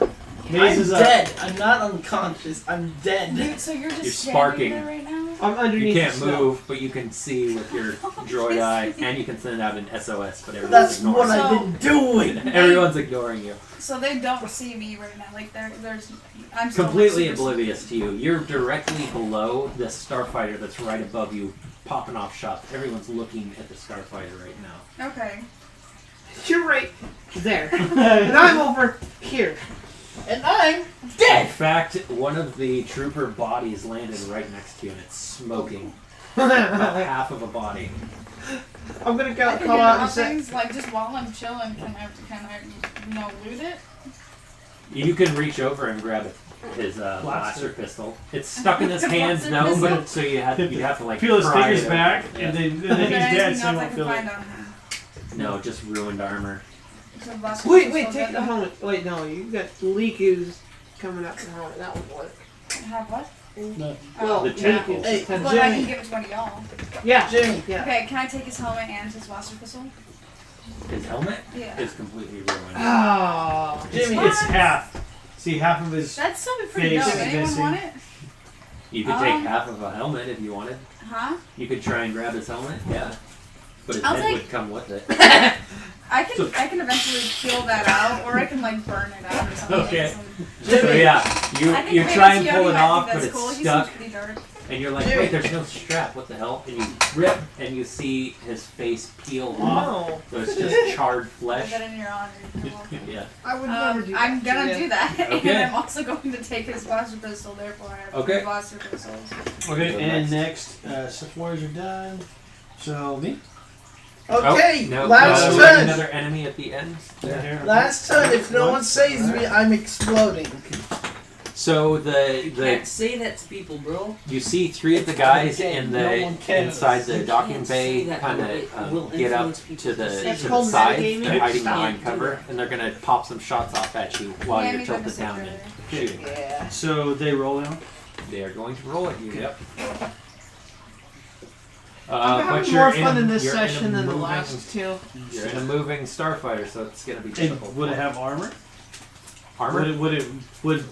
Speaker 8: I'm
Speaker 3: Mace is up.
Speaker 8: dead. I'm not unconscious. I'm dead.
Speaker 6: So you're just
Speaker 1: You're
Speaker 6: standing
Speaker 1: sparking.
Speaker 6: there right now?
Speaker 5: I'm underneath
Speaker 1: You can't
Speaker 5: the snow.
Speaker 1: move, but you can see with your droid eye, and you can send out an SOS, but everyone's
Speaker 8: That's
Speaker 1: ignoring
Speaker 8: what
Speaker 1: you.
Speaker 8: I've been doing.
Speaker 1: Everyone's ignoring you.
Speaker 6: So they don't see me right now. Like there's I'm still
Speaker 1: Completely
Speaker 6: super-
Speaker 1: oblivious to you. You're directly below the starfighter that's right above you, popping off shots. Everyone's looking at the starfighter right now.
Speaker 6: Okay.
Speaker 5: You're right there. And I'm over here.
Speaker 8: And I'm
Speaker 1: In
Speaker 8: dead.
Speaker 1: fact, one of the trooper bodies landed right next to you, and it's smoking. About half of a body.
Speaker 5: I'm gonna
Speaker 6: I
Speaker 5: go
Speaker 6: can
Speaker 5: call
Speaker 6: do
Speaker 5: out
Speaker 6: all
Speaker 5: and say,
Speaker 6: things like just while I'm chilling. Can I loot it?
Speaker 1: You can reach over and grab his blaster pistol. It's stuck in his hands,
Speaker 6: Blaster
Speaker 1: no,
Speaker 6: pistol?
Speaker 1: but so you'd have to like
Speaker 3: Peel his
Speaker 1: pry
Speaker 3: fingers
Speaker 1: it
Speaker 3: back,
Speaker 1: open.
Speaker 3: and
Speaker 1: Yeah.
Speaker 3: then
Speaker 6: Is
Speaker 3: he's
Speaker 6: there
Speaker 3: dead,
Speaker 6: anything
Speaker 3: so he
Speaker 6: else I
Speaker 3: won't
Speaker 6: can
Speaker 3: feel
Speaker 6: find
Speaker 3: it.
Speaker 6: on him?
Speaker 1: No, just ruined armor.
Speaker 6: So blaster
Speaker 5: wait,
Speaker 6: pistol
Speaker 5: take
Speaker 6: good
Speaker 5: the
Speaker 6: though?
Speaker 5: helmet. Wait, no, you got leak ooze coming up the helmet. That would work.
Speaker 6: Have what?
Speaker 3: No.
Speaker 6: Oh,
Speaker 1: The
Speaker 6: yeah.
Speaker 1: tentacles.
Speaker 8: Hey,
Speaker 6: But I
Speaker 8: Jimmy.
Speaker 6: can give it to one of y'all.
Speaker 5: Yeah.
Speaker 8: Jimmy.
Speaker 5: Yeah.
Speaker 6: Okay, can I take his helmet and his blaster pistol?
Speaker 1: His helmet
Speaker 6: Yeah.
Speaker 1: is completely ruined.
Speaker 5: Oh.
Speaker 8: Jimmy.
Speaker 6: What?
Speaker 3: It's half. See, half of his.
Speaker 6: That'd still be pretty
Speaker 3: Face
Speaker 6: dope.
Speaker 3: is
Speaker 6: Anyone
Speaker 3: missing.
Speaker 6: want it?
Speaker 1: You could take half of a helmet if you wanted.
Speaker 6: Huh?
Speaker 1: You could try and grab his helmet, yeah. But his
Speaker 6: I'll
Speaker 1: head
Speaker 6: take-
Speaker 1: would come with it.
Speaker 6: I can eventually peel that out, or I can like burn it out or something.
Speaker 1: Okay.
Speaker 6: Some-
Speaker 1: So yeah,
Speaker 6: I think
Speaker 1: you
Speaker 6: maybe
Speaker 1: try and
Speaker 6: Tio
Speaker 1: pull it
Speaker 6: might
Speaker 1: off,
Speaker 6: think
Speaker 1: but
Speaker 6: that's
Speaker 1: it's
Speaker 6: cool. He
Speaker 1: stuck,
Speaker 6: seems pretty dark.
Speaker 1: and you're like,
Speaker 8: Dude.
Speaker 1: wait, there's no strap. What the hell? And you rip, and you see his face peel off.
Speaker 5: No.
Speaker 1: So it's just charred
Speaker 6: Put
Speaker 1: flesh.
Speaker 6: that in your honor. You're welcome.
Speaker 1: Yeah.
Speaker 5: I would never do that.
Speaker 6: I'm gonna do that,
Speaker 1: Okay.
Speaker 6: and I'm also going to take his blaster pistol. Therefore, I have
Speaker 1: Okay.
Speaker 6: 3 blaster pistols.
Speaker 3: Okay,
Speaker 1: So
Speaker 3: and
Speaker 1: next.
Speaker 3: Sith Warriors are done. So me.
Speaker 8: Okay,
Speaker 1: Oh, no,
Speaker 8: last
Speaker 1: we got
Speaker 8: turn.
Speaker 1: another enemy at the end.
Speaker 3: Here.
Speaker 8: Last turn. If no one saves me, I'm exploding.
Speaker 1: So the
Speaker 4: Can't say that to people, bro.
Speaker 1: you see 3 of the guys
Speaker 8: Okay,
Speaker 1: in
Speaker 8: no
Speaker 1: the
Speaker 8: one cares.
Speaker 1: inside the
Speaker 4: You
Speaker 1: docking
Speaker 4: can't
Speaker 1: bay
Speaker 4: say that,
Speaker 1: kind
Speaker 4: it
Speaker 1: of
Speaker 4: will
Speaker 1: get up
Speaker 4: influence people's
Speaker 1: to the
Speaker 4: decisions.
Speaker 5: called
Speaker 1: side.
Speaker 5: metagaming.
Speaker 1: They're hiding
Speaker 4: Stop
Speaker 1: behind
Speaker 4: doing
Speaker 1: cover,
Speaker 4: that.
Speaker 1: and they're gonna pop some shots off at you while
Speaker 6: Yeah,
Speaker 1: you're
Speaker 6: me
Speaker 1: tilted
Speaker 6: too.
Speaker 1: down and shooting.
Speaker 8: Yeah.
Speaker 3: So they roll now.
Speaker 1: They are going to roll at you. Yep.
Speaker 5: I'm
Speaker 1: but
Speaker 5: having
Speaker 1: you're
Speaker 5: more fun in this
Speaker 1: you're
Speaker 5: session
Speaker 1: a
Speaker 5: than the
Speaker 1: moving-
Speaker 5: last 2.
Speaker 1: You're in a moving starfighter, so it's gonna be
Speaker 3: And
Speaker 1: difficult.
Speaker 3: would it have armor?
Speaker 1: armor?
Speaker 3: Would
Speaker 1: It would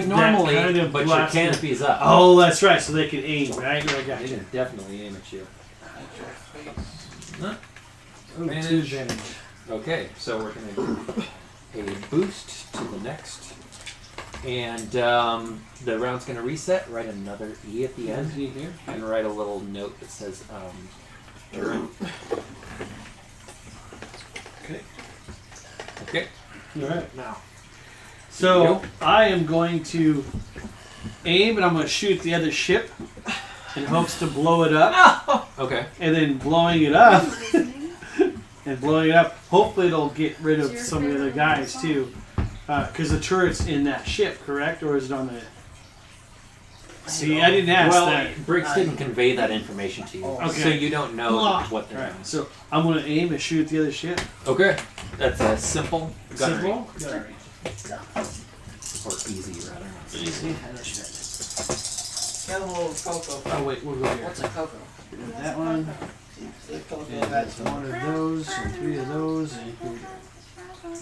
Speaker 3: that
Speaker 1: normally,
Speaker 3: kind of
Speaker 1: but your
Speaker 3: blast-
Speaker 1: canopy's up.
Speaker 3: Oh, that's right. So they can aim, right? I got
Speaker 1: They
Speaker 3: you.
Speaker 1: can definitely aim at you.
Speaker 3: Ooh,
Speaker 1: Advantage.
Speaker 3: 2 advantage.
Speaker 1: Okay, so we're gonna do a boost to the next, and the round's gonna reset. Write another E at the end here, and write a little note that says turret.
Speaker 3: Okay.
Speaker 1: Okay.
Speaker 3: All right, now. So I am going to aim, and I'm going to shoot the other ship in hopes to blow it up,
Speaker 1: Okay.
Speaker 3: and then blowing it up, and blowing it up. Hopefully, it'll get rid of
Speaker 6: Is your
Speaker 3: some of the other
Speaker 6: favorite
Speaker 3: guys
Speaker 6: song?
Speaker 3: too, because the turret's in that ship, correct, or is it on the? See, I didn't ask
Speaker 1: Well,
Speaker 3: that.
Speaker 1: Briggs didn't convey that information to you,
Speaker 3: Okay.
Speaker 1: so you don't know
Speaker 3: Blah.
Speaker 1: what they're
Speaker 3: Alright, so I'm gonna aim and shoot the other shit.
Speaker 1: doing. Okay, that's a simple gunnery.
Speaker 3: Simple? Gunnery.
Speaker 1: Or easy, rather.
Speaker 3: Easy.
Speaker 8: Get a little cocoa.
Speaker 3: Oh wait, we'll go here.
Speaker 4: What's a cocoa?
Speaker 3: That one.
Speaker 8: The cocoa
Speaker 3: And
Speaker 8: that's
Speaker 3: that's one of those, and 3 of those, and here we go.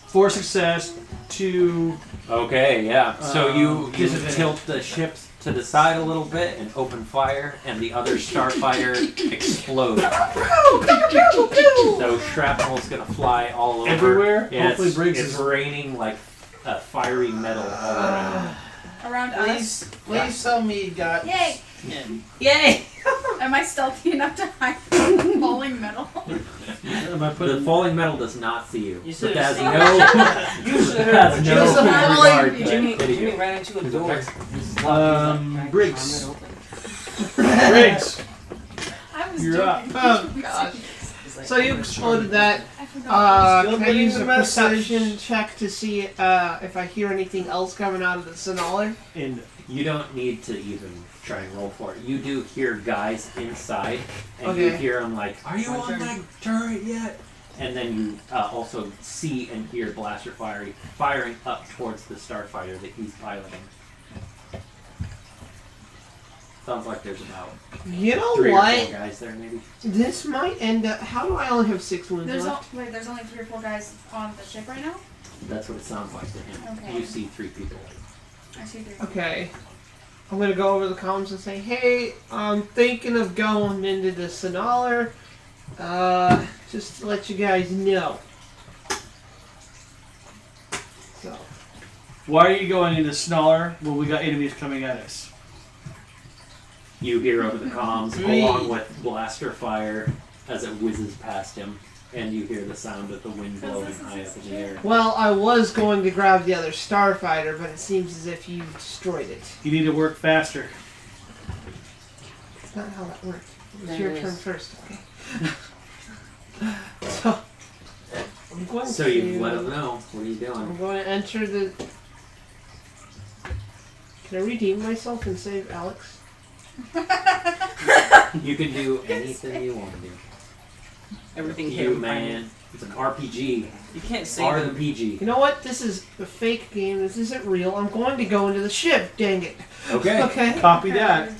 Speaker 3: 4 success, 2.
Speaker 1: Okay, yeah. So you
Speaker 3: disadvantage.
Speaker 1: tilt the ships to the side a little bit and open fire, and the other starfighter explodes. So shrapnel's gonna fly all over.
Speaker 3: Everywhere?
Speaker 1: Yeah,
Speaker 3: Hopefully Briggs
Speaker 1: it's
Speaker 3: is-
Speaker 1: raining like fiery metal all around.
Speaker 6: Around us.
Speaker 8: Please tell me you got.
Speaker 6: Yay!
Speaker 5: Yay!
Speaker 6: Am I stealthy enough to hide from falling metal?
Speaker 3: Am I
Speaker 1: The
Speaker 3: putting
Speaker 1: falling metal does not see you.
Speaker 4: You
Speaker 1: But
Speaker 4: should've
Speaker 1: has
Speaker 4: seen
Speaker 1: no,
Speaker 4: You should
Speaker 1: has
Speaker 4: have.
Speaker 1: no
Speaker 5: Just a falling-
Speaker 1: regard to
Speaker 4: Jimmy
Speaker 1: video.
Speaker 4: ran into a door.
Speaker 3: Briggs. Briggs?
Speaker 6: I was
Speaker 3: You're up.
Speaker 6: joking.
Speaker 5: Oh gosh. So you exploded that.
Speaker 6: I forgot.
Speaker 8: Still
Speaker 5: Can I
Speaker 8: getting
Speaker 5: use
Speaker 8: the
Speaker 5: a
Speaker 8: message.
Speaker 5: perception check to see if I hear anything else coming out of the sonaler?
Speaker 3: And
Speaker 1: You don't need to even try and roll for it. You do hear guys inside, and
Speaker 5: Okay.
Speaker 1: you hear them like, "Are you on that turret yet?" And then you also see and hear blaster firing up towards the starfighter that he's piloting. Sounds like there's about
Speaker 5: You know
Speaker 1: 3 or 4
Speaker 5: what?
Speaker 1: guys there, maybe.
Speaker 5: This might end up. How do I only have 6 wounds left?
Speaker 6: There's only 3 or 4 guys on the ship right now?
Speaker 1: That's what it sounds like to him.
Speaker 6: Okay.
Speaker 1: You see 3 people.
Speaker 6: I see 3.
Speaker 5: Okay. I'm gonna go over the comms and say, hey, I'm thinking of going into the sonaler. Just to let you guys know. So.
Speaker 3: why are you going into Snoller when we got enemies coming at us?
Speaker 1: You hear over the comms,
Speaker 5: Three.
Speaker 1: along with blaster fire as it whizzes past him, and you hear the sound of the wind blowing high up in the air.
Speaker 5: Well, I was going to grab the other starfighter, but it seems as if you destroyed it.
Speaker 3: You need to work faster.
Speaker 5: That's not how that works. It's
Speaker 4: There
Speaker 5: your
Speaker 4: it
Speaker 5: turn
Speaker 4: is.
Speaker 5: first, okay? So, I'm going
Speaker 1: So
Speaker 5: to.
Speaker 1: you let them know. What are you
Speaker 5: I'm
Speaker 1: doing?
Speaker 5: going to enter the. Can I redeem myself and save Alex?
Speaker 1: You can do anything you want to do.
Speaker 4: Everything
Speaker 1: You,
Speaker 4: hit
Speaker 1: man. It's an RPG.
Speaker 4: You can't save them.
Speaker 1: RPG.
Speaker 5: You know what? This is a fake game. This isn't real. I'm going to go into the ship. Dang it.
Speaker 1: Okay.
Speaker 5: Okay.
Speaker 3: Copy that.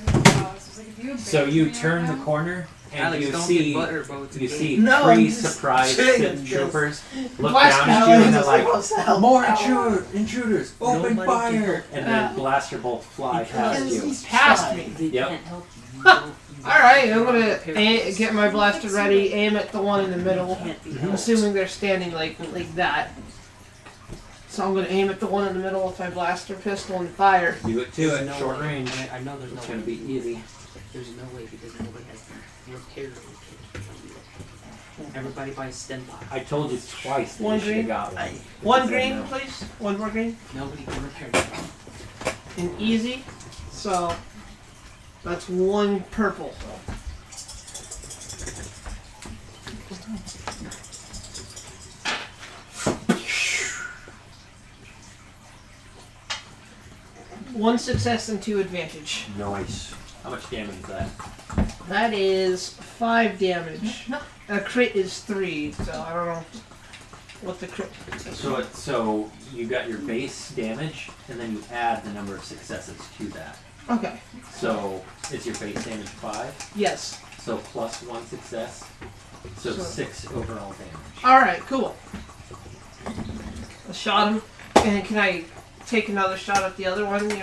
Speaker 1: So you turn the corner, and
Speaker 4: Alex,
Speaker 1: you
Speaker 4: don't
Speaker 1: see
Speaker 4: get butter, bro. It's a
Speaker 1: you
Speaker 4: game.
Speaker 1: see
Speaker 8: No,
Speaker 1: 3
Speaker 8: I'm just
Speaker 1: surprised
Speaker 8: kidding,
Speaker 1: troopers look
Speaker 5: Blast
Speaker 1: down at you, and they're
Speaker 8: Alex,
Speaker 1: like,
Speaker 8: supposed to help
Speaker 1: "More
Speaker 8: out.
Speaker 1: intruders! Open
Speaker 4: Nobody
Speaker 1: fire!" And then blaster bolts fly past
Speaker 8: Because
Speaker 1: you.
Speaker 8: he's
Speaker 5: Past
Speaker 8: trying.
Speaker 5: me.
Speaker 4: They
Speaker 1: Yep.
Speaker 4: can't help you. You don't-
Speaker 5: Alright, I'm going to get my blaster ready, aim at the one in the middle.
Speaker 4: Can't be
Speaker 5: I'm
Speaker 4: helped.
Speaker 5: assuming they're standing like that. So I'm going to aim at the one in the middle with my blaster pistol and fire.
Speaker 1: Do it to
Speaker 4: There's
Speaker 1: it,
Speaker 4: no
Speaker 1: short
Speaker 4: way.
Speaker 1: range.
Speaker 4: I know there's no
Speaker 1: It's
Speaker 4: way.
Speaker 1: gonna be easy.
Speaker 4: There's no way because nobody has repaired it. Everybody buys stem pot.
Speaker 1: I told you twice that
Speaker 5: One
Speaker 1: you should
Speaker 5: green.
Speaker 1: have got one.
Speaker 5: One
Speaker 1: Because I
Speaker 5: green,
Speaker 1: know.
Speaker 5: please. One more green.
Speaker 4: Nobody can repair it.
Speaker 5: And easy. So that's 1 purple. One success and 2 advantage.
Speaker 1: Nice. How much damage is that?
Speaker 5: That is 5 damage. A crit is 3, so I don't know what the crit is.
Speaker 1: So you got your base damage, and then you add the number of successes to that.
Speaker 5: Okay.
Speaker 1: So is your base damage 5?
Speaker 5: Yes.
Speaker 1: So plus 1 success. So
Speaker 5: So-
Speaker 1: 6 overall damage.
Speaker 5: Alright, cool. I shot him. And can I take another shot at the other one, in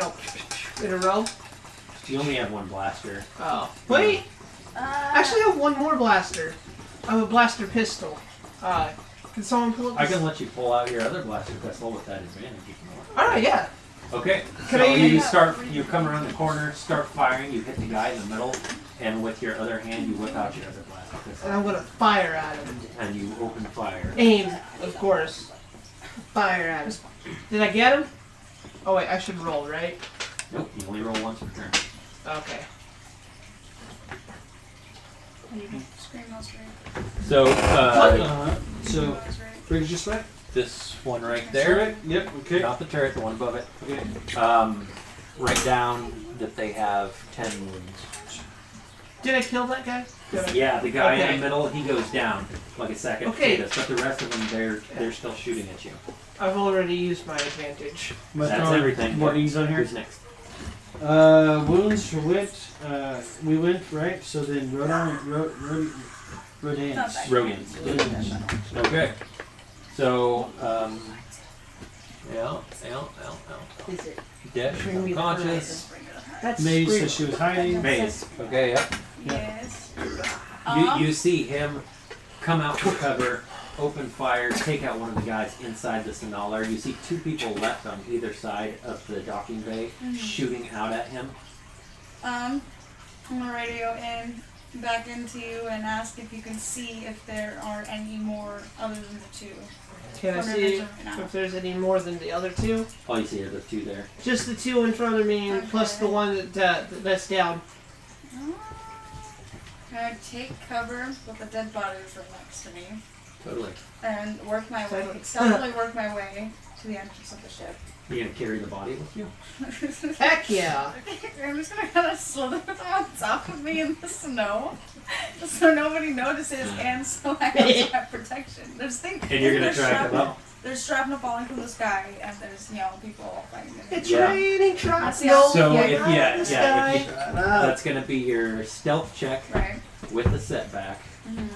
Speaker 5: a row?
Speaker 1: You only have 1 blaster.
Speaker 5: Oh. Wait! Actually, I have 1 more blaster. I have a blaster pistol. Can someone pull up
Speaker 1: I
Speaker 5: this?
Speaker 1: can let you pull out your other blaster pistol with that advantage if you want.
Speaker 5: Alright, yeah.
Speaker 1: Okay.
Speaker 5: Can
Speaker 1: So
Speaker 5: I-
Speaker 1: you come around the corner, start firing, you hit the guy in the middle, and with your other hand you whip out your other blaster
Speaker 5: And
Speaker 1: pistol.
Speaker 5: I'm gonna fire at him.
Speaker 1: And you open fire.
Speaker 5: Aim, of course. Fire at him. Did I get him? Oh wait, I should roll, right?
Speaker 1: Nope, you only roll once per turn.
Speaker 5: Okay.
Speaker 6: Scream those right.
Speaker 1: So
Speaker 3: So,
Speaker 6: Those right.
Speaker 3: Briggs just right?
Speaker 1: this one right there,
Speaker 3: Yep, okay.
Speaker 1: not the turret, the one above it.
Speaker 3: Okay.
Speaker 1: write down that they have 10 wounds.
Speaker 5: Did I kill that guy?
Speaker 1: Yeah, the guy in
Speaker 5: Okay.
Speaker 1: the middle, he goes down like a second
Speaker 5: Okay.
Speaker 1: status, but the rest of them, they're still shooting at you.
Speaker 5: I've already used my advantage.
Speaker 3: But
Speaker 1: That's everything.
Speaker 3: What he's on here?
Speaker 1: Who's next?
Speaker 3: Wounds went. We went right. So then Rodans.
Speaker 1: Rodians. Okay. So, yeah.
Speaker 7: Is it?
Speaker 1: Death,
Speaker 5: Bring me the
Speaker 1: unconscious.
Speaker 5: That's
Speaker 3: Maze
Speaker 5: Scream.
Speaker 3: says she was hiding.
Speaker 1: Maze. Okay, yep.
Speaker 6: Yes.
Speaker 1: You see him come out from cover, open fire, take out one of the guys inside the Sonalar. You see 2 people left on either side of the docking bay shooting out at him.
Speaker 6: I'm gonna radio in back into you and ask if you can see if there are any more other than the 2.
Speaker 5: Can I
Speaker 6: From your
Speaker 5: see
Speaker 6: vision right now.
Speaker 5: if there's any more than the other 2?
Speaker 1: All you see are the 2 there.
Speaker 5: Just the 2 in front of me, and plus the
Speaker 6: Okay.
Speaker 5: one that's down.
Speaker 6: Can I take cover with the dead bodies right next to me
Speaker 1: Totally.
Speaker 6: and work my way,
Speaker 5: Totally.
Speaker 6: stealthily work my way to the entrance of the ship?
Speaker 1: You're gonna carry the body with you?
Speaker 5: Heck yeah!
Speaker 6: I'm just gonna kind of slither them on top of me in the snow, just so nobody notices, and so I also have protection. There's things.
Speaker 1: And you're gonna
Speaker 6: there's
Speaker 1: track them
Speaker 6: shrapnel-
Speaker 1: up?
Speaker 6: There's shrapnel falling from the sky, and there's people fighting.
Speaker 5: It's
Speaker 1: Yeah.
Speaker 5: raining
Speaker 6: See
Speaker 5: shrapnel.
Speaker 6: how-
Speaker 1: So
Speaker 5: yeah,
Speaker 1: if
Speaker 5: the sky.
Speaker 1: if you, that's gonna be your stealth check
Speaker 6: Right.
Speaker 1: with the setback.
Speaker 6: Mm-hmm.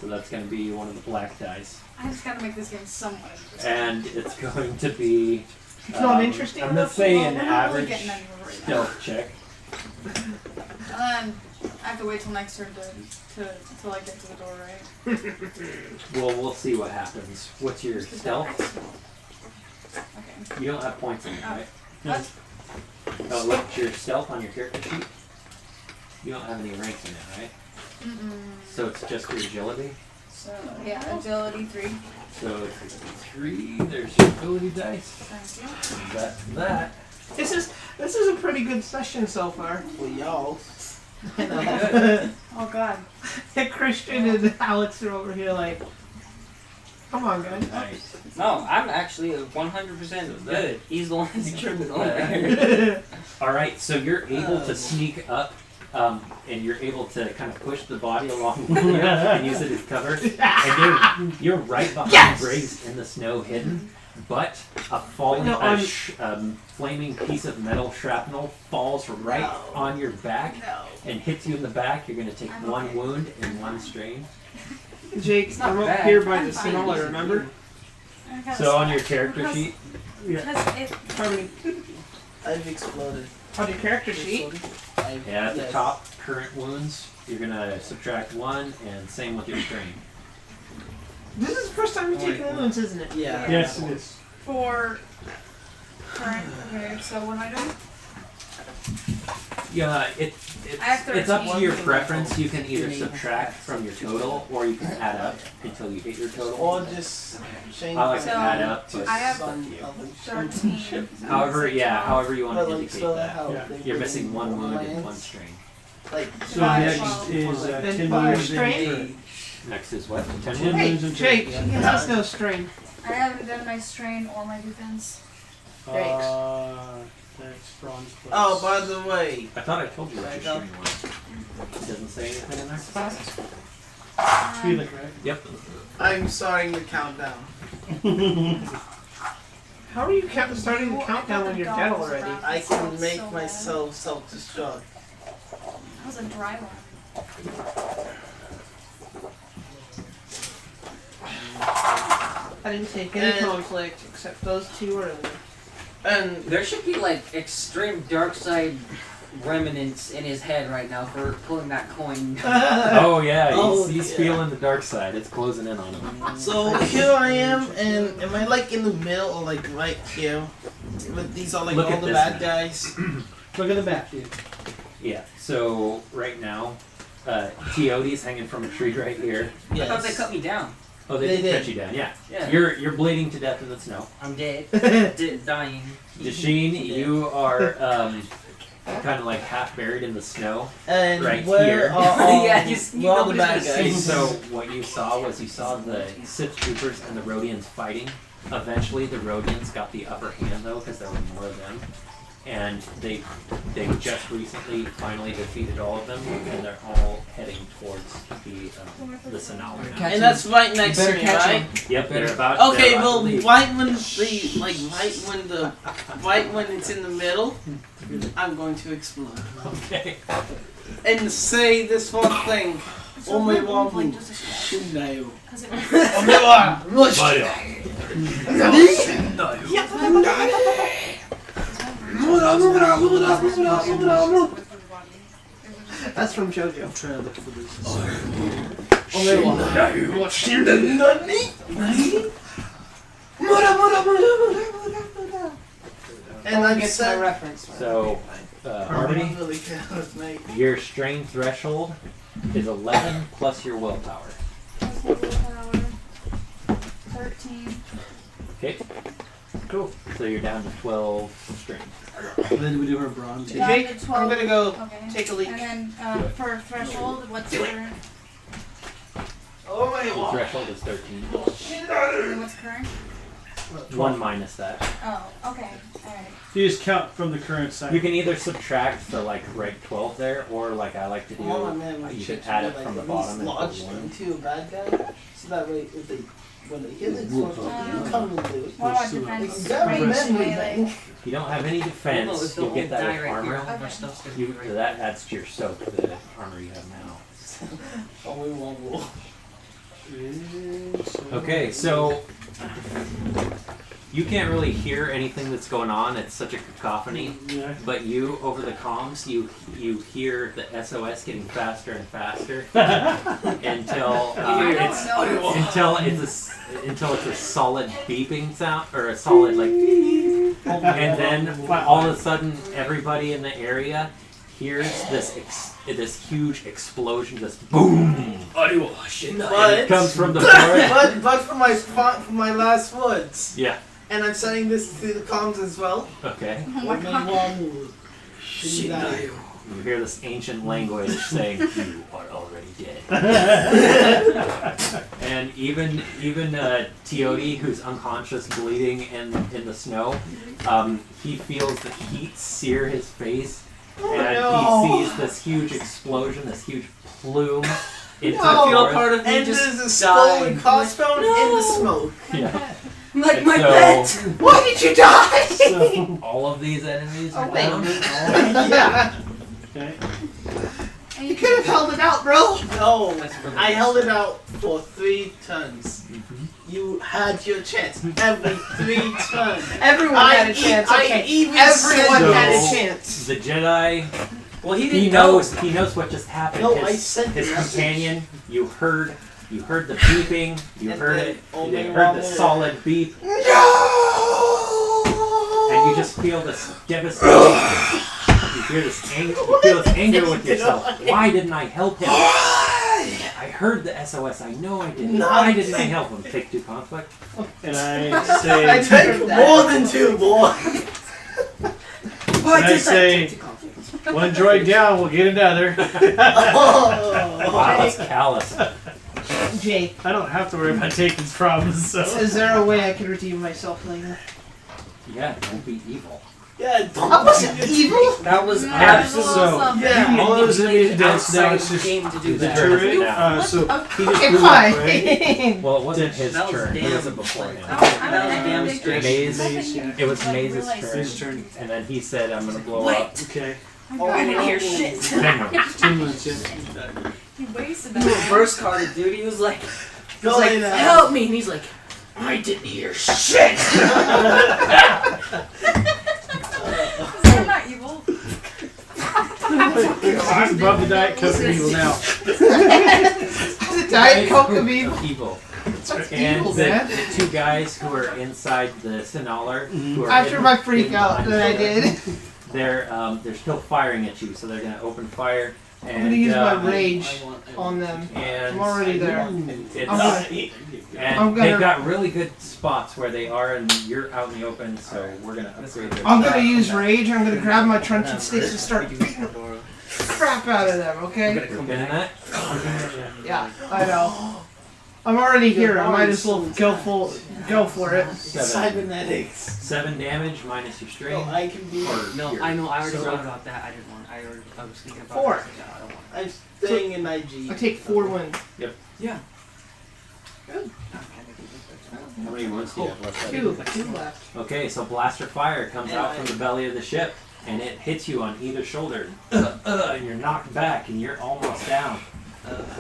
Speaker 1: So that's gonna be one of the black dice.
Speaker 6: I just gotta make this game somewhat interesting.
Speaker 1: And it's going to be
Speaker 5: It's not interesting
Speaker 1: I'm gonna
Speaker 5: enough.
Speaker 1: say
Speaker 6: Well,
Speaker 1: an
Speaker 6: we're not really
Speaker 1: average
Speaker 6: getting anywhere right now.
Speaker 1: stealth check.
Speaker 6: And then I have to wait till next turn till I get to the door, right?
Speaker 1: Well, we'll see what happens. What's your stealth?
Speaker 6: Okay.
Speaker 1: You don't have points in it,
Speaker 6: Oh.
Speaker 1: right?
Speaker 6: What?
Speaker 1: Oh, look at your stealth on your character sheet. You don't have any ranks in it, right?
Speaker 6: Mm-mm.
Speaker 1: So it's just your agility.
Speaker 6: So yeah, agility 3.
Speaker 1: So it's 3. There's your ability dice.
Speaker 6: Thank you.
Speaker 1: That's that.
Speaker 5: This is a pretty good session so far.
Speaker 8: Well, y'all.
Speaker 1: Good.
Speaker 6: Oh god.
Speaker 5: Christian and Alex are over here like, come on, guys.
Speaker 1: Nice.
Speaker 2: No, I'm actually 100% good. He's the one that's tripping over here.
Speaker 1: All right, so you're able to sneak up, and you're able to kind of push the body along with you and use it as cover. And you're right behind
Speaker 5: Yes!
Speaker 1: Briggs in the snow, hidden. But a falling,
Speaker 5: No,
Speaker 1: flaming piece of metal shrapnel falls right on your back
Speaker 6: No.
Speaker 1: and hits you in the back. You're going to take
Speaker 6: I'm
Speaker 1: 1
Speaker 6: okay.
Speaker 1: wound and 1 strain.
Speaker 5: Jake,
Speaker 2: It's not
Speaker 5: I'm up
Speaker 2: bad.
Speaker 5: here by
Speaker 6: I'm
Speaker 5: the
Speaker 6: fine.
Speaker 5: Sonola, remember?
Speaker 6: I gotta
Speaker 1: So on
Speaker 6: stop.
Speaker 1: your character
Speaker 6: Because-
Speaker 1: sheet,
Speaker 6: Because it,
Speaker 5: How many?
Speaker 8: I've exploded.
Speaker 5: On your character sheet?
Speaker 1: yeah, at the
Speaker 8: Yes.
Speaker 1: top, current wounds, you're going to subtract 1, and same with your strain.
Speaker 5: This is the first time you take
Speaker 8: Wait,
Speaker 5: wounds, isn't it?
Speaker 8: Yeah.
Speaker 3: Yes, it is.
Speaker 6: for current. Okay, so what am I doing?
Speaker 1: Yeah,
Speaker 6: I have
Speaker 1: it's up to
Speaker 6: 13.
Speaker 1: your preference. You can either subtract from your total, or you can add up until you hit your total.
Speaker 8: Or just change
Speaker 1: I like to
Speaker 6: So,
Speaker 1: add up, but
Speaker 6: I have
Speaker 8: some
Speaker 6: 13.
Speaker 1: however you want
Speaker 8: But
Speaker 1: to
Speaker 8: like,
Speaker 1: indicate
Speaker 8: so
Speaker 1: that.
Speaker 8: how
Speaker 3: Yeah.
Speaker 8: they
Speaker 1: You're
Speaker 8: put
Speaker 1: missing
Speaker 8: in
Speaker 1: 1 wound and
Speaker 8: lands,
Speaker 1: 1 strain.
Speaker 8: Like,
Speaker 3: So
Speaker 6: Five,
Speaker 3: next
Speaker 6: 12.
Speaker 3: is
Speaker 5: Then
Speaker 3: 10
Speaker 5: fire
Speaker 3: wounds
Speaker 5: strain.
Speaker 3: and
Speaker 1: Next is what? 10
Speaker 3: 10
Speaker 1: wounds?
Speaker 5: Hey,
Speaker 3: wounds and
Speaker 5: Jake,
Speaker 8: Yeah.
Speaker 5: he has no strain.
Speaker 6: I haven't done my strain or my defense.
Speaker 3: Thanks, bronze plus.
Speaker 8: oh, by the way,
Speaker 1: I thought I told you what
Speaker 8: Back
Speaker 1: your
Speaker 8: up.
Speaker 1: strain was. It doesn't say anything in there?
Speaker 3: Felix, right?
Speaker 1: Yep.
Speaker 8: I'm starting the countdown.
Speaker 5: How are you starting the countdown when you're dead already?
Speaker 8: I can make myself self-destruct.
Speaker 6: That was a dry one.
Speaker 5: I didn't take any
Speaker 8: And-
Speaker 5: conflict except those 2 earlier.
Speaker 8: And
Speaker 2: There should be like extreme dark side remnants in his head right now for pulling that coin.
Speaker 1: Oh yeah,
Speaker 8: Oh,
Speaker 1: he's
Speaker 8: yeah.
Speaker 1: feeling the dark side. It's closing in on him.
Speaker 8: so here I am, and am I like in the middle or like right here? But these are like
Speaker 1: Look
Speaker 8: all
Speaker 1: at
Speaker 8: the
Speaker 1: this
Speaker 8: bad
Speaker 1: map.
Speaker 8: guys.
Speaker 3: Look at the back, dude.
Speaker 1: Yeah. So right now, EotE's hanging from a tree right here.
Speaker 2: I thought they
Speaker 8: Yes.
Speaker 2: cut me down.
Speaker 1: Oh, they
Speaker 8: They
Speaker 1: did
Speaker 8: did.
Speaker 1: cut you down. Yeah.
Speaker 2: Yeah.
Speaker 1: You're bleeding to death in the snow.
Speaker 2: I'm dead. Dying.
Speaker 1: Dasheen, you are kind of like half buried in the snow.
Speaker 8: And
Speaker 1: Right
Speaker 8: where
Speaker 1: here.
Speaker 8: are all,
Speaker 2: Yeah,
Speaker 8: where are the
Speaker 2: nobody's
Speaker 8: bad
Speaker 2: gonna see.
Speaker 8: guys?
Speaker 1: So what you saw was you saw the Sith troopers and the Rodians fighting. Eventually, the Rodians got the upper hand though, because there were more of them. and they just recently finally defeated all of them, and they're all heading towards the Sonala now.
Speaker 4: And that's right next to me, right?
Speaker 1: Yep, they're about.
Speaker 4: Okay,
Speaker 1: they're about
Speaker 4: well,
Speaker 1: to leave.
Speaker 4: right when it's in the middle, I'm going to explode.
Speaker 1: Okay.
Speaker 4: And say this one thing. Oh my God, Shindayo.
Speaker 5: That's from JoJo.
Speaker 3: I'm trying to look for this.
Speaker 8: And I
Speaker 5: get my
Speaker 8: said,
Speaker 5: reference.
Speaker 1: So, Harmony,
Speaker 8: really good, mate.
Speaker 1: your strain threshold is 11 plus your willpower.
Speaker 6: Plus my willpower. 13.
Speaker 1: Okay. Cool. So you're down to 12 strain.
Speaker 3: And then we do her bronze.
Speaker 6: Down
Speaker 5: Jake,
Speaker 6: to 12.
Speaker 5: I'm gonna go
Speaker 6: Okay.
Speaker 5: take a leak.
Speaker 6: And then for threshold, what's current?
Speaker 8: Oh my
Speaker 1: The
Speaker 8: God.
Speaker 1: threshold is 13.
Speaker 6: And what's current?
Speaker 1: 1 minus that.
Speaker 6: Oh, okay. Alright.
Speaker 3: You just count from the current side.
Speaker 1: You can either subtract the rank 12 there, or like I like to do,
Speaker 8: Oh man, my
Speaker 1: you
Speaker 8: shit
Speaker 1: can add
Speaker 8: should
Speaker 1: it
Speaker 8: be,
Speaker 1: from the
Speaker 8: at
Speaker 1: bottom
Speaker 8: least
Speaker 1: and put
Speaker 8: lodged
Speaker 1: 1.
Speaker 8: into a bad guy, so that way if they when they hit it, you come and do it.
Speaker 6: What about
Speaker 3: So-
Speaker 6: defense?
Speaker 8: Grab a
Speaker 6: Range,
Speaker 8: memory
Speaker 6: melee?
Speaker 8: bank.
Speaker 1: If you don't have any defense, you'll get that with armor.
Speaker 6: Okay.
Speaker 1: That adds to your soak, the armor you have now.
Speaker 8: Only one rule.
Speaker 1: Okay, so you can't really hear anything that's going on. It's such a cacophony.
Speaker 3: Yeah.
Speaker 1: But you, over the comms, you hear the SOS getting faster and faster until it's a solid beeping sound, or a solid and then all of a sudden everybody in the area hears this huge explosion, this boom. And it comes from the forest.
Speaker 8: but for my last words,
Speaker 1: Yeah.
Speaker 8: and I'm sending this through the comms as well.
Speaker 1: Okay.
Speaker 6: Oh my god.
Speaker 1: You hear this ancient language saying, "You are already dead." And even EotE, who's unconscious, bleeding in the snow, he feels the heat sear his face, and he sees this huge explosion, this huge plume into the
Speaker 4: I feel
Speaker 1: forest.
Speaker 4: part of me
Speaker 8: And
Speaker 4: just
Speaker 8: there's a skull and
Speaker 4: died.
Speaker 8: crossbone in the smoke.
Speaker 1: Yeah.
Speaker 6: Like
Speaker 1: And
Speaker 6: my
Speaker 1: so,
Speaker 6: pet!
Speaker 8: Why did you die?
Speaker 3: So,
Speaker 1: all of these enemies are
Speaker 6: Oh, wait.
Speaker 1: down.
Speaker 8: Yeah.
Speaker 3: okay.
Speaker 6: And
Speaker 8: You could have held it out, bro. No,
Speaker 2: That's really
Speaker 8: I held it out for 3 turns. You had your chance every 3 turns.
Speaker 5: Everyone had a chance. Okay.
Speaker 8: even
Speaker 5: Everyone
Speaker 1: So-
Speaker 5: had a chance.
Speaker 1: The Jedi,
Speaker 2: Well, he
Speaker 1: he
Speaker 2: didn't know.
Speaker 1: knows what just happened.
Speaker 8: No,
Speaker 1: his
Speaker 8: I sent
Speaker 1: his
Speaker 8: the message.
Speaker 1: companion, you heard the beeping, you
Speaker 8: And
Speaker 1: heard
Speaker 8: then
Speaker 1: it,
Speaker 8: only
Speaker 1: you heard the
Speaker 8: one more.
Speaker 1: solid beep,
Speaker 8: No!
Speaker 1: and you just feel this devastation. You feel this anger with yourself. Why didn't I help him? I heard the SOS. I know I did. Why didn't I help him? Take 2 conflict.
Speaker 3: And I
Speaker 8: I
Speaker 3: say,
Speaker 8: take more than 2, boy.
Speaker 3: and I say, one droid down, we'll get another.
Speaker 1: Wow, that's callous.
Speaker 5: Jake,
Speaker 3: I don't have to worry about taking problems, so.
Speaker 5: is there a way I can redeem myself later?
Speaker 1: Yeah, don't be evil.
Speaker 8: Yeah,
Speaker 5: I wasn't evil.
Speaker 2: That was
Speaker 6: No,
Speaker 2: absolutely.
Speaker 3: So,
Speaker 8: Yeah.
Speaker 3: all those enemies dead now, it's
Speaker 2: outside
Speaker 3: just
Speaker 2: game to do
Speaker 3: the
Speaker 2: that.
Speaker 3: turret. So, he just
Speaker 5: Okay,
Speaker 3: blew up, right?
Speaker 5: fine.
Speaker 1: Well, it wasn't his
Speaker 2: That was
Speaker 1: turn. He
Speaker 2: damn
Speaker 1: wasn't before him.
Speaker 6: I was
Speaker 2: damn
Speaker 6: big
Speaker 2: straight.
Speaker 1: Maze.
Speaker 6: Nothing
Speaker 1: It was
Speaker 6: like,
Speaker 1: Maze's
Speaker 6: realized
Speaker 1: turn.
Speaker 3: His turn.
Speaker 1: And then he said, "I'm gonna blow
Speaker 6: Wait.
Speaker 1: up."
Speaker 3: Okay.
Speaker 6: I didn't hear shit.
Speaker 1: Hang on.
Speaker 3: 2 minutes, yeah.
Speaker 6: He wasted
Speaker 2: He
Speaker 6: that.
Speaker 2: reverse carded, dude. He was like,
Speaker 8: Go lay down.
Speaker 2: help me, and he's like, I didn't hear shit.
Speaker 6: Is that not evil?
Speaker 3: I'm above the Diet Coke of evil now.
Speaker 5: The Diet Coke of evil.
Speaker 1: Evil.
Speaker 5: That's
Speaker 1: And
Speaker 5: evil,
Speaker 1: the
Speaker 5: man.
Speaker 1: 2 guys who are inside the Sinalar, who are
Speaker 5: After
Speaker 1: hidden-
Speaker 5: my freak
Speaker 1: hidden
Speaker 5: out
Speaker 1: behind
Speaker 5: that I
Speaker 1: the pillar,
Speaker 5: did,
Speaker 1: they're still firing at you, so they're gonna open fire. And,
Speaker 5: I'm gonna use my
Speaker 1: um,
Speaker 5: rage on them.
Speaker 1: And
Speaker 5: I'm already there.
Speaker 1: It's,
Speaker 5: I'm gonna-
Speaker 1: and
Speaker 5: I'm gonna-
Speaker 1: they've got really good spots where they are, and you're out in the open, so we're gonna upgrade their
Speaker 5: I'm gonna use rage. I'm gonna grab my truncheon sticks and start beating the crap out of them. Okay?
Speaker 1: You're getting that?
Speaker 5: Yeah, I know. I'm already here. I might as well go for it.
Speaker 8: Cybernetics.
Speaker 1: 7 damage minus your strain.
Speaker 8: Oh, I can be.
Speaker 1: Or
Speaker 2: No,
Speaker 1: your-
Speaker 2: I know. I already
Speaker 1: so-
Speaker 2: thought about that. I didn't want. I was thinking about.
Speaker 5: 4.
Speaker 2: That. Yeah, I don't want.
Speaker 8: I'm staying in IG.
Speaker 5: I take 4 wounds.
Speaker 2: Yeah.
Speaker 1: How many wounds do you have left?
Speaker 5: 2 left.
Speaker 1: Okay, so blaster fire comes out from the belly of the ship, and it hits you on either shoulder, and you're knocked back, and you're almost down,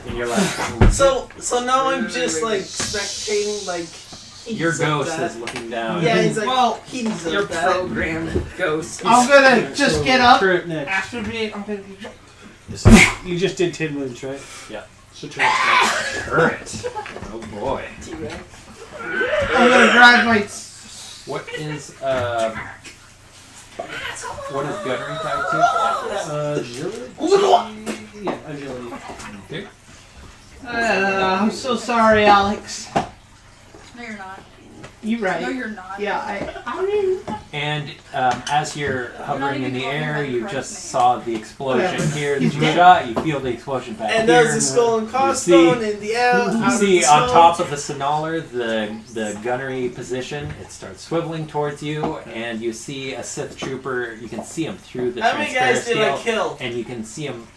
Speaker 1: and you're like,
Speaker 8: So now I'm just like spectating, like.
Speaker 1: your
Speaker 8: he's up
Speaker 1: ghost
Speaker 8: that.
Speaker 1: is looking down.
Speaker 8: Yeah, he's like,
Speaker 5: Well,
Speaker 8: he's
Speaker 2: Your
Speaker 8: up that.
Speaker 2: programmed ghost.
Speaker 5: I'm gonna just get up
Speaker 3: Turret next.
Speaker 5: after being. I'm gonna.
Speaker 3: You just did 10 wounds, right?
Speaker 1: Yeah.
Speaker 3: So turret next.
Speaker 1: Turret. Oh boy.
Speaker 5: I'm gonna grab my.
Speaker 1: What is gunnery tied to?
Speaker 3: Agility? Yeah, agility.
Speaker 1: Okay.
Speaker 5: I'm so sorry, Alex.
Speaker 6: No, you're not.
Speaker 5: You right.
Speaker 6: No, you're not.
Speaker 5: Yeah, I mean.
Speaker 1: And as you're hovering in the air, you just saw the explosion
Speaker 5: Whatever.
Speaker 1: here that
Speaker 5: He's
Speaker 1: you
Speaker 5: dead.
Speaker 1: shot. You feel the explosion back
Speaker 8: And
Speaker 1: here.
Speaker 8: there's a skull and crossbone in the air.
Speaker 1: You see on top of the sonaler the gunnery position. It starts swiveling towards you, and you see a Sith trooper. You can see him through the
Speaker 8: How many guys did I
Speaker 1: scale,
Speaker 8: kill?
Speaker 1: and you can see him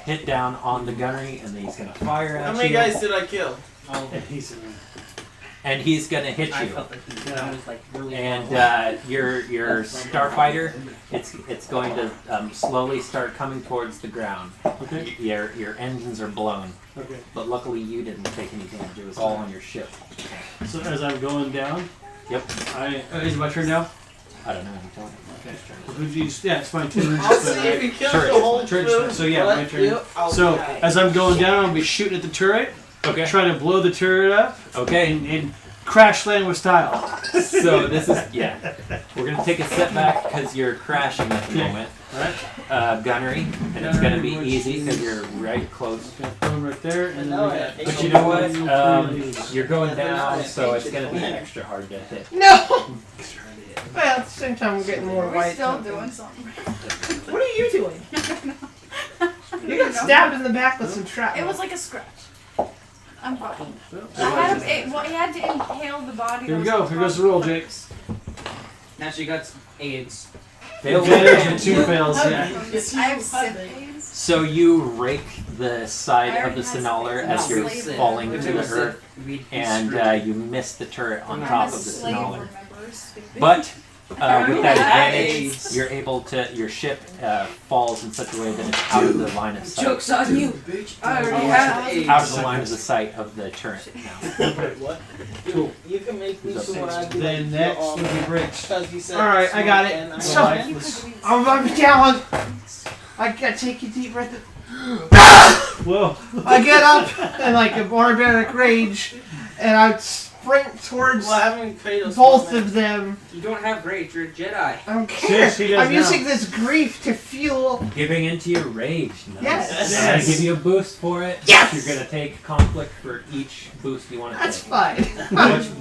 Speaker 1: hit down on the gunnery, and then he's gonna fire at
Speaker 8: How
Speaker 1: you.
Speaker 8: many guys did I kill?
Speaker 3: And he's in
Speaker 1: And he's gonna hit
Speaker 2: I
Speaker 1: you.
Speaker 2: felt like that was like really.
Speaker 1: And your starfighter, it's going to slowly start coming towards the ground.
Speaker 3: Okay.
Speaker 1: Your engines are blown,
Speaker 3: Okay.
Speaker 1: but luckily you didn't take any damage. It was all on your ship.
Speaker 3: So as I'm going down,
Speaker 1: Yep.
Speaker 3: is it my turn now?
Speaker 1: I don't know. You told me.
Speaker 3: Yeah, it's fine. 10 wounds.
Speaker 8: I'll see if he kills the whole
Speaker 3: Turret.
Speaker 8: crew.
Speaker 3: So yeah, my turn.
Speaker 8: I'll
Speaker 3: So
Speaker 8: die.
Speaker 3: as I'm going down, I'll be shooting at the turret,
Speaker 1: Okay.
Speaker 3: trying to blow the turret up,
Speaker 1: Okay.
Speaker 3: and crash land with style.
Speaker 1: So this is We're gonna take a step back because you're crashing at the
Speaker 3: Okay.
Speaker 1: moment.
Speaker 3: Alright.
Speaker 1: Gunnery, and it's gonna be easy because you're right close.
Speaker 3: Okay, throw him right there, and then
Speaker 8: No,
Speaker 3: we
Speaker 8: I
Speaker 3: got.
Speaker 8: hate
Speaker 1: But you know what?
Speaker 3: Please.
Speaker 1: You're going down, so it's gonna be extra hard to hit.
Speaker 5: No. Well, at the same time, we're getting more
Speaker 6: We're
Speaker 5: white.
Speaker 6: still
Speaker 5: something.
Speaker 6: doing something.
Speaker 5: What are you doing? You got stabbed in the back with some shrapnel.
Speaker 6: It was like a scratch. I'm fine. I had he had to inhale the body.
Speaker 3: Here we
Speaker 6: that was
Speaker 3: go. Here goes the roll, Jake.
Speaker 2: Now she got AIDS.
Speaker 1: Failed
Speaker 3: Advantage
Speaker 1: damage.
Speaker 3: and 2 fails. Yeah.
Speaker 6: I have sympathies.
Speaker 1: So you rake the side of the sonaler as you're
Speaker 6: Slave.
Speaker 1: falling
Speaker 2: If
Speaker 1: to
Speaker 2: it
Speaker 1: the
Speaker 2: was
Speaker 1: earth,
Speaker 2: we'd be
Speaker 1: and
Speaker 2: screwed.
Speaker 1: you miss the turret on
Speaker 6: I'm
Speaker 1: top
Speaker 6: a
Speaker 1: of the
Speaker 6: slave,
Speaker 1: sonaler.
Speaker 6: remember?
Speaker 1: But with that advantage,
Speaker 2: AIDS.
Speaker 1: you're able to. Your ship falls in such a way that it's out of the line of sight.
Speaker 2: Joke's on you. I already have AIDS.
Speaker 1: Out of the line of the sight of the turret now.
Speaker 8: What?
Speaker 3: Cool.
Speaker 8: You can make me
Speaker 1: Who's
Speaker 8: so
Speaker 1: up
Speaker 8: when I
Speaker 1: next?
Speaker 8: do
Speaker 3: Then
Speaker 8: like,
Speaker 3: next will be Bricks.
Speaker 8: because you said
Speaker 5: Alright, I got it.
Speaker 8: and I
Speaker 5: So-
Speaker 8: like-
Speaker 3: Lifeless.
Speaker 5: I'm down. I gotta take a deep breath.
Speaker 3: Whoa.
Speaker 5: I get up in like a barbaric rage, and I sprint towards
Speaker 8: Well, I haven't Kratos
Speaker 5: both
Speaker 8: moment.
Speaker 5: of them.
Speaker 2: You don't have rage. You're a Jedi.
Speaker 5: I don't care.
Speaker 3: Yes, he does
Speaker 5: I'm
Speaker 3: now.
Speaker 5: using this grief to fuel.
Speaker 1: Giving into your rage. Nice.
Speaker 5: Yes.
Speaker 1: I'm gonna give you a boost for it.
Speaker 5: Yes.
Speaker 1: You're gonna take conflict for each boost you want to
Speaker 5: That's
Speaker 1: take.
Speaker 5: fine.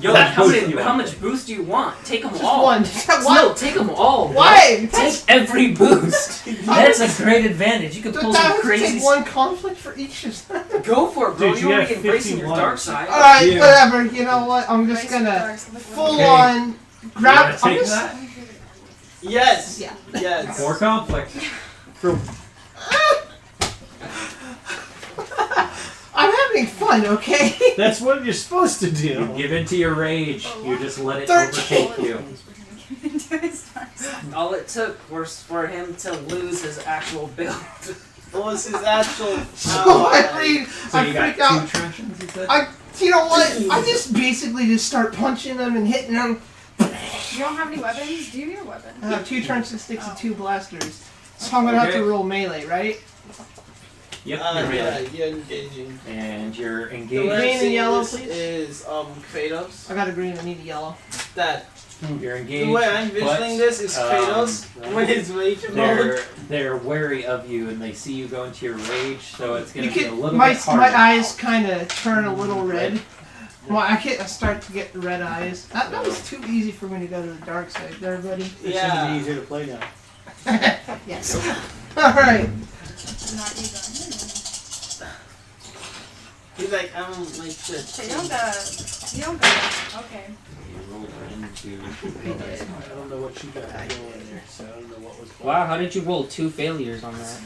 Speaker 2: Yo,
Speaker 1: That
Speaker 2: how
Speaker 1: boost
Speaker 2: many,
Speaker 1: you
Speaker 2: how
Speaker 1: want.
Speaker 2: much boost do you want? Take them
Speaker 5: Just
Speaker 2: all.
Speaker 5: one. Just
Speaker 2: No,
Speaker 5: one.
Speaker 2: take them all. bro.
Speaker 5: Why?
Speaker 2: Take every boost. That's a great advantage. You can pull
Speaker 5: I
Speaker 2: some
Speaker 5: have to
Speaker 2: crazy.
Speaker 5: take one conflict for each of them.
Speaker 2: Go for it, bro.
Speaker 3: Dude,
Speaker 2: You're
Speaker 3: you
Speaker 2: already
Speaker 3: have
Speaker 2: embracing
Speaker 3: 50
Speaker 2: your dark
Speaker 3: ones.
Speaker 2: side.
Speaker 5: Alright,
Speaker 1: Yeah.
Speaker 5: whatever. You know what? I'm just gonna full
Speaker 1: Okay.
Speaker 5: on grab.
Speaker 1: You wanna
Speaker 5: I'm
Speaker 1: take
Speaker 5: just,
Speaker 1: that?
Speaker 8: Yes.
Speaker 5: Yeah.
Speaker 8: Yes.
Speaker 1: More conflict.
Speaker 5: I'm having fun, okay?
Speaker 3: That's what you're supposed to
Speaker 1: You
Speaker 3: do.
Speaker 1: give into your rage. You just let it
Speaker 5: 13.
Speaker 1: overtake you.
Speaker 2: All it took was for him to lose his actual build.
Speaker 8: What was his actual?
Speaker 5: So I
Speaker 1: So you
Speaker 5: freak
Speaker 1: got
Speaker 5: out.
Speaker 1: 2 truncheons, you said?
Speaker 5: You know what? I just basically just start punching them and hitting them.
Speaker 6: You don't have any weapons? Do you need a weapon?
Speaker 5: I have 2 truncheon sticks and 2 blasters. So I'm gonna have to
Speaker 1: Okay.
Speaker 5: roll melee, right?
Speaker 1: Yep,
Speaker 8: Yeah,
Speaker 1: you're ready.
Speaker 8: you're engaging.
Speaker 1: And you're
Speaker 8: The
Speaker 1: engaged.
Speaker 5: Green
Speaker 8: way
Speaker 5: and
Speaker 8: I'm
Speaker 5: yellow,
Speaker 8: seeing
Speaker 5: please.
Speaker 8: this is Kratos.
Speaker 5: I got a green, I need a yellow.
Speaker 8: That
Speaker 1: You're engaged.
Speaker 8: the way I'm
Speaker 1: but,
Speaker 8: envisioning this is Kratos when his rage mode.
Speaker 1: they're wary of you and they see you go into your rage, so it's gonna
Speaker 5: You
Speaker 1: be a
Speaker 5: can,
Speaker 1: little
Speaker 5: my
Speaker 1: bit harder.
Speaker 5: my eyes kind of turn a little red. Well, I start to get red eyes. That was too easy for me to go to the dark side there, buddy.
Speaker 3: It's
Speaker 8: Yeah.
Speaker 3: gonna be easier to play now.
Speaker 5: Yes. Alright.
Speaker 6: Not even.
Speaker 4: He's like, I don't like this.
Speaker 6: Okay, you don't gotta. Okay.
Speaker 1: You rolled into.
Speaker 3: I don't know what you got going there, so I don't know what was.
Speaker 2: Wow, how did you roll 2 failures on that?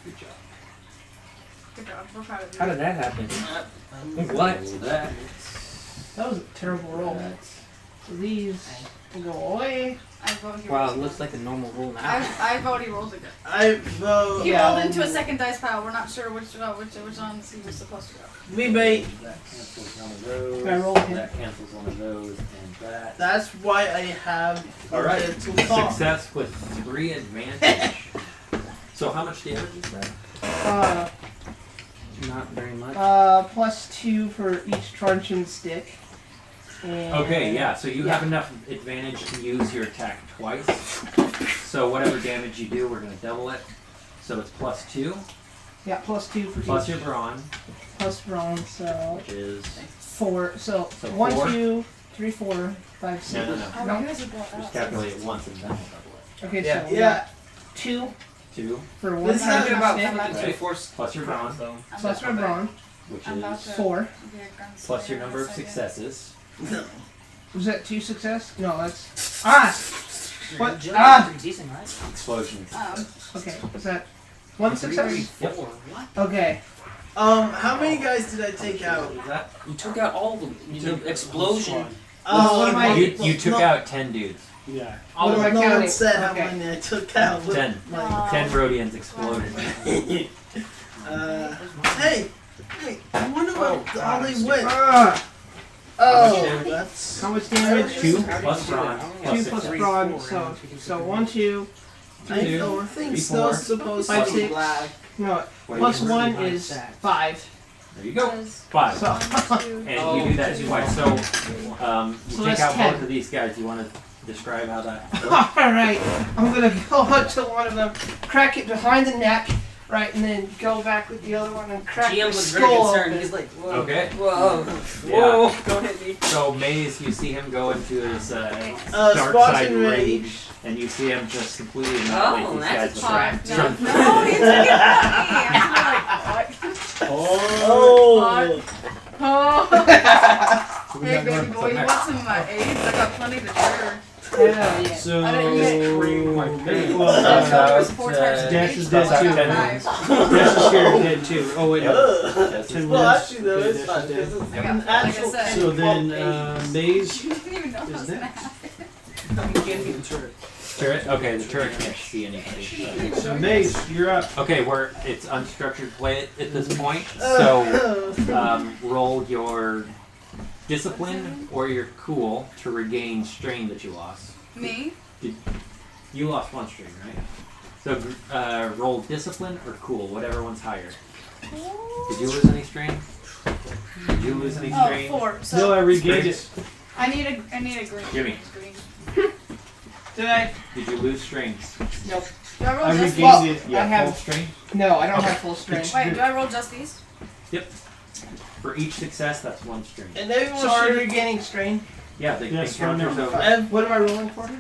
Speaker 1: Good job.
Speaker 6: Good job. We're proud of you.
Speaker 2: How did that happen? What?
Speaker 1: Roll that.
Speaker 5: That was a terrible roll. So these will go away.
Speaker 6: I've already
Speaker 2: Wow, it
Speaker 6: rolled
Speaker 2: looks like a normal roll now.
Speaker 6: I've already rolled again.
Speaker 8: I vote.
Speaker 6: He rolled into a second dice pile. We're not sure which on he was supposed to go.
Speaker 8: We bait.
Speaker 1: That cancels one of those.
Speaker 5: Can I roll him?
Speaker 1: That cancels one of those, and that.
Speaker 8: That's why I have.
Speaker 1: All right.
Speaker 8: To talk.
Speaker 1: Success with 3 advantage. So how much damage is that?
Speaker 2: Not very much.
Speaker 5: +2 for each truncheon stick. And
Speaker 1: Okay, yeah. So you have enough advantage to use your attack twice. So whatever damage you do, we're gonna double it. So it's +2
Speaker 5: Yeah, +2 for
Speaker 1: plus
Speaker 5: each.
Speaker 1: your brawn,
Speaker 5: Plus brawn, so
Speaker 1: which is
Speaker 5: 4. So,
Speaker 1: So
Speaker 5: 1,
Speaker 1: 4?
Speaker 5: 2, 3, 4, 5, 6.
Speaker 1: no.
Speaker 6: Oh,
Speaker 5: No.
Speaker 6: you guys have brought
Speaker 1: Just
Speaker 6: that.
Speaker 1: calculate it once and then we'll double
Speaker 5: Okay,
Speaker 2: Yeah.
Speaker 5: so we
Speaker 8: Yeah.
Speaker 5: got 2
Speaker 1: it. 2
Speaker 5: for one
Speaker 8: This is
Speaker 5: truncheon
Speaker 6: about
Speaker 5: stick.
Speaker 6: fucking
Speaker 1: Right.
Speaker 2: force
Speaker 1: plus your brawn,
Speaker 5: Plus my brawn,
Speaker 1: which
Speaker 6: I'm about
Speaker 1: is
Speaker 6: to
Speaker 5: 4.
Speaker 6: be a gunslinger
Speaker 1: plus your
Speaker 6: in a
Speaker 1: number of
Speaker 6: second.
Speaker 1: successes.
Speaker 8: No.
Speaker 5: Was that 2 success? No, that's what?
Speaker 2: Decent, right?
Speaker 1: Explosions.
Speaker 5: Okay, was that 1 success?
Speaker 1: Yep.
Speaker 2: What?
Speaker 5: Okay,
Speaker 8: How many guys did I take out?
Speaker 1: Is that?
Speaker 2: You took out all of them. The explosion.
Speaker 5: What am I-
Speaker 1: You took out 10 dudes.
Speaker 3: Yeah.
Speaker 5: What am I
Speaker 8: no
Speaker 5: counting?
Speaker 8: one said how
Speaker 5: Okay.
Speaker 8: many I took out.
Speaker 1: 10.
Speaker 6: Aw.
Speaker 1: 10 Rhodians exploded.
Speaker 8: Hey, what about all they went?
Speaker 5: Ah,
Speaker 1: How much
Speaker 8: Oh,
Speaker 1: damage?
Speaker 8: that's.
Speaker 5: how much damage?
Speaker 1: 2 plus brawn
Speaker 5: 2
Speaker 1: plus
Speaker 5: plus
Speaker 1: 6.
Speaker 5: brawn, so 1, 2,
Speaker 8: I
Speaker 1: Two,
Speaker 8: don't think
Speaker 1: three,
Speaker 8: snow's
Speaker 1: four,
Speaker 8: supposed to
Speaker 5: five,
Speaker 8: be
Speaker 5: six.
Speaker 8: black.
Speaker 5: no,
Speaker 1: What
Speaker 5: plus
Speaker 1: do you-
Speaker 5: 1 is 5.
Speaker 1: There you go.
Speaker 6: Because
Speaker 1: 5.
Speaker 5: So,
Speaker 1: And you do that twice. So you
Speaker 5: So
Speaker 1: take
Speaker 5: that's
Speaker 1: out
Speaker 5: 10.
Speaker 1: both of these guys. You want to describe how that works?
Speaker 5: alright, I'm gonna go up to one of them, crack it behind the neck, right, and then go back with the other one and crack
Speaker 2: GM
Speaker 5: the
Speaker 2: was very
Speaker 5: skull
Speaker 2: concerned.
Speaker 5: open.
Speaker 2: He's like, whoa.
Speaker 1: Okay.
Speaker 2: Whoa.
Speaker 1: Yeah.
Speaker 2: Whoa. Don't hit me.
Speaker 1: So Maze, you see him go into his dark
Speaker 8: Spots
Speaker 1: side
Speaker 8: and
Speaker 1: rage,
Speaker 8: rage.
Speaker 1: and you see him just completely annihilate
Speaker 2: Oh,
Speaker 1: these
Speaker 2: that's
Speaker 1: guys
Speaker 2: a
Speaker 1: with
Speaker 2: trap.
Speaker 1: that front
Speaker 6: no, he took it from me. I'm
Speaker 8: Oh.
Speaker 6: oh. Hey, baby boy, you want some AIDS? I got plenty to share.
Speaker 5: Hell yeah.
Speaker 3: So,
Speaker 6: I didn't
Speaker 3: well,
Speaker 6: That was 4 times
Speaker 3: Dash
Speaker 6: AIDS,
Speaker 3: is
Speaker 6: but
Speaker 3: dead
Speaker 6: I
Speaker 3: too.
Speaker 6: got 5.
Speaker 3: Dash is scared dead too. Oh wait, no.
Speaker 1: That's
Speaker 3: 10
Speaker 8: Well,
Speaker 3: minutes.
Speaker 8: actually, though,
Speaker 3: Okay,
Speaker 8: it's
Speaker 3: Dash
Speaker 8: fine.
Speaker 3: is dead.
Speaker 8: Because it's
Speaker 6: I got,
Speaker 8: an
Speaker 6: like I
Speaker 8: actual
Speaker 6: said,
Speaker 3: So then, Maze
Speaker 6: you didn't even know
Speaker 3: is
Speaker 6: it was gonna
Speaker 3: next.
Speaker 6: happen.
Speaker 1: turret. Okay, the turret can't see anything.
Speaker 3: So Maze, you're up.
Speaker 1: Okay, it's unstructured play at this point. So roll your discipline or your cool to regain strain that you lost.
Speaker 6: Me?
Speaker 1: You lost 1 strain, right? So roll discipline or cool, whatever one's higher. Did you lose any strain? Did you lose any
Speaker 6: Oh,
Speaker 1: strain?
Speaker 6: 4. So
Speaker 3: No, I regained it.
Speaker 6: I need a green.
Speaker 1: Gimme.
Speaker 6: Green.
Speaker 1: Did you lose strain?
Speaker 5: Nope.
Speaker 6: Do I roll
Speaker 3: I
Speaker 6: just
Speaker 3: regained
Speaker 6: these?
Speaker 3: it.
Speaker 1: Yeah,
Speaker 5: I have-
Speaker 1: full strain.
Speaker 5: No, I don't have full strength.
Speaker 6: Wait, do I roll just these?
Speaker 1: For each success, that's 1 strain.
Speaker 8: And everyone
Speaker 5: So are you
Speaker 8: should.
Speaker 5: regaining strain?
Speaker 1: Yeah, they
Speaker 3: Yes,
Speaker 1: counters
Speaker 3: one
Speaker 1: over.
Speaker 5: What am I rolling for?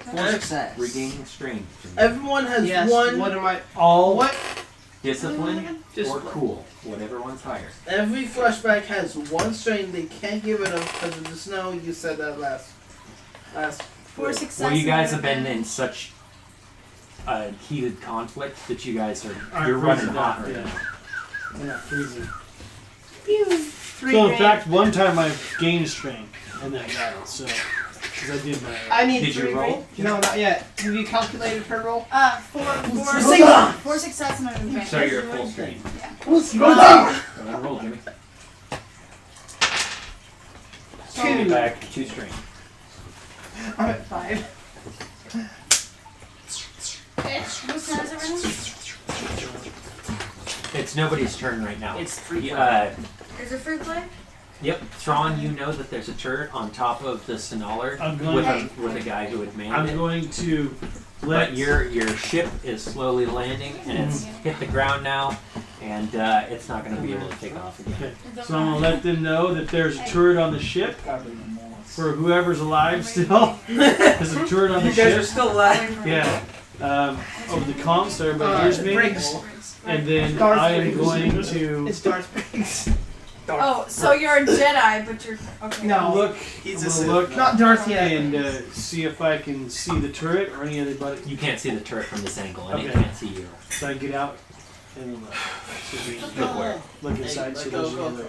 Speaker 1: Regaining strain.
Speaker 8: Everyone has
Speaker 5: Yes,
Speaker 8: one.
Speaker 5: what am I?
Speaker 3: All
Speaker 5: What?
Speaker 1: Discipline
Speaker 5: Just
Speaker 1: or cool, whatever one's higher.
Speaker 8: Every flashback has 1 strain. They can't give it up because of the snow. You said that last.
Speaker 6: 4 success.
Speaker 1: Well, you guys
Speaker 6: and
Speaker 1: have been
Speaker 6: then-
Speaker 1: in such a heated conflict that you guys are
Speaker 3: Aren't
Speaker 1: you're running
Speaker 3: freezing
Speaker 1: hot
Speaker 3: out,
Speaker 1: right
Speaker 3: yeah.
Speaker 1: now.
Speaker 3: Yeah, freezing.
Speaker 5: 3
Speaker 3: So in
Speaker 5: grand.
Speaker 3: fact, one time I gained strength in that battle. So, because I did my.
Speaker 5: I need
Speaker 1: Did you
Speaker 5: 3
Speaker 1: roll?
Speaker 5: grand. No, not yet. Have you calculated per roll?
Speaker 6: 4 success and an advantage.
Speaker 1: So you're at full strain.
Speaker 6: Yeah.
Speaker 1: Go ahead and roll, Jimmy.
Speaker 5: Two.
Speaker 1: Back 2 strain.
Speaker 5: I'm at 5.
Speaker 6: Whose turn is it right now?
Speaker 1: It's nobody's turn right now.
Speaker 2: It's free.
Speaker 6: Is it free play?
Speaker 1: Yep, Thrawn, you know that there's a turret on top of the Sonaler
Speaker 3: I'm going.
Speaker 1: with a guy who had manned
Speaker 3: I'm
Speaker 1: it.
Speaker 3: going to let
Speaker 1: But your ship is slowly landing and it's hit the ground now, and it's not going to be able to take off again.
Speaker 3: Okay. So I'm gonna let them know that there's a turret on the ship for whoever's alive still. There's a turret on the
Speaker 2: You guys are
Speaker 3: ship.
Speaker 2: still alive.
Speaker 3: Yeah. over the comms so everybody hears me.
Speaker 5: Briggs.
Speaker 3: And then
Speaker 5: Darth
Speaker 3: I am
Speaker 5: Briggs.
Speaker 3: going to
Speaker 5: It's Darth Briggs.
Speaker 6: Oh, so you're a Jedi, but you're okay.
Speaker 5: No.
Speaker 3: look,
Speaker 8: He's
Speaker 3: I'm
Speaker 8: a
Speaker 3: gonna
Speaker 8: Sith.
Speaker 3: look
Speaker 5: Not Darth yet.
Speaker 3: and see if I can see the turret or any other.
Speaker 7: You can't see the turret from this angle, and it
Speaker 3: Okay.
Speaker 7: can't see you.
Speaker 3: So I get out and look inside. So
Speaker 8: Hey,
Speaker 3: there's
Speaker 8: go,
Speaker 3: another.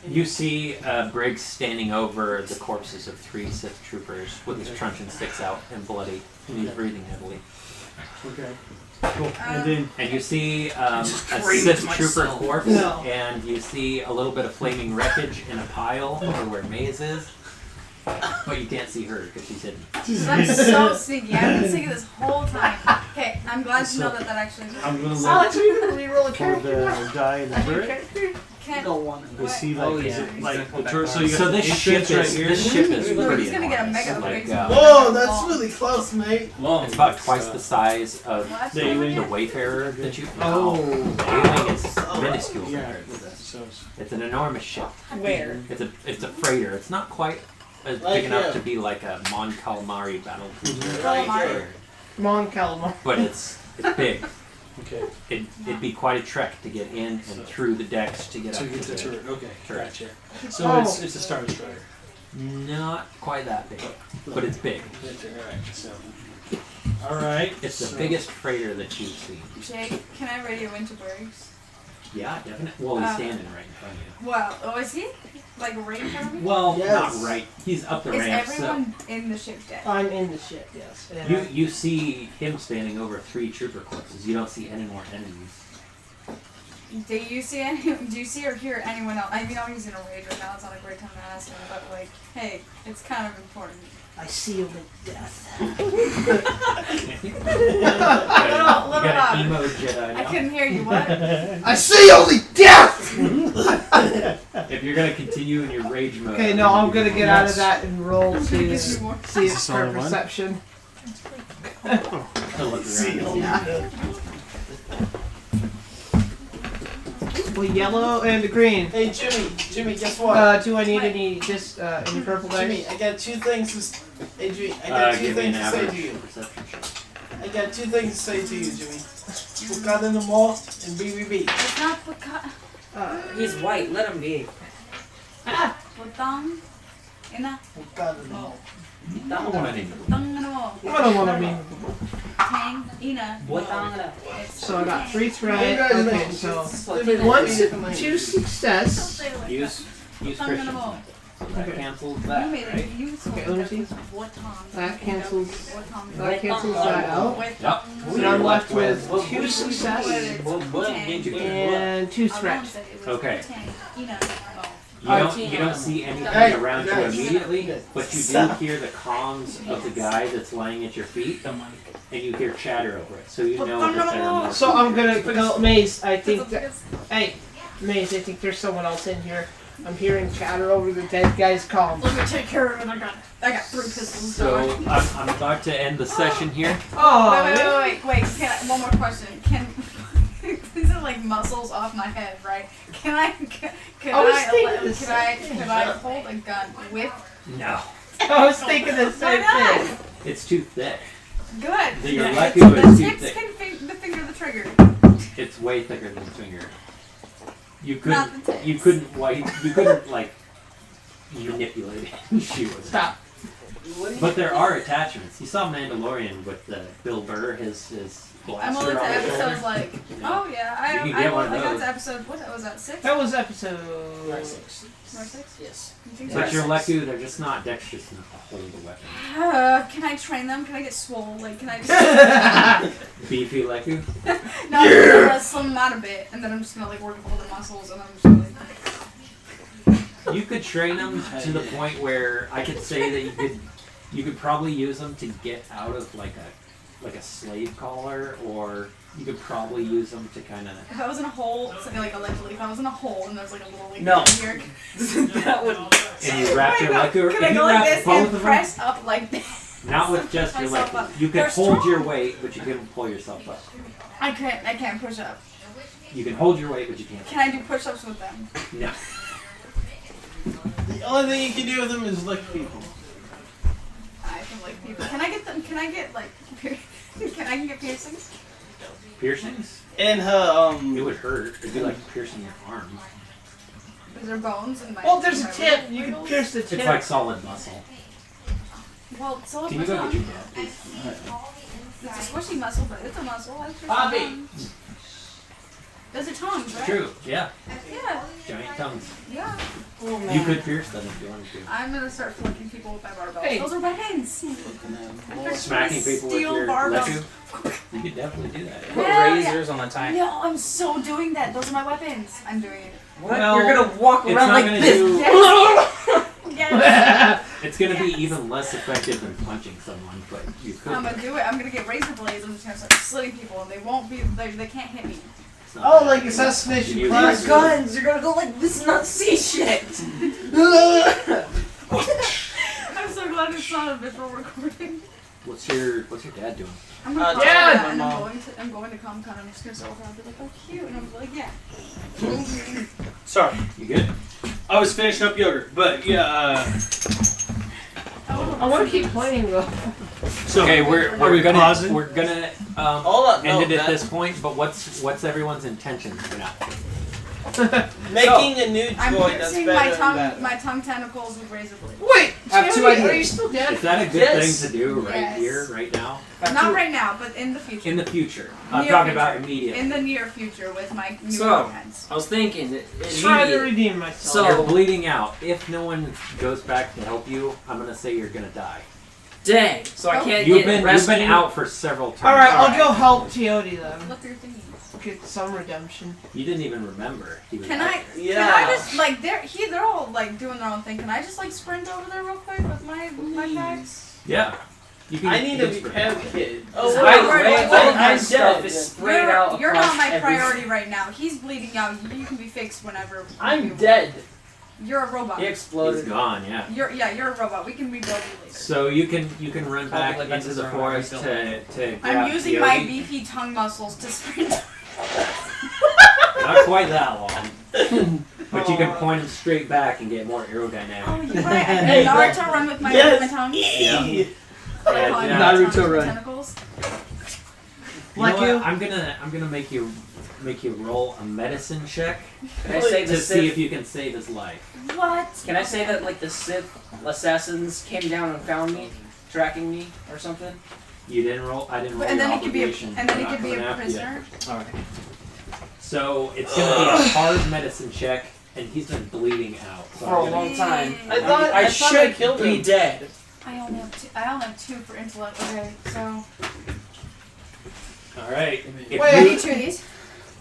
Speaker 7: You see Briggs standing over the corpses of 3 Sith troopers with his truncheon sticks out and bloody, and he's breathing heavily.
Speaker 3: Okay. Cool. And then
Speaker 7: And you see a
Speaker 3: screamed
Speaker 7: Sith
Speaker 3: to
Speaker 7: trooper
Speaker 3: myself.
Speaker 7: corpse,
Speaker 5: No.
Speaker 7: and you see a little bit of flaming wreckage in a pile over where Maze is. But you can't see her because she's hidden.
Speaker 6: I'm so sneaky. I've been sneaky this whole time. Okay, I'm glad to know that actually is.
Speaker 3: I'm gonna
Speaker 5: Alex,
Speaker 3: look
Speaker 5: are you gonna reroll a
Speaker 3: for
Speaker 5: character?
Speaker 3: the die in the turret.
Speaker 6: Can
Speaker 8: Go one.
Speaker 3: We see like,
Speaker 2: Oh,
Speaker 3: is
Speaker 2: yeah.
Speaker 3: it like the
Speaker 2: Exactly.
Speaker 3: turret? So you got
Speaker 7: So this ship
Speaker 3: entrance
Speaker 7: is
Speaker 3: right here.
Speaker 7: this ship is
Speaker 6: Look,
Speaker 7: pretty
Speaker 6: he's gonna get a
Speaker 7: enormous.
Speaker 6: mega
Speaker 7: Like,
Speaker 6: big
Speaker 8: Whoa, that's really close, mate.
Speaker 7: it's about twice the size of
Speaker 6: What?
Speaker 3: The A-wing.
Speaker 7: the Wayfarer that you.
Speaker 3: Oh.
Speaker 7: The A-wing is minuscule
Speaker 3: Yeah.
Speaker 7: compared to this.
Speaker 3: So
Speaker 7: It's an enormous ship.
Speaker 5: Where?
Speaker 7: It's a freighter. It's not quite as
Speaker 8: Like
Speaker 7: big enough
Speaker 8: here.
Speaker 7: to be like a Mon Calamari battle cruiser,
Speaker 8: Right here.
Speaker 5: Mon Calamar.
Speaker 7: but it's big.
Speaker 3: okay.
Speaker 7: It'd be quite a trek to get in and through the decks to get
Speaker 3: So
Speaker 7: up
Speaker 3: you get
Speaker 7: to
Speaker 3: the turret. Okay.
Speaker 7: turret.
Speaker 3: Gotcha. So
Speaker 5: Oh.
Speaker 3: it's a Star Destroyer.
Speaker 7: Not quite that big, but it's big.
Speaker 3: Alright. So. Alright.
Speaker 7: It's the
Speaker 3: so-
Speaker 7: biggest freighter that you've seen.
Speaker 6: Jake, can I radio into Briggs?
Speaker 7: Yeah, definitely. Well, he's standing right in front of
Speaker 6: Well, oh, is he? Like right in front of me?
Speaker 7: you. Well,
Speaker 8: Yes.
Speaker 7: not right. He's up the
Speaker 6: Is
Speaker 7: ramp. So
Speaker 6: everyone in the ship dead?
Speaker 5: I'm in the ship, yes. And
Speaker 7: you see him standing over 3 trooper corpses. You don't see any more enemies.
Speaker 6: Do you see any? Do you see or hear anyone else? I know he's in a rage right now. It's not a great time to ask him, but like, hey, it's kind of important.
Speaker 5: I seal with death.
Speaker 7: You
Speaker 6: Little
Speaker 7: got an
Speaker 6: louder.
Speaker 7: emo Jedi
Speaker 6: I
Speaker 7: now.
Speaker 6: couldn't hear you. What?
Speaker 8: I see only death!
Speaker 7: If you're gonna continue in your rage mode.
Speaker 5: Okay, no, I'm gonna get out of
Speaker 3: Yes.
Speaker 5: that and roll
Speaker 6: I'm gonna
Speaker 5: to
Speaker 6: give you more.
Speaker 5: see it
Speaker 3: Is this
Speaker 5: for
Speaker 3: only one?
Speaker 5: perception.
Speaker 7: To look
Speaker 8: See
Speaker 7: around.
Speaker 8: only
Speaker 5: Yeah.
Speaker 8: death.
Speaker 5: Well, yellow and green.
Speaker 8: Hey, Jimmy, guess what?
Speaker 5: Do I need any purple
Speaker 8: Jimmy,
Speaker 5: dice?
Speaker 8: I got 2 things to s- Hey, Jimmy, I got 2
Speaker 7: Give me an
Speaker 8: things to say
Speaker 7: average
Speaker 8: to you.
Speaker 7: perception check.
Speaker 8: I got 2 things to say to you, Jimmy. We got in the mall and BBB.
Speaker 6: It's not Butang.
Speaker 9: He's white, let him be.
Speaker 6: Butang. Ina.
Speaker 8: We got in the mall.
Speaker 7: Not one anymore.
Speaker 6: Butang ano mo?
Speaker 5: I don't want to be.
Speaker 6: Tang. Ina.
Speaker 9: Butang
Speaker 6: It's
Speaker 5: So I got 3 threat. Okay,
Speaker 8: Congratulations.
Speaker 5: so
Speaker 8: It's
Speaker 5: one,
Speaker 8: like-
Speaker 5: 2 success.
Speaker 7: Use
Speaker 6: Butang
Speaker 7: Christian.
Speaker 6: ano mo?
Speaker 7: So that
Speaker 5: Okay.
Speaker 7: cancels
Speaker 6: You
Speaker 7: that,
Speaker 6: made it.
Speaker 7: right?
Speaker 6: You told
Speaker 5: Okay,
Speaker 6: me
Speaker 5: let me
Speaker 6: that
Speaker 5: see.
Speaker 6: was Butang.
Speaker 5: That cancels.
Speaker 6: Butang.
Speaker 5: That cancels that out.
Speaker 7: Yep.
Speaker 5: So I'm left with 2 success and 2 threat.
Speaker 7: Okay.
Speaker 6: Ina.
Speaker 7: You don't see anything
Speaker 8: Hey,
Speaker 7: around you
Speaker 8: guys.
Speaker 7: immediately, but you do hear the comms of the guy that's lying at your feet, and you hear chatter over it, so you know that there are more.
Speaker 5: So I'm gonna go, Maze. I think that. Hey, Maze. I think there's someone else in here. I'm hearing chatter over the dead guy's comms.
Speaker 6: Let me take care of it. I got 3 pistols.
Speaker 7: So I'm about to end the session here.
Speaker 5: Oh,
Speaker 6: Wait. Can I, one more question. Can these are like muscles off my head, right? Can I hold a gun with?
Speaker 7: No,
Speaker 5: I was thinking the same
Speaker 6: Why
Speaker 5: thing.
Speaker 7: it's too thick.
Speaker 6: Good.
Speaker 7: Your
Speaker 6: The
Speaker 7: Leku is too
Speaker 6: tips
Speaker 7: thick.
Speaker 6: can the finger the trigger.
Speaker 7: It's way thicker than the finger. You
Speaker 6: Not
Speaker 7: couldn't.
Speaker 6: the tips.
Speaker 7: You couldn't like manipulate it and shoot it.
Speaker 5: Stop.
Speaker 7: But there are attachments. You saw Mandalorian with Bill Burr, his
Speaker 6: I'm
Speaker 7: blaster
Speaker 6: only to
Speaker 7: on his
Speaker 6: episode
Speaker 7: shoulder.
Speaker 6: like. Oh yeah,
Speaker 7: You can get one of
Speaker 6: I got
Speaker 7: those.
Speaker 6: to episode. What was that? 6?
Speaker 5: That was episode.
Speaker 6: Or 6?
Speaker 8: Yes.
Speaker 6: You think
Speaker 7: But
Speaker 6: so?
Speaker 7: your Leku, they're just not dexterous enough to hold a weapon.
Speaker 6: Can I train them? Can I get swole? Like, can I just
Speaker 7: Beefy Leku?
Speaker 6: no? I'm just gonna slim them out a bit, and then I'm just gonna like work all the muscles, and I'm just gonna, like.
Speaker 7: You could train them to the point where I could say that you could probably use them to get out of like a slave collar, or you could probably use them to kind of.
Speaker 6: If I was in a hole, it's like allegedly, if I was in a hole and there's like a little like
Speaker 9: No.
Speaker 6: here,
Speaker 9: That would.
Speaker 7: And you wrap your Leku.
Speaker 6: can I
Speaker 7: If you
Speaker 6: go like
Speaker 7: wrap
Speaker 6: this
Speaker 7: both
Speaker 6: and
Speaker 7: of them,
Speaker 6: press up like this?
Speaker 7: not with just your
Speaker 6: myself
Speaker 7: Leku.
Speaker 6: up.
Speaker 7: You can
Speaker 6: They're
Speaker 7: hold your
Speaker 6: strong.
Speaker 7: weight, but you can pull yourself up.
Speaker 6: I can't push up.
Speaker 7: You can hold your weight, but you can't.
Speaker 6: Can I do push-ups with them?
Speaker 7: No.
Speaker 8: The only thing you can do with them is lick people.
Speaker 6: I can like people. Can I get them? Can I get like? I get piercings?
Speaker 7: Piercings?
Speaker 4: In her
Speaker 7: It would hurt. It'd be like piercing your arm.
Speaker 6: Is there bones in my?
Speaker 5: Well, there's a
Speaker 6: my
Speaker 5: tip.
Speaker 6: wiggle-
Speaker 5: You can
Speaker 6: wiggles?
Speaker 5: pierce the
Speaker 7: It's
Speaker 5: tip.
Speaker 7: like solid muscle.
Speaker 6: Well, so is
Speaker 7: Can
Speaker 6: my
Speaker 7: you go get
Speaker 6: tongue.
Speaker 7: your dad, please?
Speaker 6: It's a squishy muscle, but it's a muscle. It's just
Speaker 4: Bobby.
Speaker 6: tongues. Those are tongues, right?
Speaker 7: True. Yeah.
Speaker 6: Yeah.
Speaker 7: Giant tongues.
Speaker 6: Yeah.
Speaker 7: You could pierce them if you wanted to.
Speaker 6: I'm gonna start flicking people with my barbells.
Speaker 5: Hey.
Speaker 6: Those are weapons.
Speaker 7: Smacking people with
Speaker 6: Steel
Speaker 7: your
Speaker 6: barbells.
Speaker 7: left shoe. You could definitely do that.
Speaker 9: Put
Speaker 6: Yeah,
Speaker 9: razors on the tie.
Speaker 6: No, I'm so doing that. Those are my weapons. I'm doing it.
Speaker 9: What?
Speaker 3: Well,
Speaker 9: You're gonna walk
Speaker 7: It's
Speaker 9: around
Speaker 7: not
Speaker 9: like
Speaker 7: gonna
Speaker 9: this?
Speaker 7: do.
Speaker 6: Yes.
Speaker 7: It's gonna be
Speaker 6: Yes.
Speaker 7: even less effective than punching someone, but you could.
Speaker 6: I'm gonna do it. I'm gonna get razor blades. I'm just gonna start slitting people, and they won't be. They can't hit me.
Speaker 7: It's not
Speaker 8: Oh,
Speaker 7: bad.
Speaker 8: like Assassination
Speaker 7: You-
Speaker 9: Your
Speaker 8: Classroom.
Speaker 9: guns. You're gonna go like this and not see shit.
Speaker 6: I'm so glad it's not a visual recording.
Speaker 7: What's your Dad doing?
Speaker 6: I'm gonna call
Speaker 4: Dad!
Speaker 6: her, and I'm going to Comic-Con. I'm just gonna sit over and be like, oh cute, and I'm like, yeah.
Speaker 3: Sorry,
Speaker 7: You good?
Speaker 3: I was finishing up yogurt, but yeah.
Speaker 5: I want to keep playing though.
Speaker 3: So
Speaker 7: Okay,
Speaker 3: are
Speaker 7: we're
Speaker 3: we
Speaker 7: gonna
Speaker 3: pausing?
Speaker 4: Hold up, no,
Speaker 7: end it at
Speaker 4: that-
Speaker 7: this point. But what's everyone's intentions for now?
Speaker 4: Making a new
Speaker 6: I'm
Speaker 4: droid that's
Speaker 6: piercing
Speaker 4: better
Speaker 6: my tongue,
Speaker 4: and better.
Speaker 6: my tongue tentacles with razor blades.
Speaker 5: Wait,
Speaker 9: I have two
Speaker 5: Jody, are
Speaker 9: ideas.
Speaker 5: you still dead?
Speaker 7: Is that a good
Speaker 4: Yes.
Speaker 7: thing to do right
Speaker 6: Yes.
Speaker 7: here, right now?
Speaker 6: Not right now, but in the future.
Speaker 7: In the future. I'm
Speaker 6: Near
Speaker 7: talking
Speaker 6: future.
Speaker 7: about immediately.
Speaker 6: In the near future with my new
Speaker 9: So-
Speaker 6: friends.
Speaker 9: I was thinking.
Speaker 5: Trying to
Speaker 9: immediate-
Speaker 5: redeem myself.
Speaker 9: So-
Speaker 7: You're bleeding out. If no one goes back to help you, I'm gonna say you're gonna die.
Speaker 9: Dang. So I
Speaker 6: Oh.
Speaker 9: can't
Speaker 7: You've
Speaker 9: get
Speaker 7: been
Speaker 9: rescued.
Speaker 7: out for several times.
Speaker 5: All right, I'll
Speaker 9: Alright.
Speaker 5: go help Teody then.
Speaker 6: Look through thingies.
Speaker 5: Get some redemption.
Speaker 7: You didn't even remember. He was
Speaker 6: Can
Speaker 7: out
Speaker 6: I?
Speaker 7: there.
Speaker 6: Can
Speaker 4: Yeah.
Speaker 6: I just like they're all like doing their own thing. Can I just like sprint over there real quick with my packs?
Speaker 7: Yeah. You can,
Speaker 4: I need
Speaker 7: you
Speaker 4: a
Speaker 7: can
Speaker 4: repair kit.
Speaker 6: Oh,
Speaker 9: By
Speaker 6: wait,
Speaker 9: the
Speaker 6: wait,
Speaker 9: way,
Speaker 6: wait,
Speaker 9: all
Speaker 6: wait.
Speaker 9: my
Speaker 4: I'm
Speaker 9: stuff
Speaker 4: dead.
Speaker 9: is sprayed out
Speaker 6: You're
Speaker 9: across
Speaker 6: not my
Speaker 9: every-
Speaker 6: priority right now. He's bleeding out. You can be fixed whenever.
Speaker 4: I'm dead.
Speaker 6: You're a robot.
Speaker 9: He
Speaker 7: He's
Speaker 9: exploded.
Speaker 7: gone. Yeah.
Speaker 6: You're a robot. We can rebuild you later.
Speaker 7: So you can run
Speaker 9: I'll
Speaker 7: back
Speaker 9: be like,
Speaker 7: into
Speaker 9: that's
Speaker 7: the
Speaker 9: his
Speaker 7: forest
Speaker 9: arm.
Speaker 7: to grab
Speaker 6: I'm using my
Speaker 7: Coyote.
Speaker 6: beefy tongue muscles to sprint.
Speaker 7: Not quite that long. But you can point him straight back and get more aerodynamic.
Speaker 6: Oh, you're right. I
Speaker 4: Hey,
Speaker 6: can Naruto run with my,
Speaker 4: yes.
Speaker 6: with my tongue.
Speaker 7: Yeah.
Speaker 6: What do I call it?
Speaker 7: Yeah.
Speaker 6: My
Speaker 3: Naruto
Speaker 6: tongue,
Speaker 3: run.
Speaker 6: Tentacles.
Speaker 7: You
Speaker 5: Like
Speaker 7: know
Speaker 5: you?
Speaker 7: what? I'm gonna make you roll a medicine check
Speaker 9: Can I say
Speaker 7: to
Speaker 9: the
Speaker 7: see
Speaker 9: Sith?
Speaker 7: if you can save his life.
Speaker 6: What?
Speaker 9: Can I say that like the Sith assassins came down and found me, tracking me or something?
Speaker 7: You didn't roll. I didn't roll
Speaker 6: And
Speaker 7: your
Speaker 6: then he could be a,
Speaker 7: obligation.
Speaker 6: and then he
Speaker 7: Not
Speaker 6: could be
Speaker 7: going
Speaker 6: a
Speaker 7: after you.
Speaker 6: prisoner.
Speaker 9: All right.
Speaker 7: So it's gonna be a hard medicine check, and he's been bleeding out. So
Speaker 9: For a
Speaker 7: I'm gonna-
Speaker 9: long time.
Speaker 4: I thought
Speaker 9: I
Speaker 4: I
Speaker 9: should
Speaker 4: killed
Speaker 9: be
Speaker 4: him.
Speaker 9: dead.
Speaker 6: I only have two for intellect. Okay, so
Speaker 7: All right. If
Speaker 5: Wait.
Speaker 6: I
Speaker 7: you-
Speaker 6: need two of these.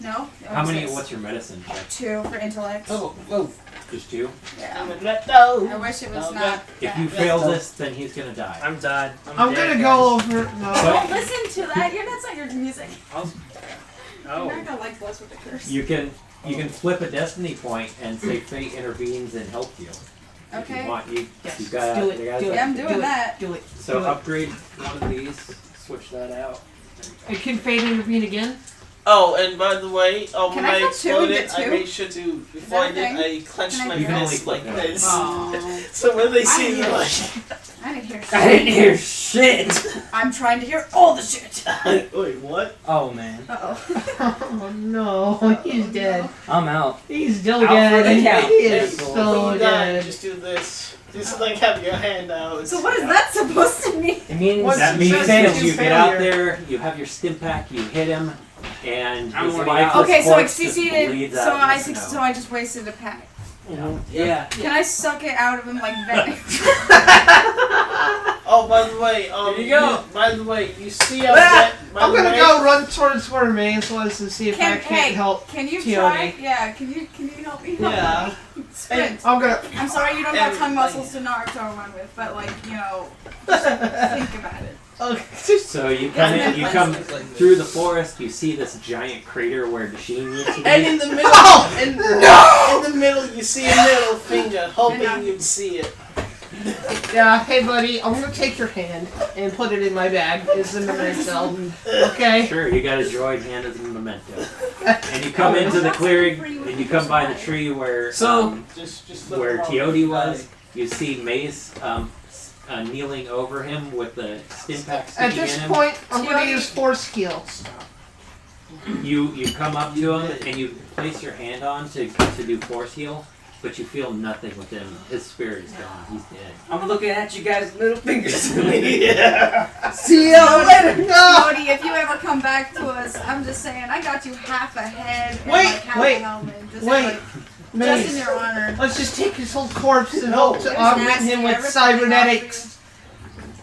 Speaker 6: No.
Speaker 7: how many?
Speaker 6: Six.
Speaker 7: What's your medicine check?
Speaker 6: Two for intellect.
Speaker 9: Oh.
Speaker 7: Just two.
Speaker 6: Yeah.
Speaker 4: Let go.
Speaker 6: I wish it was
Speaker 4: Okay.
Speaker 6: not.
Speaker 7: If
Speaker 6: that.
Speaker 7: you fail this, then he's gonna die.
Speaker 9: I'm dead.
Speaker 5: I'm
Speaker 9: dead,
Speaker 5: gonna go over. No.
Speaker 6: Don't listen to that. That's not your music.
Speaker 9: Oh.
Speaker 6: You're not gonna like Blessed with the curse.
Speaker 7: You can flip a destiny point and say fate intervenes and helps you. If
Speaker 6: Okay.
Speaker 7: you want, you
Speaker 5: Yes,
Speaker 7: got
Speaker 5: do it,
Speaker 7: you guys
Speaker 5: do
Speaker 7: got-
Speaker 5: it.
Speaker 6: Yeah, I'm doing
Speaker 5: Do it.
Speaker 6: that.
Speaker 5: Do it.
Speaker 7: So
Speaker 5: do it.
Speaker 7: upgrade one of these. Switch that out.
Speaker 5: And can fate intervene again?
Speaker 4: Oh, and by the way,
Speaker 6: Can
Speaker 4: when
Speaker 6: I
Speaker 4: I
Speaker 6: flip two and
Speaker 4: exploded,
Speaker 6: get
Speaker 4: I
Speaker 6: two?
Speaker 4: made sure to, before I
Speaker 6: that
Speaker 4: did, I clenched
Speaker 6: Can I
Speaker 4: my
Speaker 6: do
Speaker 7: You can only
Speaker 4: fist
Speaker 7: flip
Speaker 4: like
Speaker 7: that.
Speaker 4: this.
Speaker 5: Oh.
Speaker 4: So when they
Speaker 6: I
Speaker 4: see me,
Speaker 6: hear
Speaker 4: like,
Speaker 6: I didn't hear shit.
Speaker 9: I didn't hear shit.
Speaker 6: I'm trying to hear all the shit.
Speaker 4: wait, what?
Speaker 9: Oh man,
Speaker 6: Uh-oh.
Speaker 5: Oh no, he's dead.
Speaker 9: I'm out.
Speaker 5: He's still
Speaker 9: Out for
Speaker 5: dead.
Speaker 9: the count.
Speaker 5: He is
Speaker 9: Hey,
Speaker 5: so
Speaker 4: When you die,
Speaker 5: dead.
Speaker 4: just do this. Just like have your hand out.
Speaker 6: So what is that supposed to mean?
Speaker 9: It means
Speaker 5: What's
Speaker 7: That
Speaker 5: the
Speaker 7: means
Speaker 5: success
Speaker 7: that
Speaker 5: is
Speaker 7: you get out
Speaker 5: failure.
Speaker 7: there, you have your stim pack, you hit him, and
Speaker 9: I'm
Speaker 7: his
Speaker 9: already
Speaker 7: lifeless
Speaker 9: out.
Speaker 6: Okay, so I
Speaker 7: corpse just
Speaker 6: succeeded.
Speaker 7: bleeds
Speaker 6: So
Speaker 7: out in
Speaker 6: I
Speaker 7: the snow.
Speaker 6: so I just wasted a pack.
Speaker 9: yeah.
Speaker 6: Can I suck it out of him like venom?
Speaker 4: Oh, by the way,
Speaker 9: Here you go.
Speaker 4: by the way, you see how
Speaker 5: Ah,
Speaker 4: that? By
Speaker 5: I'm
Speaker 4: the
Speaker 5: gonna
Speaker 4: way,
Speaker 5: go run towards where remains Solace and see if I can't
Speaker 6: hey,
Speaker 5: help.
Speaker 6: can you
Speaker 5: Teody.
Speaker 6: try? Yeah, can you help me?
Speaker 5: Yeah.
Speaker 6: Sprint.
Speaker 5: I'm gonna.
Speaker 6: I'm sorry you don't have
Speaker 4: And-
Speaker 6: tongue muscles to Naruto run with, but like, you know, just think about it.
Speaker 5: Okay.
Speaker 7: So you come in, you come through the forest, you see this giant crater where Dasheen used to be.
Speaker 4: and in the middle,
Speaker 5: Oh,
Speaker 4: in the middle, you see a middle finger, hoping you'd see it.
Speaker 5: Yeah, hey buddy, I'm gonna take your hand and put it in my bag as a memento. Okay?
Speaker 7: Sure, you got a droid hand as a memento. And you come into the clearing, and you come by the tree where
Speaker 4: Just look
Speaker 7: where
Speaker 4: around
Speaker 7: Coyote
Speaker 4: and
Speaker 7: was.
Speaker 4: die.
Speaker 7: You see Maze kneeling over him with the stim pack
Speaker 5: At
Speaker 7: sticking
Speaker 5: this
Speaker 7: in him.
Speaker 5: point, I'm going to use force skills.
Speaker 7: You come up to him and you place your hand on to do force heal, but you feel nothing with him. His spirit is gone. He's dead.
Speaker 9: I'm looking at you guys' middle fingers to me.
Speaker 8: See you later. No.
Speaker 6: Cody, if you ever come back to us, I'm just saying, I got you half a head and
Speaker 5: Wait,
Speaker 6: like half
Speaker 5: wait,
Speaker 6: a helmet. Just
Speaker 5: wait.
Speaker 6: like, just in
Speaker 5: Mace,
Speaker 6: your honor.
Speaker 5: let's just take his whole corpse and
Speaker 8: No.
Speaker 5: hope to
Speaker 6: It was
Speaker 5: augment
Speaker 6: nasty,
Speaker 5: him with
Speaker 6: everything
Speaker 5: cybernetics.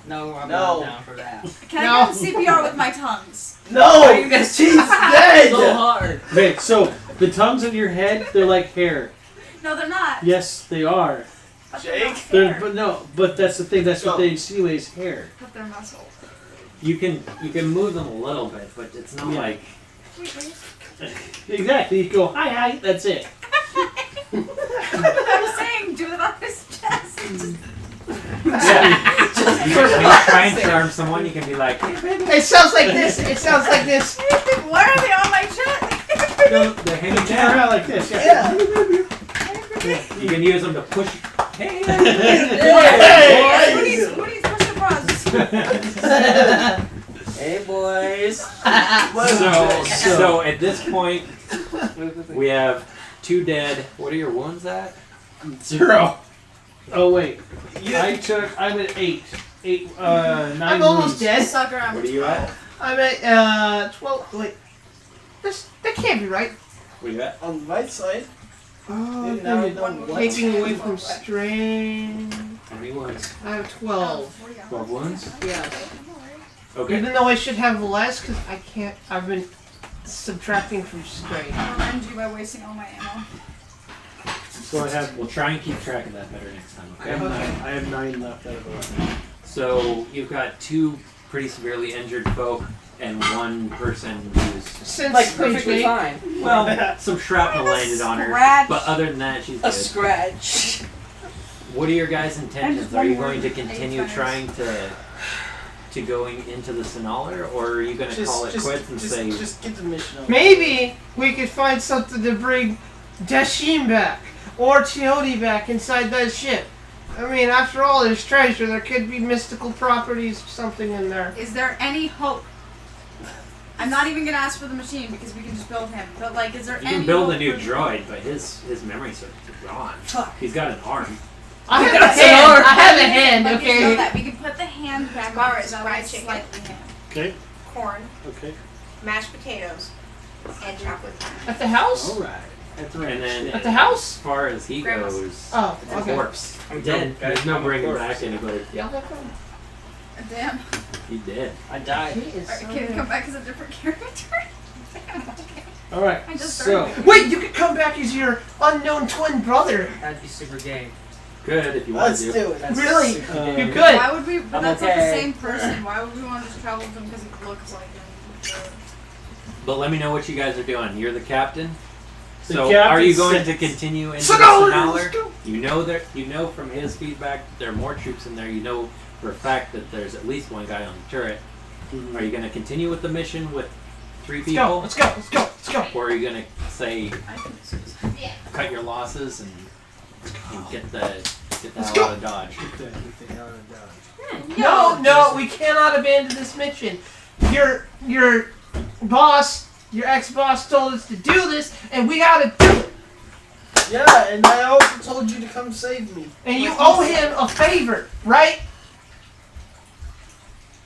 Speaker 9: No, I'm
Speaker 8: No.
Speaker 9: not down for that.
Speaker 6: Can
Speaker 5: No.
Speaker 6: I do CPR with my tongues?
Speaker 8: No.
Speaker 9: you guys
Speaker 8: She's dead.
Speaker 9: so hard.
Speaker 3: Okay, so the tongues in your head, they're like hair.
Speaker 6: No, they're not.
Speaker 3: Yes, they are.
Speaker 6: But they're not
Speaker 3: They're,
Speaker 6: hair.
Speaker 3: but no, but that's the thing. That's what they insinuate is hair.
Speaker 6: But they're muscle.
Speaker 7: You can move them a little bit, but it's not
Speaker 3: Yeah.
Speaker 7: like
Speaker 3: Exactly. You go hi. That's it.
Speaker 6: I'm saying, do it on his chest.
Speaker 7: yeah. When you try and charm someone, you can be like,
Speaker 5: It sounds like this. It sounds like this.
Speaker 6: Why are they on my chest?
Speaker 7: no, they're hanging
Speaker 3: Turn
Speaker 7: down.
Speaker 3: around like this. Yeah.
Speaker 8: Yeah.
Speaker 7: You can use them to push. Hey,
Speaker 6: Who needs push bras?
Speaker 9: Hey, boys.
Speaker 7: So at this point, we have 2 dead. What are your wounds at?
Speaker 3: 0. Oh wait. I'm at 8. 9
Speaker 5: I'm almost
Speaker 3: wounds.
Speaker 5: dead.
Speaker 6: Sucker, I'm
Speaker 7: What are you at?
Speaker 5: I'm at 12. Wait, that can't be right.
Speaker 7: What are you at?
Speaker 8: On the right side.
Speaker 5: Oh,
Speaker 8: Dude, now I know what.
Speaker 5: taking away from strain.
Speaker 7: How many wounds?
Speaker 5: I have 12.
Speaker 7: 12 wounds?
Speaker 5: Yeah.
Speaker 7: Okay.
Speaker 5: Even though I should have less, because I can't. I've been subtracting from strain.
Speaker 6: I'll revenge you by wasting all my ammo.
Speaker 3: So I have.
Speaker 7: We'll try and keep track of that better next time, okay?
Speaker 3: I have 9 left out of 11.
Speaker 7: So you've got 2 pretty severely injured folk and 1 person who's
Speaker 5: Since
Speaker 9: Like perfectly fine.
Speaker 7: well, some shrapnel landed on her,
Speaker 6: Scratch.
Speaker 7: but other than that, she's
Speaker 9: A
Speaker 7: good.
Speaker 9: scratch.
Speaker 7: What are your guys' intentions?
Speaker 6: just
Speaker 7: Are you
Speaker 6: one more
Speaker 7: going to continue
Speaker 6: eight
Speaker 7: trying to going into the Sonaler, or are you going to call it quits and say
Speaker 8: just get the mission over.
Speaker 5: Maybe we could find something to bring Dashim back or EotE back inside that ship. I mean, after all, there's treasure. There could be mystical properties, something in there.
Speaker 6: Is there any hope? I'm not even gonna ask for the machine because we can just build him. But like, is there
Speaker 7: you
Speaker 6: any
Speaker 7: can build a
Speaker 6: hope
Speaker 7: new
Speaker 6: for-
Speaker 7: droid, but his memory circuits are gone.
Speaker 6: Fuck.
Speaker 7: He's got an arm.
Speaker 5: I have a hand. I have a hand.
Speaker 6: But we know
Speaker 5: Okay.
Speaker 6: that. We can put the hand back
Speaker 10: Tomorrow
Speaker 6: on
Speaker 10: is
Speaker 6: so
Speaker 10: fried
Speaker 6: it's
Speaker 10: chicken.
Speaker 6: slightly hand.
Speaker 3: Okay.
Speaker 10: corn,
Speaker 3: Okay.
Speaker 10: mashed potatoes, and chocolate pie.
Speaker 5: At the house?
Speaker 3: All right. At the
Speaker 7: And then
Speaker 5: At the house?
Speaker 7: as far as he
Speaker 10: Grandma's.
Speaker 7: goes,
Speaker 5: Oh,
Speaker 7: it's a
Speaker 5: okay.
Speaker 7: corpse.
Speaker 9: I'm dead.
Speaker 7: There's no bringing back anybody.
Speaker 5: Yeah, I'll have fun.
Speaker 6: Damn.
Speaker 7: He did.
Speaker 9: I died.
Speaker 5: He is
Speaker 6: Alright,
Speaker 5: so
Speaker 6: can it
Speaker 5: good.
Speaker 6: come back as a different character? Damn, okay.
Speaker 3: All right.
Speaker 6: I just
Speaker 3: So.
Speaker 6: started.
Speaker 5: Wait, you could come back as your unknown twin brother.
Speaker 9: That'd be super gay.
Speaker 7: Good if you want
Speaker 8: Let's
Speaker 7: to.
Speaker 8: do it.
Speaker 9: That's
Speaker 5: Really?
Speaker 9: super
Speaker 3: Uh,
Speaker 9: gay.
Speaker 5: You could.
Speaker 6: Why would we? But
Speaker 9: I'm
Speaker 6: that's not the
Speaker 9: okay.
Speaker 6: same person. Why would we want to just travel with him because he looks like him?
Speaker 7: But let me know what you guys are doing. You're the captain.
Speaker 3: The
Speaker 7: So
Speaker 3: captain
Speaker 7: are you going
Speaker 3: said-
Speaker 7: to continue into
Speaker 5: Sonaler,
Speaker 7: the
Speaker 5: let's
Speaker 7: Sonaler?
Speaker 5: go.
Speaker 7: You know from his feedback that there are more troops in there. You know for a fact that there's at least one guy on the turret. Are you going to continue with the mission with 3
Speaker 5: Let's
Speaker 7: people?
Speaker 5: go. Let's go. Let's go. Let's go.
Speaker 7: Or are you going to say
Speaker 6: I think suicide.
Speaker 7: cut your losses and get the
Speaker 5: Let's
Speaker 7: hell
Speaker 5: go.
Speaker 7: out of Dodge?
Speaker 5: No, we cannot abandon this mission. Your boss, your ex-boss told us to do this, and we gotta do it.
Speaker 8: Yeah, and I also told you to come save me.
Speaker 5: And you owe him a favor, right?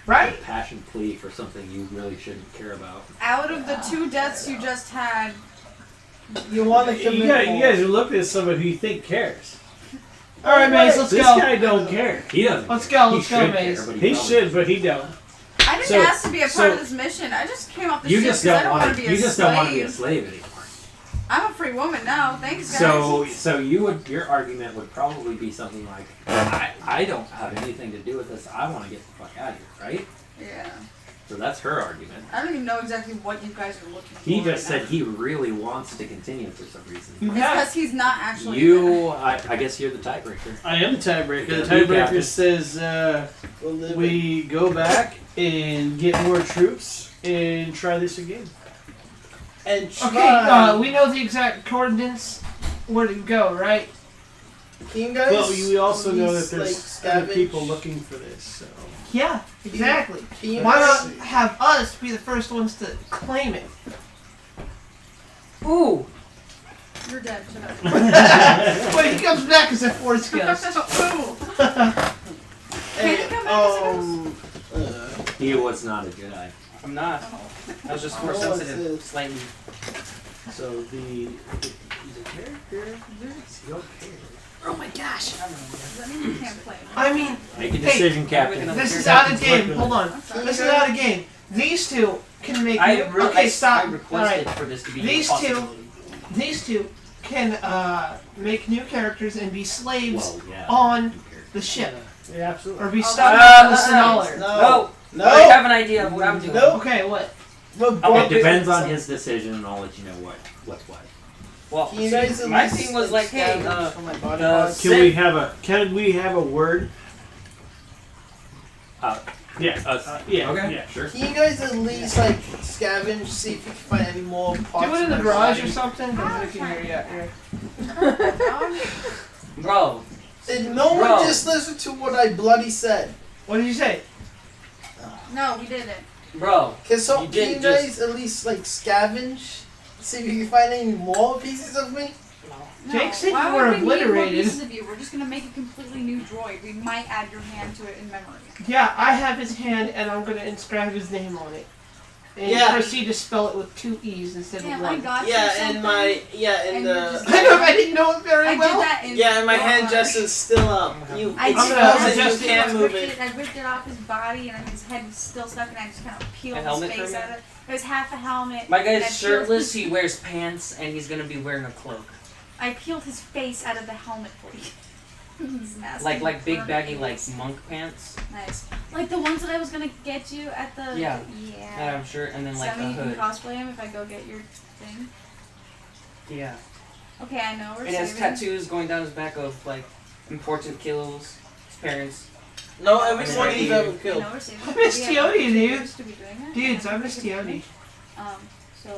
Speaker 7: A
Speaker 5: Right?
Speaker 7: passion plea for something you really shouldn't care about.
Speaker 6: Out of the 2 deaths you just had,
Speaker 8: You want to commit
Speaker 3: You guys are looking at someone who you think cares.
Speaker 5: All right, Maze, let's
Speaker 3: This
Speaker 5: go.
Speaker 3: guy don't care.
Speaker 7: He doesn't.
Speaker 5: Let's
Speaker 7: care.
Speaker 5: go,
Speaker 7: He
Speaker 5: let's go,
Speaker 7: should
Speaker 5: Maze.
Speaker 7: care, but
Speaker 3: He
Speaker 7: probably
Speaker 3: should, but he don't.
Speaker 6: I didn't
Speaker 3: So-
Speaker 6: ask to be a part
Speaker 3: so-
Speaker 6: of this mission. I just came off the
Speaker 7: You
Speaker 6: ship
Speaker 7: just
Speaker 6: because I
Speaker 7: don't
Speaker 6: don't want
Speaker 7: want
Speaker 6: to
Speaker 7: to.
Speaker 6: be a
Speaker 7: You just
Speaker 6: slave.
Speaker 7: don't want to be a slave anymore.
Speaker 6: I'm a free woman now. Thanks, guys.
Speaker 7: So your argument would probably be something like, I don't have anything to do with this. I want to get the fuck out of here, right?
Speaker 6: Yeah.
Speaker 7: So that's her argument.
Speaker 6: I don't even know exactly what you guys are looking for.
Speaker 7: He just
Speaker 6: right
Speaker 7: said he really wants to continue for some reason.
Speaker 5: You
Speaker 6: now. It's
Speaker 5: have.
Speaker 6: because he's not actually.
Speaker 7: I guess you're the tiebreaker.
Speaker 3: I am the tiebreaker. The
Speaker 7: Yeah,
Speaker 3: tiebreaker
Speaker 7: captain.
Speaker 3: says
Speaker 8: We'll live it.
Speaker 3: we go back and get more troops and try this again.
Speaker 8: And
Speaker 5: Okay,
Speaker 8: try.
Speaker 5: we know the exact coordinates where to go, right?
Speaker 8: Can you guys?
Speaker 3: Well, we also know that
Speaker 8: at
Speaker 3: there's
Speaker 8: least,
Speaker 3: other
Speaker 8: like,
Speaker 3: people
Speaker 8: scavenge?
Speaker 3: looking for this. So
Speaker 5: Yeah, exactly.
Speaker 8: Can you
Speaker 5: Why
Speaker 8: guys-
Speaker 5: not have us be the first ones to claim it?
Speaker 2: Ooh.
Speaker 6: You're dead. Shut up.
Speaker 5: Wait, he comes back as a force ghost.
Speaker 6: Can you come back
Speaker 7: He was not a Jedi.
Speaker 9: I'm not. I was just force
Speaker 8: Oh, what's
Speaker 9: sensitive,
Speaker 8: this?
Speaker 9: slightly.
Speaker 3: so the character. Okay.
Speaker 6: Oh my gosh. Does that mean you can't play?
Speaker 3: Ah.
Speaker 5: I mean,
Speaker 7: Make a
Speaker 5: Hey,
Speaker 7: decision, Captain.
Speaker 5: this is out of game.
Speaker 3: Captain's
Speaker 5: Hold on.
Speaker 6: I'm sorry.
Speaker 5: This is out of game. These two can make.
Speaker 9: I
Speaker 5: new-
Speaker 9: re-
Speaker 5: okay,
Speaker 9: I
Speaker 5: stop.
Speaker 9: requested
Speaker 5: Alright.
Speaker 9: for this to be
Speaker 5: These
Speaker 9: a
Speaker 5: two-
Speaker 9: possibility.
Speaker 5: These two can make new characters and be slaves
Speaker 7: Well, yeah.
Speaker 5: on the ship,
Speaker 3: Yeah, absolutely.
Speaker 5: or be
Speaker 6: Okay.
Speaker 5: stuck on the Sonaler.
Speaker 9: No.
Speaker 8: No.
Speaker 9: I have an idea of what I'm doing.
Speaker 8: Nope.
Speaker 5: Okay, what?
Speaker 7: It depends on his decision, and I'll let you know what's what.
Speaker 9: Well,
Speaker 8: Can you guys at
Speaker 9: my
Speaker 8: least,
Speaker 9: thing was like, hey,
Speaker 8: scavenge for my body
Speaker 9: the
Speaker 8: parts?
Speaker 3: Can we have a word? Yeah. Yeah.
Speaker 7: Okay.
Speaker 3: Yeah.
Speaker 7: Sure.
Speaker 8: Can you guys at least like scavenge, see if you can find any more parts?
Speaker 5: Do it in the
Speaker 8: of my
Speaker 5: garage
Speaker 8: body?
Speaker 5: or something. I can hear you out here.
Speaker 9: bro,
Speaker 8: Did no
Speaker 9: Bro.
Speaker 8: one just listen to what I bloody said?
Speaker 5: What did you say?
Speaker 6: No, we didn't.
Speaker 9: bro.
Speaker 8: Can so
Speaker 9: You
Speaker 8: can you
Speaker 9: didn't
Speaker 8: guys at least like scavenge, see if you can find any more pieces of me?
Speaker 6: No.
Speaker 5: Jake said
Speaker 6: Why
Speaker 5: you
Speaker 6: would
Speaker 5: were
Speaker 6: we need more
Speaker 5: obliterated.
Speaker 6: pieces of you? We're just gonna make a completely new droid. We might add your hand to it in memory.
Speaker 5: Yeah, I have his hand, and I'm gonna inscribe his name on it. And
Speaker 8: Yeah.
Speaker 5: proceed to spell it with 2 E's instead
Speaker 6: Damn,
Speaker 5: of
Speaker 6: I
Speaker 5: 1.
Speaker 6: got you
Speaker 8: Yeah,
Speaker 6: something.
Speaker 8: and my
Speaker 6: and you're just-
Speaker 5: I know if I didn't know it very
Speaker 6: I
Speaker 5: well.
Speaker 6: did that in
Speaker 8: and my hand
Speaker 6: Walmart.
Speaker 8: just is still up. You,
Speaker 6: I
Speaker 8: it's
Speaker 6: did
Speaker 5: gonna
Speaker 8: frozen,
Speaker 5: adjust
Speaker 8: you
Speaker 5: it.
Speaker 8: can't move it.
Speaker 6: I ripped it off his body, and his head was still stuck, and I just kind of peeled
Speaker 9: A
Speaker 6: his
Speaker 9: helmet
Speaker 6: face
Speaker 9: from
Speaker 6: out of it. It was half a helmet.
Speaker 9: My
Speaker 6: and I
Speaker 9: guy's
Speaker 6: peeled
Speaker 9: shirtless.
Speaker 6: his-
Speaker 9: He wears pants, and he's gonna be wearing a cloak,
Speaker 6: I peeled his face out of the helmet for you. He's nasty.
Speaker 9: like big
Speaker 6: Burnt
Speaker 9: baggy
Speaker 6: face.
Speaker 9: like monk pants.
Speaker 6: Nice. Like the ones that I was gonna get you at the.
Speaker 9: Yeah.
Speaker 6: Yeah.
Speaker 9: I'm sure, and then like
Speaker 6: Send
Speaker 9: a
Speaker 6: me, you can
Speaker 9: hood.
Speaker 6: cosplay him if I go get your thing.
Speaker 9: Yeah.
Speaker 6: Okay, I know we're
Speaker 9: It has
Speaker 6: saving.
Speaker 9: tattoos going down his back of like important kills, his parents.
Speaker 8: No, everyone
Speaker 9: Yeah.
Speaker 8: he's ever
Speaker 6: I
Speaker 8: killed.
Speaker 6: know we're saving.
Speaker 5: I miss
Speaker 6: We have
Speaker 5: Teody, dude.
Speaker 6: years to be doing it.
Speaker 5: Dudes, I
Speaker 6: And
Speaker 5: miss
Speaker 6: we can
Speaker 5: Teody.
Speaker 6: So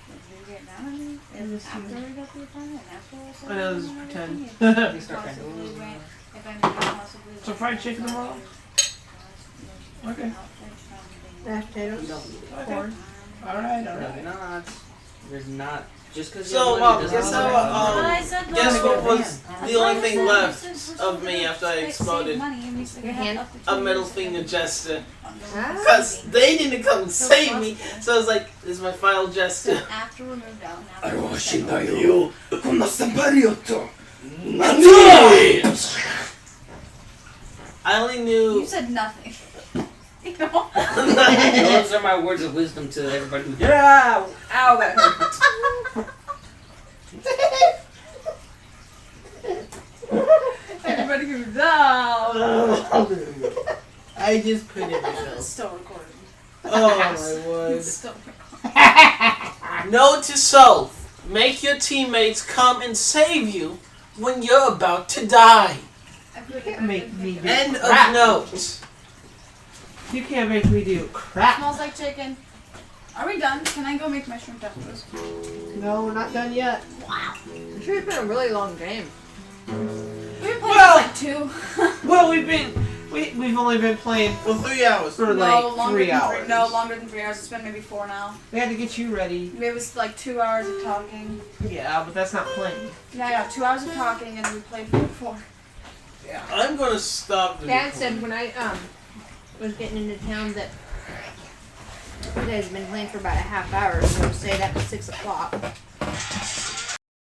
Speaker 6: when we get down on me, and
Speaker 5: miss
Speaker 6: after
Speaker 5: Teody.
Speaker 6: we go through the time, and after
Speaker 5: I know, this is
Speaker 6: and
Speaker 5: pretend.
Speaker 6: everything, if
Speaker 9: They start
Speaker 6: possibly
Speaker 9: kind of-
Speaker 6: went- if anything possibly
Speaker 5: So
Speaker 6: went
Speaker 5: fried chicken
Speaker 6: outside
Speaker 5: tomorrow?
Speaker 6: of-
Speaker 5: Okay. Mashed potatoes. Corn. Alright,
Speaker 9: Maybe
Speaker 5: alright.
Speaker 9: not. There's not. Just because
Speaker 8: So, guess how,
Speaker 6: But I said no.
Speaker 8: guess what was
Speaker 6: That's
Speaker 8: the
Speaker 6: why
Speaker 8: only
Speaker 6: I
Speaker 8: thing
Speaker 6: said
Speaker 8: left
Speaker 6: we're still
Speaker 8: of me
Speaker 6: gonna
Speaker 8: after I
Speaker 6: save
Speaker 8: exploded?
Speaker 6: money, and we still
Speaker 10: Your
Speaker 6: have
Speaker 10: hand?
Speaker 6: up to
Speaker 8: A
Speaker 6: 2
Speaker 8: middle
Speaker 6: years
Speaker 8: finger
Speaker 6: to
Speaker 8: gesture.
Speaker 10: Ah.
Speaker 8: Because they didn't come
Speaker 6: So
Speaker 8: save
Speaker 6: plus
Speaker 8: me,
Speaker 6: this.
Speaker 8: so I was like, this is my final
Speaker 6: So
Speaker 8: gesture.
Speaker 6: after we moved out, now
Speaker 11: I
Speaker 6: we're
Speaker 11: was
Speaker 6: set.
Speaker 11: you. Con Sambarioto.
Speaker 8: I only
Speaker 6: You
Speaker 8: knew.
Speaker 6: said nothing. You know?
Speaker 9: Those are my words of wisdom to everybody who. Yeah. Ow, that hurt.
Speaker 6: Everybody who's down.
Speaker 8: I just put it myself.
Speaker 6: Still recording.
Speaker 8: Oh my word.
Speaker 6: Still
Speaker 8: Note to self: make your teammates come and save you when you're about to die.
Speaker 5: You can't make me do
Speaker 8: End of
Speaker 5: crap.
Speaker 8: note.
Speaker 5: You can't make me do crap.
Speaker 6: Smells like chicken. Are we done? Can I go make my shrimp tacos?
Speaker 5: No, we're not done yet.
Speaker 10: I'm sure it's been a really long game.
Speaker 6: We've been playing
Speaker 5: Well-
Speaker 6: like 2.
Speaker 5: Well, we've only been playing
Speaker 8: For 3 hours.
Speaker 5: for
Speaker 6: No,
Speaker 5: like
Speaker 6: longer
Speaker 5: 3
Speaker 6: than
Speaker 5: hours.
Speaker 6: No, longer than 3 hours. It's been maybe 4 now.
Speaker 5: We had to get you ready.
Speaker 6: It was like 2 hours of talking.
Speaker 5: Yeah, but that's not playing.
Speaker 6: Yeah, I know. 2 hours of talking, and then we played for 4.
Speaker 8: I'm gonna stop the
Speaker 10: Dad
Speaker 8: recording.
Speaker 10: said when I was getting into town that you guys have been playing for about a half hour, so say that was 6 o'clock.